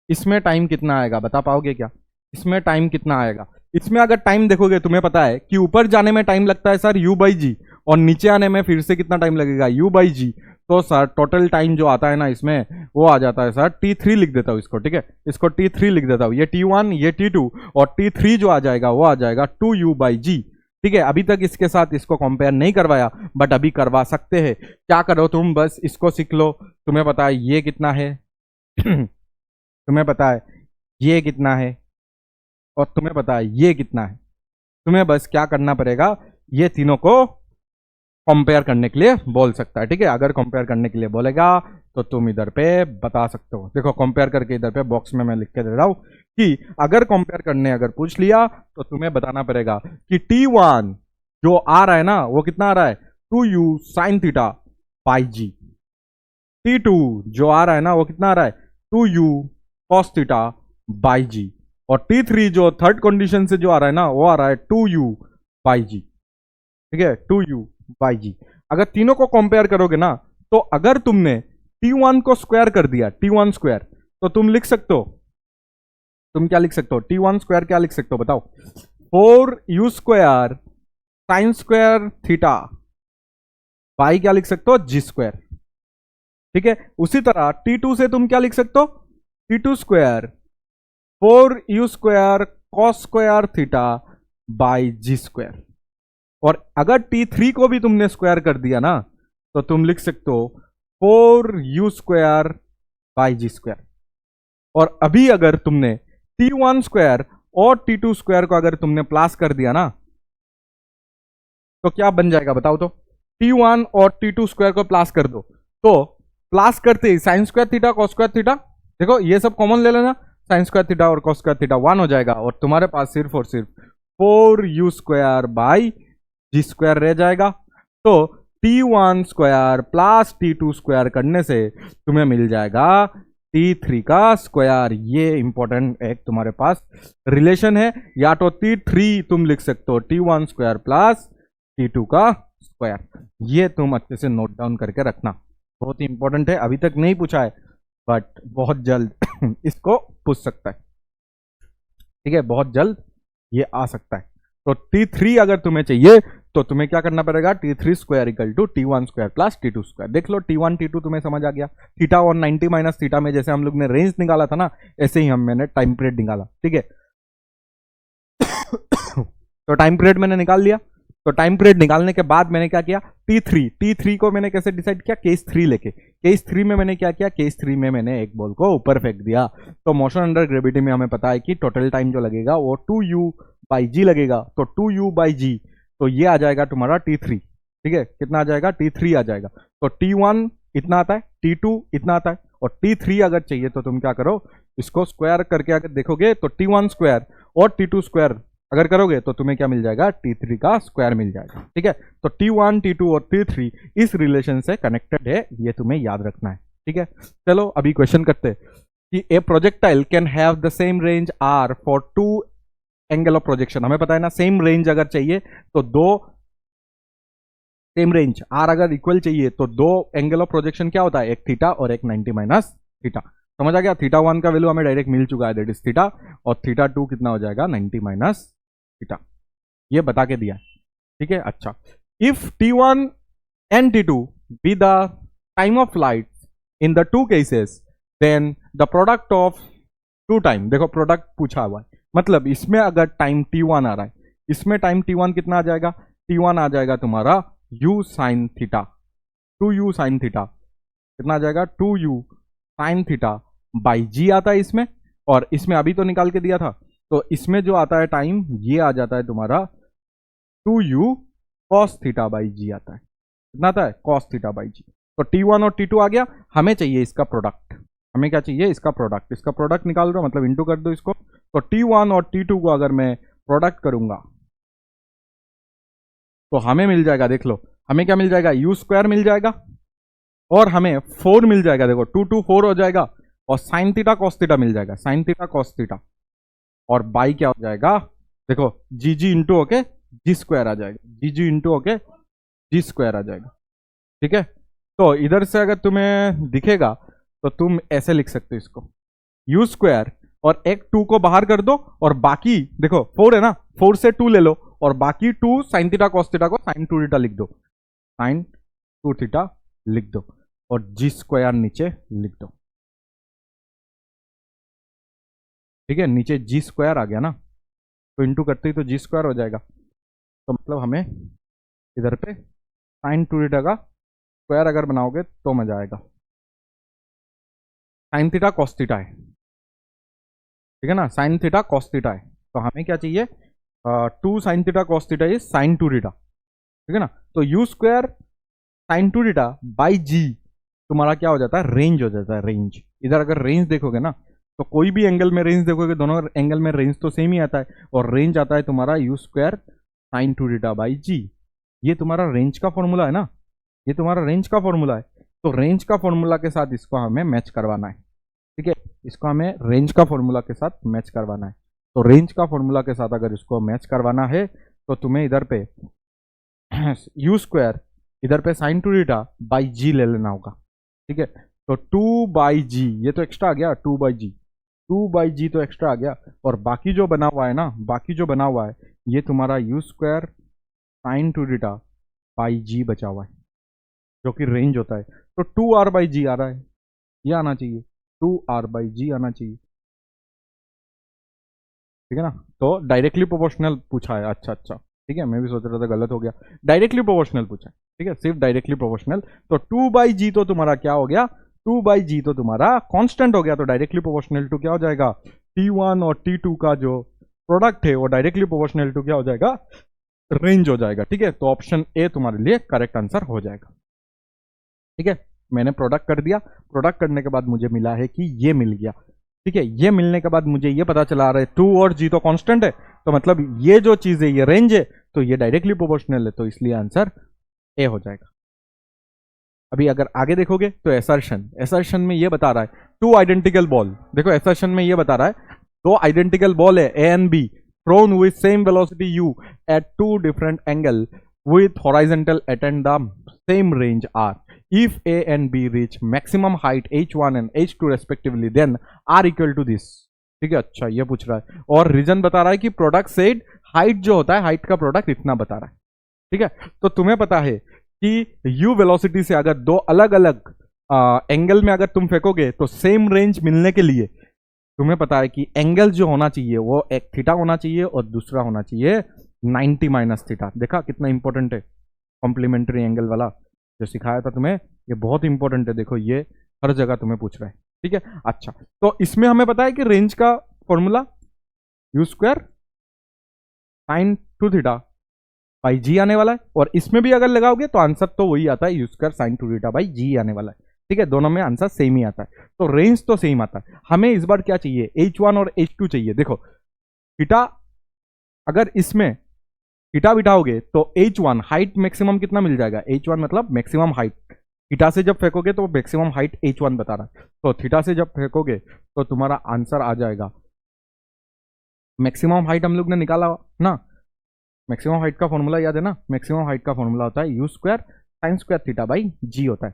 इसमें टाइम कितना आएगा, बता पाओगे क्या, इसमें टाइम कितना आएगा। इसमें अगर टाइम देखोगे तुम्हें पता है कि ऊपर जाने में टाइम लगता है सर u बाई जी, और नीचे आने में फिर से कितना टाइम लगेगा u बाई जी, तो सर टोटल टाइम जो आता है ना इसमें वो आ जाता है सर T3 लिख देता हूँ इसको, ठीक है, इसको T3 लिख देता हूँ, ये T1 ये T2 और T3 जो आ जाएगा वो आ जाएगा 2u बाई जी, ठीक है। अभी तक इसके साथ इसको कंपेयर नहीं करवाया, बट अभी करवा सकते हैं। क्या करो तुम बस इसको सीख लो, तुम्हें पता है ये कितना है तुम्हें पता है ये कितना है और तुम्हें पता है ये कितना है, तुम्हें बस क्या करना पड़ेगा, ये तीनों को कंपेयर करने के लिए बोल सकता है, ठीक है। अगर कंपेयर करने के लिए बोलेगा तो तुम इधर पे बता सकते हो, देखो कंपेयर करके इधर पे बॉक्स में मैं लिख के दे रहा हूं कि अगर कंपेयर करने अगर पूछ लिया तो तुम्हें बताना पड़ेगा कि T1 जो आ रहा है ना वो कितना आ रहा है 2u sign theta by ji, T2 जो आ रहा है ना वो कितना आ रहा है 2u कॉस थीटा बाई जी, और T3 जो थर्ड कंडीशन से जो आ रहा है ना वो आ रहा है 2u बाई जी, ठीक है, 2u बाई जी। अगर तीनों को कंपेयर करोगे ना तो अगर तुमने T1 को स्क्वायर कर दिया, T1 स्क्वायर, तो तुम लिख सकते हो, तुम क्या लिख सकते हो, T1 स्क्वायर क्या लिख सकते हो बताओ, 4u square sine square theta by क्या लिख सकते हो, जी स्क्वायर। ठीक है, उसी तरह T2 से तुम क्या लिख सकते हो, T2 square 4u square cos square theta by G square. और अगर T3 को भी तुमने स्क्वायर कर दिया ना, तो तुम लिख सकते हो 4u square by G square. और अभी अगर तुमने T1 स्क्वायर और T2 स्क्वायर को अगर तुमने प्लस कर दिया ना, तो क्या बन जाएगा बताओ तो, T1 और T2 स्क्वायर को प्लस कर दो, तो प्लस करते ही sine square theta cos square theta, देखो ये सब कॉमन ले लेना, साइन स्क्वायर थीटा और कॉस स्क्वायर थीटा 1 हो जाएगा, और तुम्हारे पास सिर्फ और सिर्फ 4u square by G square रह जाएगा। तो T1 square plus T2 square करने से तुम्हें मिल जाएगा T3 का स्क्वायर। ये इंपॉर्टेंट एक तुम्हारे पास रिलेशन है, या तो T3 तुम लिख सकते हो T1 स्क्वायर प्लस T2 का स्क्वायर। ये तुम अच्छे से नोट डाउन करके रखना, बहुत ही इंपॉर्टेंट है, अभी तक नहीं पूछा है बट बहुत जल्द इसको पूछ सकता है। ठीक है, बहुत जल्द ये आ सकता है। तो T3 अगर तुम्हें चाहिए तो तुम्हें क्या करना पड़ेगा, T3 square equal to T1 square plus T2 square. देख लो T1 T2 तुम्हें समझ आ गया, थीटा और 90 माइनस थीटा में जैसे हम लोग ने रेंज निकाला था ना, ऐसे ही मैंने टाइम पीरियड निकाला। ठीक है तो टाइम पीरियड मैंने निकाल लिया, तो टाइम पीरियड निकालने के बाद मैंने क्या किया, T3 को मैंने कैसे डिसाइड किया, केस 3 लेके। केस 3 में मैंने क्या किया, केस 3 में मैंने एक बॉल को ऊपर फेंक दिया। तो मोशन अंडर ग्रेविटी में हमें पता है कि टोटल टाइम जो लगेगा वो 2u बाई जी लगेगा, तो 2u बाई जी, तो ये आ जाएगा तुम्हारा T3। ठीक है, कितना आ जाएगा, T3 आ जाएगा। तो T1 इतना आता है, T2 इतना आता है, और T3 अगर चाहिए तो तुम क्या करो, इसको स्क्वायर करके अगर देखोगे तो T1 स्क्वायर और T2 स्क्वायर अगर करोगे तो तुम्हें क्या मिल जाएगा, T3 का स्क्वायर मिल जाएगा। ठीक है, तो T1 T2 और T3 इस रिलेशन से कनेक्टेड है, ये तुम्हें याद रखना है। ठीक है, चलो अभी क्वेश्चन करते हैं कि a projectile can have the same range R for 2 angle of projection. हमें पता है ना, सेम रेंज अगर चाहिए तो दो सेम रेंज आर अगर इक्वल चाहिए तो दो एंगल ऑफ प्रोजेक्शन क्या होता है, एक थीटा और एक 90 माइनस थीटा। समझ आ गया, थीटा 1 का वैल्यू हमें डायरेक्ट मिल चुका है, दैट इज थीटा, और थीटा 2 कितना हो जाएगा, 90 माइनस थीटा, ये बता के दिया है। ठीक है, अच्छा, if T1 and T2 be the time of flight in the two cases, then the product of two time, देखो प्रोडक्ट पूछा हुआ है, मतलब इसमें अगर टाइम T1 आ रहा है, इसमें टाइम T1 कितना आ जाएगा, T1 आ जाएगा तुम्हारा u sine theta, 2u sine theta, कितना आ जाएगा, 2u साइन थीटा बाई जी आता है इसमें, और इसमें अभी तो निकाल के दिया था, तो इसमें जो आता है टाइम ये आ जाता है तुम्हारा 2u कॉस थीटा बाई जी आता है, कितना आता है, कॉस थीटा बाई जी। तो T1 और T2 आ गया, हमें चाहिए इसका प्रोडक्ट, हमें क्या चाहिए, इसका प्रोडक्ट, इसका प्रोडक्ट निकाल दो, मतलब इंटू कर दो इसको। तो T1 और T2 को अगर मैं प्रोडक्ट करूंगा तो हमें मिल जाएगा, देख लो हमें क्या मिल जाएगा, u स्क्वायर मिल जाएगा, और हमें 4 मिल जाएगा, देखो 2 2 4 हो जाएगा, और साइन थीटा कॉस थीटा मिल जाएगा, साइन थीटा कॉस थीटा, और बाई क्या हो जाएगा, देखो जी जी इंटू होके जी स्क्वायर आ जाएगा, जी जी इंटू होके जी स्क्वायर आ जाएगा। ठीक है, तो इधर से अगर तुम्हें दिखेगा तो तुम ऐसे लिख सकते हो इसको, u स्क्वायर और एक 2 को बाहर कर दो, और बाकी देखो 4 है ना, 4 से 2 ले लो, और बाकी 2 साइन थीटा कॉस थीटा को साइन 2 थीटा लिख दो, साइन 2 थीटा लिख दो, और जी स्क्वायर नीचे लिख दो। ठीक है, नीचे जी स्क्वायर आ गया ना, तो इंटू करते ही तो जी स्क्वायर हो जाएगा, तो मतलब हमें इधर पे साइन 2 थीटा का स्क्वायर अगर बनाओगे तो मजा आएगा। साइन थीटा कॉस थीटा है, ठीक है ना, साइन थीटा कॉस थीटा है, तो हमें क्या चाहिए, 2 sine theta cos theta is sine 2 theta, ठीक है ना। तो u square sine 2 theta by g तुम्हारा क्या हो जाता है, रेंज हो जाता है, रेंज। इधर अगर रेंज देखोगे ना, तो कोई भी एंगल में रेंज देखोगे, दोनों एंगल में रेंज तो सेम ही आता है, और रेंज आता है तुम्हारा u square sine 2 theta by g. ये तुम्हारा रेंज का फॉर्मूला है ना, ये तुम्हारा रेंज का फॉर्मूला है, तो रेंज का फॉर्मूला के साथ इसको हमें मैच करवाना है। ठीक है, इसको हमें रेंज का फॉर्मूला के साथ मैच करवाना है। तो रेंज का फॉर्मूला के साथ अगर इसको मैच करवाना है तो तुम्हें इधर पे u स्क्वायर, इधर पे साइन 2 थीटा बाई जी ले लेना होगा। ठीक है, तो 2/g, ये तो एक्स्ट्रा आ गया, 2/g, 2/g तो एक्स्ट्रा आ गया। और बाकी जो बना हुआ है ना, बाकी जो बना हुआ है ये तुम्हारा u² sin 2θ बाई जी बचा हुआ है, जो कि रेंज होता है। तो 2r/g आ रहा है, ये आना चाहिए, 2r/g आना चाहिए, ठीक है ना। तो डायरेक्टली प्रोपोर्शनल पूछा है, अच्छा अच्छा, ठीक है, मैं भी सोच रहा था गलत हो गया, डायरेक्टली प्रोपोर्शनल पूछा है, ठीक है, सिर्फ डायरेक्टली प्रोपोर्शनल। तो 2/g तो तुम्हारा क्या हो गया, 2/g तो तुम्हारा कांस्टेंट हो गया, तो डायरेक्टली प्रोपोर्शनल टू क्या हो जाएगा, T1 और T2 का जो प्रोडक्ट है वो डायरेक्टली प्रोपोर्शनल टू क्या हो जाएगा, रेंज हो जाएगा, ठीक है। तो ऑप्शन ए तुम्हारे लिए करेक्ट आंसर हो जाएगा, ठीक है। मैंने प्रोडक्ट कर दिया, प्रोडक्ट करने के बाद मुझे मिला है कि ये मिल गया, ठीक है। ये मिलने के बाद मुझे ये पता चला रहा है 2 और g तो कांस्टेंट है, तो मतलब ये जो चीज है ये रेंज है, तो ये डायरेक्टली प्रोपोर्शनल है, तो इसलिए आंसर ए हो जाएगा। अभी अगर आगे देखोगे तो एसर्शन में ये बता रहा है 2 आइडेंटिकल बॉल, देखो एसर्शन में ये बता रहा है 2 आइडेंटिकल बॉल है A and B thrown with same velocity u at 2 different angle with horizontal attain the same range r. If a and b reach maximum height h1 and h2 respectively, then r equal to this. ठीक है, अच्छा ये पूछ रहा है और reason बता रहा है कि प्रोडक्ट सेड हाइट जो होता है, हाइट का प्रोडक्ट इतना बता रहा है, ठीक है। तो तुम्हें पता है कि u वेलोसिटी से अगर दो अलग अलग एंगल में अगर तुम फेंकोगे तो सेम रेंज मिलने के लिए तुम्हें पता है कि एंगल जो होना चाहिए वो एक थीटा होना चाहिए और दूसरा होना चाहिए 90 - थीटा। देखा कितना इंपॉर्टेंट है कॉम्प्लीमेंट्री एंगल वाला जो सिखाया था तुम्हें, ये बहुत इंपॉर्टेंट है, देखो ये हर जगह तुम्हें पूछ रहा है, ठीक है। अच्छा, तो इसमें हमें पता है कि रेंज का फॉर्मूला u² sin 2θ बाई जी आने वाला है, और इसमें भी अगर लगाओगे तो आंसर तो वही आता है, u² sin 2θ बाई जी आने वाला है, ठीक है। दोनों में आंसर सेम ही आता है, तो रेंज तो सेम आता है। हमें इस बार क्या चाहिए, h1 और h2 चाहिए। देखो थीटा, अगर इसमें थीटा बिठाओगे तो h1 हाइट मैक्सिमम कितना मिल जाएगा, h1 मतलब मैक्सिमम हाइट, थीटा से जब फेंकोगे तो मैक्सिमम हाइट h1 बता रहा है, तो थीटा से जब फेंकोगे तो तुम्हारा आंसर आ जाएगा, मैक्सिमम हाइट हम लोग ने निकाला ना, मैक्सिमम हाइट का फॉर्मूला याद है ना, मैक्सिमम हाइट का फॉर्मूला होता है u² sin² theta by g होता है,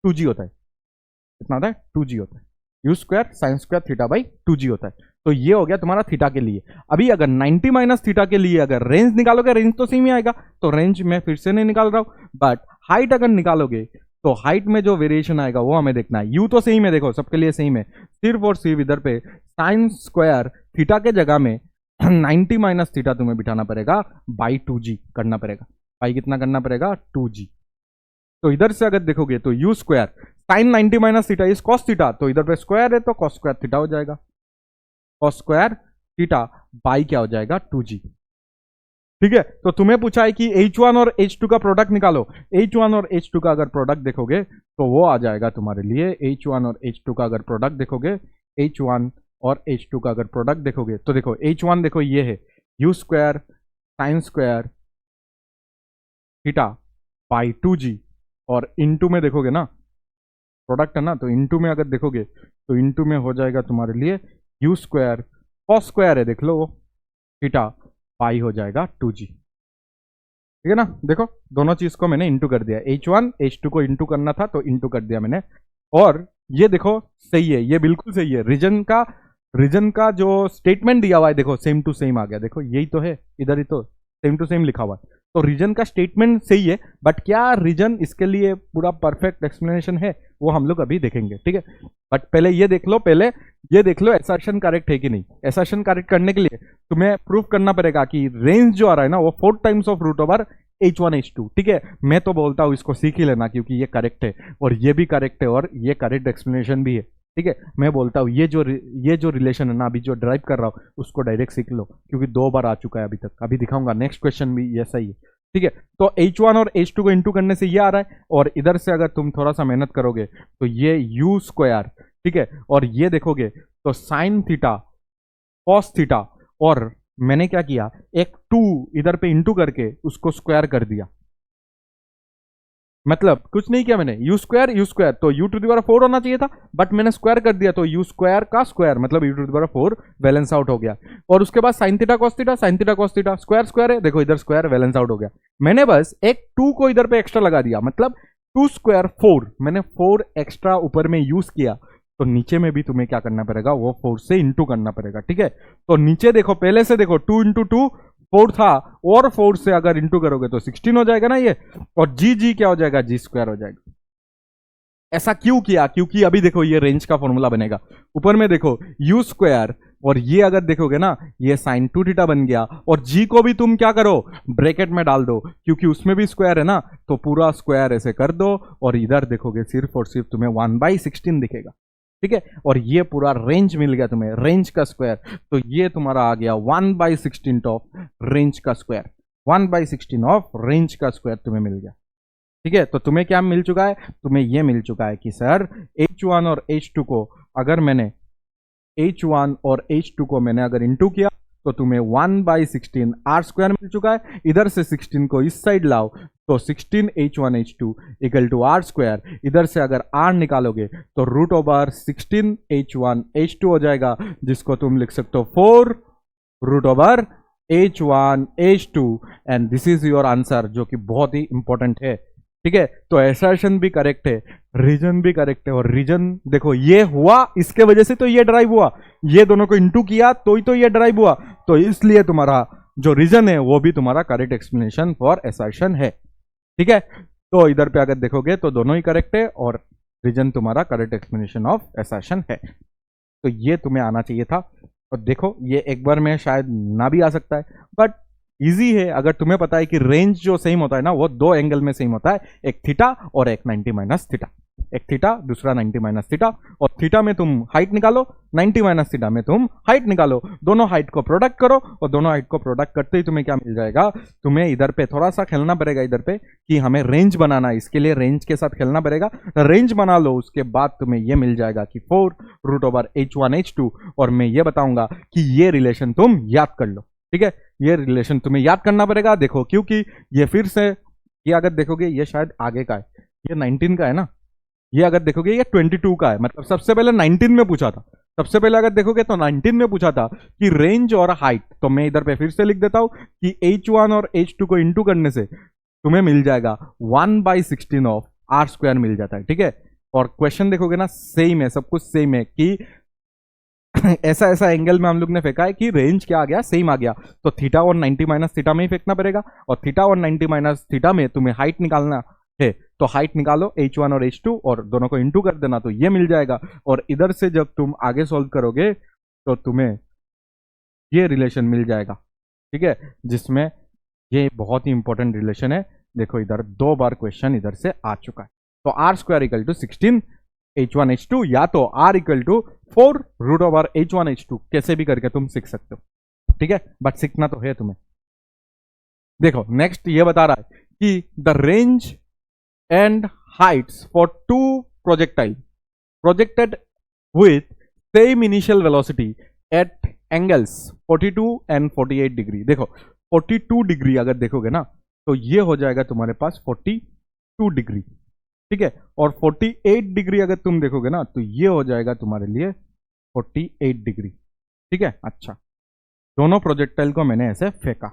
2g होता है, कितना होता है 2g होता है, u² sin² theta by 2g होता है। तो ये हो गया तुम्हारा थीटा के लिए। अभी अगर 90 - थीटा के लिए अगर रेंज निकालोगे, रेंज तो सेम ही आएगा, तो रेंज में फिर से नहीं निकाल रहा हूं, बट हाइट अगर निकालोगे तो हाइट में जो वेरिएशन आएगा वो हमें देखना है। u तो सेम है, देखो सबके लिए सेम है, सिर्फ और सिर्फ इधर पे sin² थीटा के जगह में 90 - थीटा तुम्हें बिठाना पड़ेगा, बाई 2g करना पड़ेगा, बाई कितना करना पड़ेगा 2g। तो इधर से अगर देखोगे तो u² sin 90 - theta is cos theta, तो इधर पे स्क्वायर है तो cos² थीटा हो जाएगा, cos² थीटा बाई क्या हो जाएगा 2g, ठीक है। तो तुम्हें पूछा है कि h1 और h2 का प्रोडक्ट निकालो, h1 और h2 का अगर प्रोडक्ट देखोगे तो वो आ जाएगा तुम्हारे लिए, h1 और h2 का अगर प्रोडक्ट देखोगे, h1 और h2 का अगर प्रोडक्ट देखोगे तो देखो h1 देखो ये है u² sin² theta by 2g, और इनटू में देखोगे ना, प्रोडक्ट है ना, तो इनटू में अगर देखोगे तो इनटू में हो जाएगा तुम्हारे लिए u² cos² है, देख लो थीटा पाई हो जाएगा 2g, ठीक है ना। देखो दोनों चीज को मैंने इंटू कर दिया, h1 h2 को इंटू करना था तो इंटू कर दिया मैंने, और ये देखो सही है, ये बिल्कुल सही है, रीजन का जो स्टेटमेंट दिया हुआ है देखो सेम टू सेम आ गया, देखो यही तो है, इधर ही तो सेम टू सेम लिखा हुआ है, तो रीजन का स्टेटमेंट सही है, बट क्या रीजन इसके लिए पूरा परफेक्ट एक्सप्लेनेशन है वो हम लोग अभी देखेंगे, ठीक है। बट पहले ये देख लो, पहले ये देख लो असर्शन करेक्ट है कि नहीं। असर्शन करेक्ट करने के लिए तुम्हें प्रूफ करना पड़ेगा कि रेंज जो आ रहा है ना वो 4 times of root over h1 h2, ठीक है। मैं तो बोलता हूँ इसको सीख ही लेना, क्योंकि ये करेक्ट है और ये भी करेक्ट है और ये करेक्ट एक्सप्लेनेशन भी है, ठीक है। मैं बोलता हूँ ये जो रिलेशन है ना अभी जो ड्राइव कर रहा हूँ उसको डायरेक्ट सीख लो, क्योंकि 2 बार आ चुका है अभी तक, अभी दिखाऊंगा नेक्स्ट क्वेश्चन भी ऐसा ही है, ठीक है। तो h1 और h2 को इंटू करने से ये आ रहा है, और इधर से अगर तुम थोड़ा सा मेहनत करोगे तो ये u², ठीक है, और ये देखोगे तो साइन थीटा कॉस थीटा, और मैंने क्या किया एक 2 इधर पे इंटू करके उसको स्क्वायर कर दिया, मतलब कुछ नहीं किया मैंने, u² तो u⁴ होना चाहिए था, बट मैंने स्क्वायर कर दिया, तो u² का स्क्वायर मतलब u⁴ बैलेंस आउट हो गया। और उसके बाद sign theta cos theta, sign theta cos theta, square square है, देखो इधर स्क्वायर बैलेंस आउट हो गया। मैंने बस एक 2 को इधर पे एक्स्ट्रा लगा दिया, मतलब 2 स्क्वायर 4, मैंने 4 एक्स्ट्रा ऊपर में यूज किया, तो नीचे में भी तुम्हें क्या करना पड़ेगा, वो 4 से इंटू करना पड़ेगा, ठीक है। तो नीचे देखो, पहले से देखो 2 इंटू 2 4 था, और 4 से अगर इंटू करोगे तो 16 हो जाएगा ना ये, और जी क्या हो जाएगा, जी स्क्वायर हो जाएगा। ऐसा क्यों किया, क्योंकि अभी देखो ये रेंज का फॉर्मूला बनेगा, ऊपर में देखो यू स्क्वायर, और ये अगर देखोगे ना ये साइन 2 थीटा बन गया, और जी को भी तुम क्या करो, ब्रैकेट में डाल दो, क्योंकि उसमें भी स्क्वायर है ना, तो पूरा स्क्वायर ऐसे कर दो, और इधर देखोगे सिर्फ और सिर्फ तुम्हें 1/16 दिखेगा, ठीक है। और ये पूरा रेंज मिल गया तुम्हें, रेंज का स्क्वायर, तो ये तुम्हारा आ गया 1/16 ऑफ रेंज का स्क्वायर, 1/16 ऑफ रेंज का स्क्वायर तुम्हें मिल गया, ठीक है। तो तुम्हें क्या मिल चुका है, तुम्हें यह मिल चुका है कि सर H1 और H2 को अगर मैंने H1 और H2 को मैंने अगर इंटू किया तो तुम्हें 1/16 आर स्क्वायर मिल चुका है। इधर से 16 को इस साइड लाओ तो 16 H1 H2 equal to are square, इधर से अगर आर निकालोगे तो रूट ओवर 16 H1 H2 हो जाएगा, जिसको तुम लिख सकते हो 4 root over H1 H2, and this is your answer, जो कि बहुत ही इंपॉर्टेंट है, ठीक है। तो असर्शन भी करेक्ट है, रीजन भी करेक्ट है, और रीजन देखो ये हुआ इसके वजह से तो ये ड्राइव हुआ, ये दोनों को इंटू किया तो ये ड्राइव हुआ, तो इसलिए तुम्हारा जो रीजन है वो भी तुम्हारा करेक्ट एक्सप्लेनेशन फॉर असर्शन है, ठीक है। तो इधर पे अगर देखोगे तो दोनों ही करेक्ट है, और रीजन तुम्हारा करेक्ट एक्सप्लेनेशन ऑफ असर्शन है, तो ये तुम्हें आना चाहिए था। और देखो ये एक बार में शायद ना भी आ सकता है, बट इजी है, अगर तुम्हें पता है कि रेंज जो सेम होता है ना वो दो एंगल में सेम होता है, एक थीटा और एक 90 माइनस थीटा, एक थीटा दूसरा 90 माइनस थीटा, और थीटा में तुम हाइट निकालो, 90 माइनस थीटा में तुम हाइट निकालो, दोनों हाइट को प्रोडक्ट करो, और दोनों हाइट को प्रोडक्ट करते ही तुम्हें क्या मिल जाएगा, तुम्हें इधर पे थोड़ा सा खेलना पड़ेगा, इधर पे कि हमें रेंज बनाना है, इसके लिए रेंज के साथ खेलना पड़ेगा, रेंज बना लो, उसके बाद तुम्हें यह मिल जाएगा कि 4 रूट ओवर H1 H2, और मैं ये बताऊंगा कि ये रिलेशन तुम याद कर लो, ठीक है। ये रिलेशन तुम्हें याद करना पड़ेगा, देखो क्योंकि ये फिर से, ये अगर देखोगे ये शायद आगे का है, ये 19 का है ना, ये अगर देखोगे ये 22 का है, मतलब सबसे पहले 19 में पूछा था, सबसे पहले अगर देखोगे तो 19 में पूछा था कि रेंज और हाइट, तो मैं इधर पे फिर से लिख देता हूं कि H1 और H2 को इंटू करने से तुम्हें मिल जाएगा 1/16 ऑफ आर स्क्वायर मिल जाता है, ठीक है। और क्वेश्चन देखोगे ना सेम है, सब कुछ सेम है कि ऐसा ऐसा एंगल में हम लोग ने फेंका है कि रेंज क्या आ गया, सेम आ गया, तो थीटा और 90 माइनस थीटा में ही फेंकना पड़ेगा, और थीटा और 90 माइनस थीटा में तुम्हें हाइट निकालना है, तो हाइट निकालो H1 और H2 और दोनों को इंटू कर देना, तो ये मिल जाएगा। और इधर से जब तुम आगे सॉल्व करोगे तो तुम्हें ये रिलेशन मिल जाएगा, ठीक है, जिसमें ये बहुत ही इंपॉर्टेंट रिलेशन है। देखो इधर 2 बार क्वेश्चन इधर से आ चुका है, तो are square equal to 16 H1 H2 या तो R equal to 4 root over H1 H2, कैसे भी करके तुम सीख सकते हो, ठीक है, बट सीखना तो है तुम्हें। देखो नेक्स्ट ये बता रहा है कि the range and Heights for 2 projectile projected with same initial velocity at angles 42 and 48 degree. देखो 42 डिग्री अगर देखोगे ना तो ये हो जाएगा तुम्हारे पास 42 डिग्री, ठीक है, और 48 डिग्री अगर तुम देखोगे ना तो ये हो जाएगा तुम्हारे लिए 48 डिग्री, ठीक है। अच्छा, दोनों प्रोजेक्टाइल को मैंने ऐसे फेंका,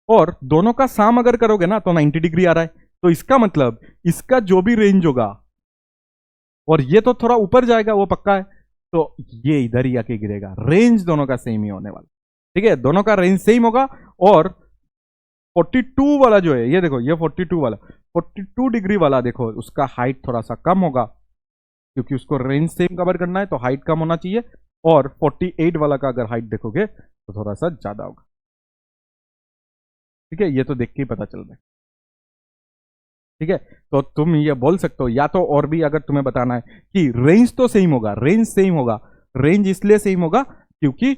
और दोनों का साम अगर करोगे ना तो 90 डिग्री आ रहा है, तो इसका मतलब इसका जो भी रेंज होगा, और ये तो थोड़ा ऊपर जाएगा वो पक्का है, तो ये इधर ही आके गिरेगा, रेंज दोनों का सेम ही होने वाला, ठीक है, दोनों का रेंज सेम होगा। और 42 वाला जो है, ये देखो ये 42 वाला, 42 डिग्री वाला देखो उसका हाइट थोड़ा सा कम होगा, क्योंकि उसको रेंज सेम कवर करना है तो हाइट कम होना चाहिए, और 48 वाला का अगर हाइट देखोगे तो थोड़ा सा ज्यादा होगा, ठीक है, ये तो देख के ही पता चल रहा है, ठीक है। तो तुम ये बोल सकते हो, या तो और भी अगर तुम्हें बताना है कि रेंज तो सेम होगा, रेंज सेम होगा, रेंज इसलिए सेम होगा क्योंकि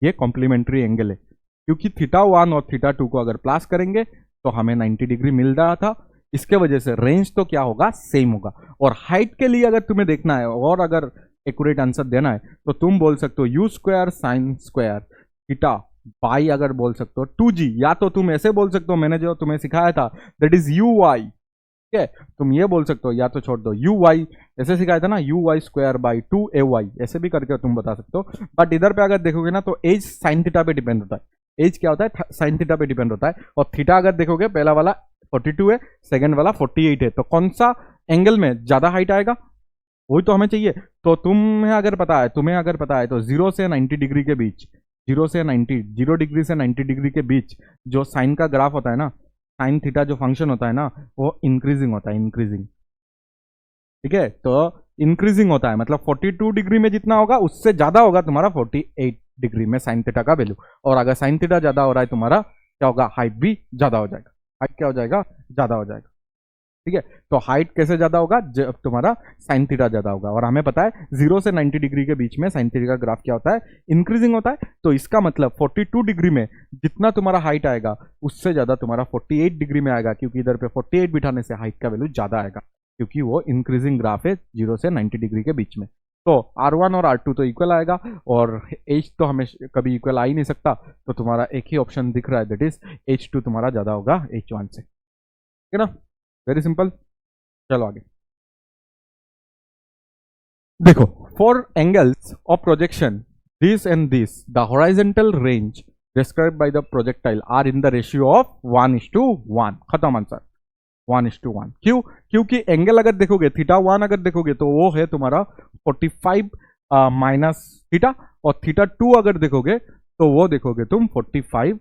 ये कॉम्प्लीमेंट्री एंगल है, क्योंकि θ1 और θ2 को अगर प्लस करेंगे तो हमें 90 डिग्री मिल रहा था, इसके वजह से रेंज तो क्या होगा, सेम होगा। और हाइट के लिए अगर तुम्हें देखना है और अगर एक्यूरेट आंसर देना है तो तुम बोल सकते हो you square sine square theta by, अगर बोल सकते हो 2g, या तो तुम ऐसे बोल सकते हो मैंने जो तुम्हें सिखाया था दैट इज यू वाई, ठीक है, तुम ये बोल सकते हो, या तो छोड़ दो यू वाई, ऐसे सिखाया था ना U Y square by 2ay, ऐसे भी करके तुम बता सकते हो। बट इधर पे अगर देखोगे ना तो एज साइन थीटा पे डिपेंड होता है, एज क्या होता है साइन थीटा पे डिपेंड होता है। और थीटा अगर देखोगे पहला वाला 42 है, सेकंड वाला 48 है, तो कौन सा एंगल में ज्यादा हाइट आएगा वही तो हमें चाहिए। तो तुम्हें अगर पता है तो 0 से 90 डिग्री के बीच, 0 डिग्री से 90 डिग्री के बीच जो साइन का ग्राफ होता है ना, साइन थीटा जो फंक्शन होता है ना, वो इंक्रीजिंग होता है, इंक्रीजिंग। ठीक है, तो इंक्रीजिंग होता है, मतलब 42 डिग्री में जितना होगा उससे ज्यादा होगा तुम्हारा 48 डिग्री में साइन थीटा का वैल्यू। और अगर साइन थीटा ज्यादा हो रहा है तुम्हारा क्या होगा, हाइट भी ज्यादा हो जाएगा, हाइट क्या हो जाएगा, ज्यादा हो जाएगा। ठीक है, तो हाइट कैसे ज्यादा होगा, जब तुम्हारा साइन थीटा ज्यादा होगा। और हमें पता है 0 से 90 डिग्री के बीच में साइन थीटा का ग्राफ क्या होता है, इंक्रीजिंग होता है। तो इसका मतलब 42 डिग्री में जितना तुम्हारा हाइट आएगा उससे ज्यादा तुम्हारा 48 डिग्री में आएगा, क्योंकि इधर पे 48 बिठाने से हाइट का वैल्यू ज्यादा आएगा, क्योंकि वो इंक्रीजिंग ग्राफ है 0 से 90 डिग्री के बीच में। तो R1 और R2 तो इक्वल आएगा, और H तो हमें कभी इक्वल आ ही नहीं सकता, तो तुम्हारा एक ही ऑप्शन दिख रहा है, दैट इज H2 तुम्हारा ज्यादा होगा H1 से। ठीक है ना, वेरी सिंपल। चलो आगे देखो, for angles of projection this and this the horizontal range describe by the projectile are in the ratio of 1:1। खत्म आंसर, 1:1। क्यों, क्योंकि एंगल अगर देखोगे θ1 अगर देखोगे तो वो है तुम्हारा 45 माइनस थीटा, और θ2 अगर देखोगे तो वो देखोगे तुम 45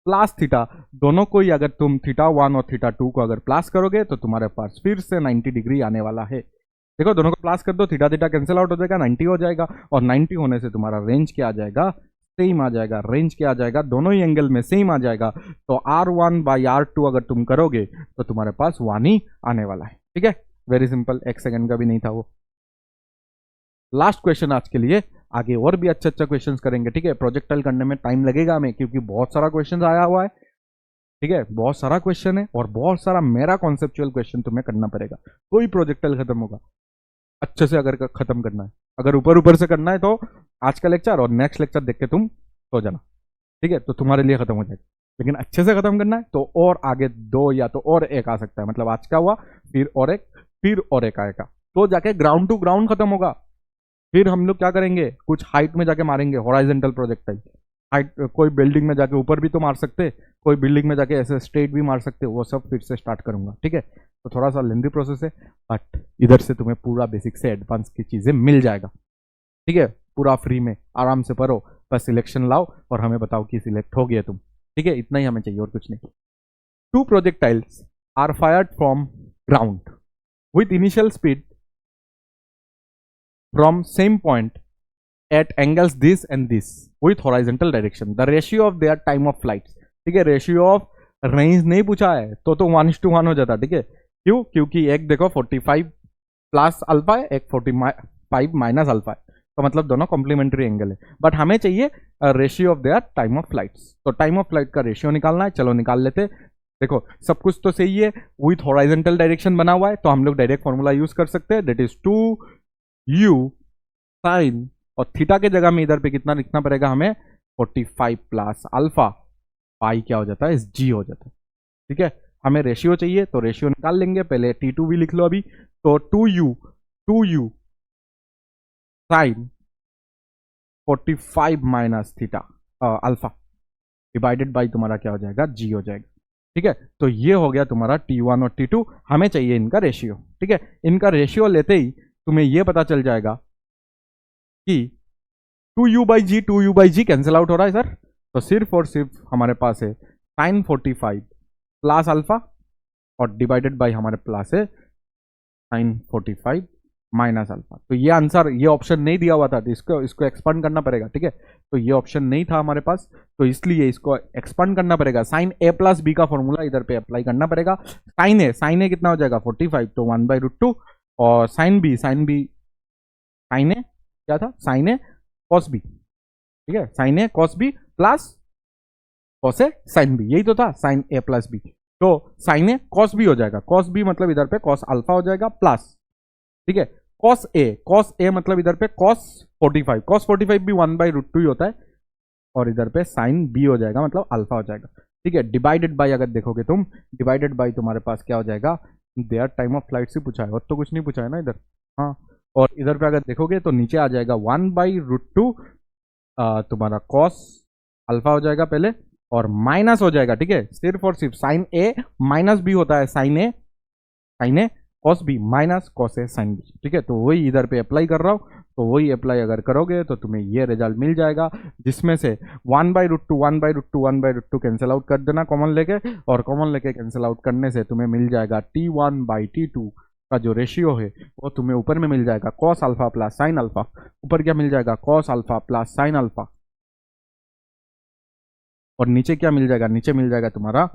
प्लस थीटा। दोनों को ही अगर तुम θ1 और θ2 को अगर प्लस करोगे तो तुम्हारे पास फिर से 90 डिग्री आने वाला है। देखो दोनों को प्लस कर दो, थीटा थीटा कैंसिल आउट हो जाएगा, 90 हो जाएगा, और 90 होने से तुम्हारा रेंज क्या आ जाएगा, सेम आ जाएगा। रेंज क्या आ जाएगा, दोनों ही एंगल में सेम आ जाएगा। तो R1/R2 अगर तुम करोगे तो तुम्हारे पास 1 ही आने वाला है। ठीक है, वेरी सिंपल, एक सेकंड का भी नहीं था वो। लास्ट क्वेश्चन आज के लिए, आगे और भी अच्छा अच्छा क्वेश्चन करेंगे। ठीक है, प्रोजेक्टाइल करने में टाइम लगेगा हमें, क्योंकि बहुत सारा क्वेश्चन आया हुआ है। ठीक है, बहुत सारा क्वेश्चन है, और बहुत सारा मेरा कॉन्सेप्चुअल क्वेश्चन तुम्हें करना पड़ेगा, तो ही प्रोजेक्टाइल खत्म होगा। अच्छे से अगर खत्म करना है, अगर ऊपर ऊपर से करना है, तो आज का लेक्चर और नेक्स्ट लेक्चर देख के तुम सो जाना। ठीक है, तो तुम्हारे लिए खत्म हो जाएगा। लेकिन अच्छे से खत्म करना है तो और आगे 2 या तो और एक आ सकता है, मतलब आज का हुआ, फिर और एक, फिर और एक आएगा, तो जाके ग्राउंड टू ग्राउंड खत्म होगा। फिर हम लोग क्या करेंगे, कुछ हाइट में जाके मारेंगे हॉरिजॉन्टल प्रोजेक्टाइल। हाइट, कोई बिल्डिंग में जाके ऊपर भी तो मार सकते, कोई बिल्डिंग में जाके ऐसे स्ट्रेट भी मार सकते, वो सब फिर से स्टार्ट करूंगा। ठीक है, तो थोड़ा सा लेंथी प्रोसेस है, बट इधर से तुम्हें पूरा बेसिक से एडवांस की चीजें मिल जाएगा। ठीक है, पूरा फ्री में आराम से पढ़ो, बस सिलेक्शन लाओ और हमें बताओ कि सिलेक्ट हो गया तुम। ठीक है, इतना ही हमें चाहिए और कुछ नहीं। 2 projectiles are fired from ground with initial speed from same point at angles this and this with horizontal direction. The ratio of their time of flight. ठीक है, रेशियो ऑफ रेंज नहीं पूछा है तो 1:1 हो जाता। ठीक है, क्यों, क्योंकि एक देखो 45 प्लस अल्फा है, एक 45 माइनस अल्फा है, तो मतलब दोनों कॉम्प्लीमेंट्री एंगल है। बट हमें चाहिए ratio of their time of flights, तो टाइम ऑफ फ्लाइट का रेशियो निकालना है। चलो निकाल लेते। देखो सब कुछ तो सही है, विथ हॉरिजॉन्टल डायरेक्शन बना हुआ है, तो हम लोग डायरेक्ट फॉर्मूला यूज कर सकते हैं, दैट इज 2u साइन, और थीटा के जगह में इधर पे कितना लिखना पड़ेगा हमें, 45 प्लस अल्फा, पाई क्या हो जाता है, g हो जाता है। ठीक है, हमें रेशियो चाहिए तो रेशियो निकाल लेंगे, पहले T2 भी लिख लो अभी, तो 2u sine 45 minus theta alpha divided by तुम्हारा क्या हो जाएगा, g हो जाएगा। ठीक है, तो ये हो गया तुम्हारा T1 और T2। हमें चाहिए इनका रेशियो। ठीक है, इनका रेशियो लेते ही तुम्हें ये पता चल जाएगा कि 2u/g कैंसिल आउट हो रहा है सर, तो सिर्फ और सिर्फ हमारे पास है साइन 45 प्लस अल्फा और डिवाइडेड बाई हमारे पास है साइन 45 माइनस अल्फा। तो ये आंसर, ये ऑप्शन नहीं दिया हुआ था, तो इसको एक्सपांड करना पड़ेगा। ठीक है, तो ये ऑप्शन नहीं था हमारे पास, तो इसलिए इसको एक्सपांड करना पड़ेगा। साइन a प्लस बी का फॉर्मूला इधर पे अप्लाई करना पड़ेगा। साइन ए कितना हो जाएगा 45, तो 1/√2, और साइन बी साइन ए क्या था, साइन ए कॉस बी। ठीक है, sine A cos B plus cos A sine B, यही तो था साइन ए प्लस बी। तो साइन ए कॉस बी हो जाएगा, कॉस बी मतलब इधर पे कॉस अल्फा हो जाएगा प्लस, ठीक है, कॉस ए मतलब इधर पे कॉस 45 भी 1/√2 ही होता है, और इधर पे साइन बी हो जाएगा, मतलब अल्फा हो जाएगा। ठीक है, डिवाइडेड बाई अगर देखोगे तुम, डिवाइडेड बाई तुम्हारे पास क्या हो जाएगा, देयर टाइम ऑफ फ्लाइट से पूछा है, और तो कुछ नहीं पूछा है ना इधर। हाँ, और इधर पे अगर देखोगे तो नीचे आ जाएगा 1/√2 तुम्हारा कॉस अल्फा हो जाएगा पहले, और माइनस हो जाएगा, ठीक है, सिर्फ और सिर्फ साइन ए माइनस बी होता है, sine A cos B minus cos A sine B, ठीक है। तो वही इधर पे अप्लाई कर रहा हूँ, तो वही अप्लाई अगर करोगे तो तुम्हें ये रिजल्ट मिल जाएगा, जिसमें से 1/√2 1/√2 1/√2 कैंसिल आउट कर देना कॉमन लेके, और कॉमन लेके कैंसिल आउट करने से तुम्हें मिल जाएगा T1/T2 का जो रेशियो है वो तुम्हें ऊपर में मिल जाएगा cos alpha plus sine alpha. ऊपर क्या मिल जाएगा, cos alpha plus sine alpha, और नीचे क्या मिल जाएगा, नीचे मिल जाएगा तुम्हारा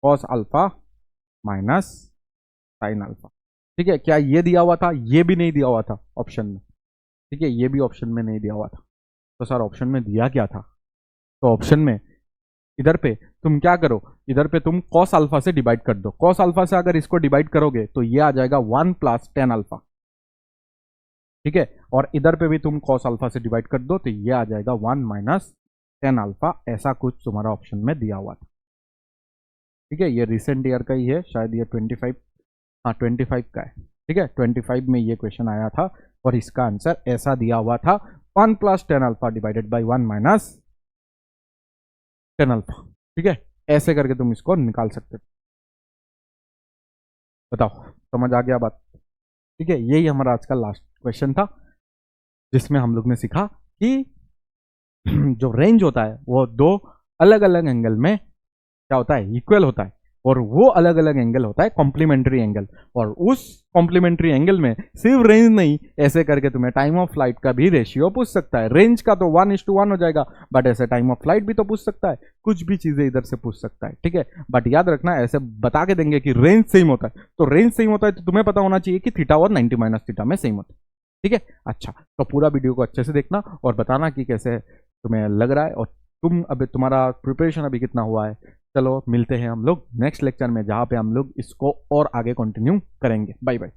cos alpha minus sine alpha, ठीक है। क्या ये दिया हुआ था, ये भी नहीं दिया हुआ था ऑप्शन में, ठीक है, ये भी ऑप्शन में नहीं दिया हुआ था। तो सर ऑप्शन में दिया क्या था, तो ऑप्शन में इधर पे तुम क्या करो, इधर पे तुम कॉस अल्फा से डिवाइड कर दो, कॉस अल्फा से अगर इसको डिवाइड करोगे तो ये आ जाएगा 1 + tan अल्फा, ठीक है। और इधर पे भी तुम कॉस अल्फा से डिवाइड कर दो तो ये आ जाएगा 1 - tan अल्फा, ऐसा कुछ तुम्हारा ऑप्शन में दिया हुआ था, ठीक है। ये रिसेंट ईयर का ही है, शायद ये 25, हाँ 25 का है, ठीक है। 25 में ये क्वेश्चन आया था और इसका आंसर ऐसा दिया हुआ था 1 + tan alpha divided by 1 - tan alpha, ठीक है। ऐसे करके तुम इसको निकाल सकते हो। बताओ समझ आ गया बात, ठीक है। यही हमारा आज का लास्ट क्वेश्चन था, जिसमें हम लोग ने सीखा कि जो रेंज होता है वो दो अलग अलग एंगल में क्या होता है, इक्वल होता है, और वो अलग अलग एंगल होता है कॉम्प्लीमेंट्री एंगल। और उस कॉम्प्लीमेंट्री एंगल में सिर्फ रेंज नहीं, ऐसे करके तुम्हें टाइम ऑफ फ्लाइट का भी रेशियो पूछ सकता है। रेंज का तो 1:1 हो जाएगा, बट ऐसे टाइम ऑफ फ्लाइट भी तो पूछ सकता है, कुछ भी चीजें इधर से पूछ सकता है, ठीक है। बट याद रखना, ऐसे बता के देंगे कि रेंज सेम होता है, तो रेंज सेम होता है तो तुम्हें पता होना चाहिए कि थीटा और 90 - थीटा में सेम होता है, ठीक है। अच्छा, तो पूरा वीडियो को अच्छे से देखना और बताना कि कैसे तुम्हें लग रहा है, और तुम्हारा प्रिपरेशन अभी कितना हुआ है। चलो मिलते हैं हम लोग नेक्स्ट लेक्चर में, जहाँ पे हम लोग इसको और आगे कंटिन्यू करेंगे। Bye bye.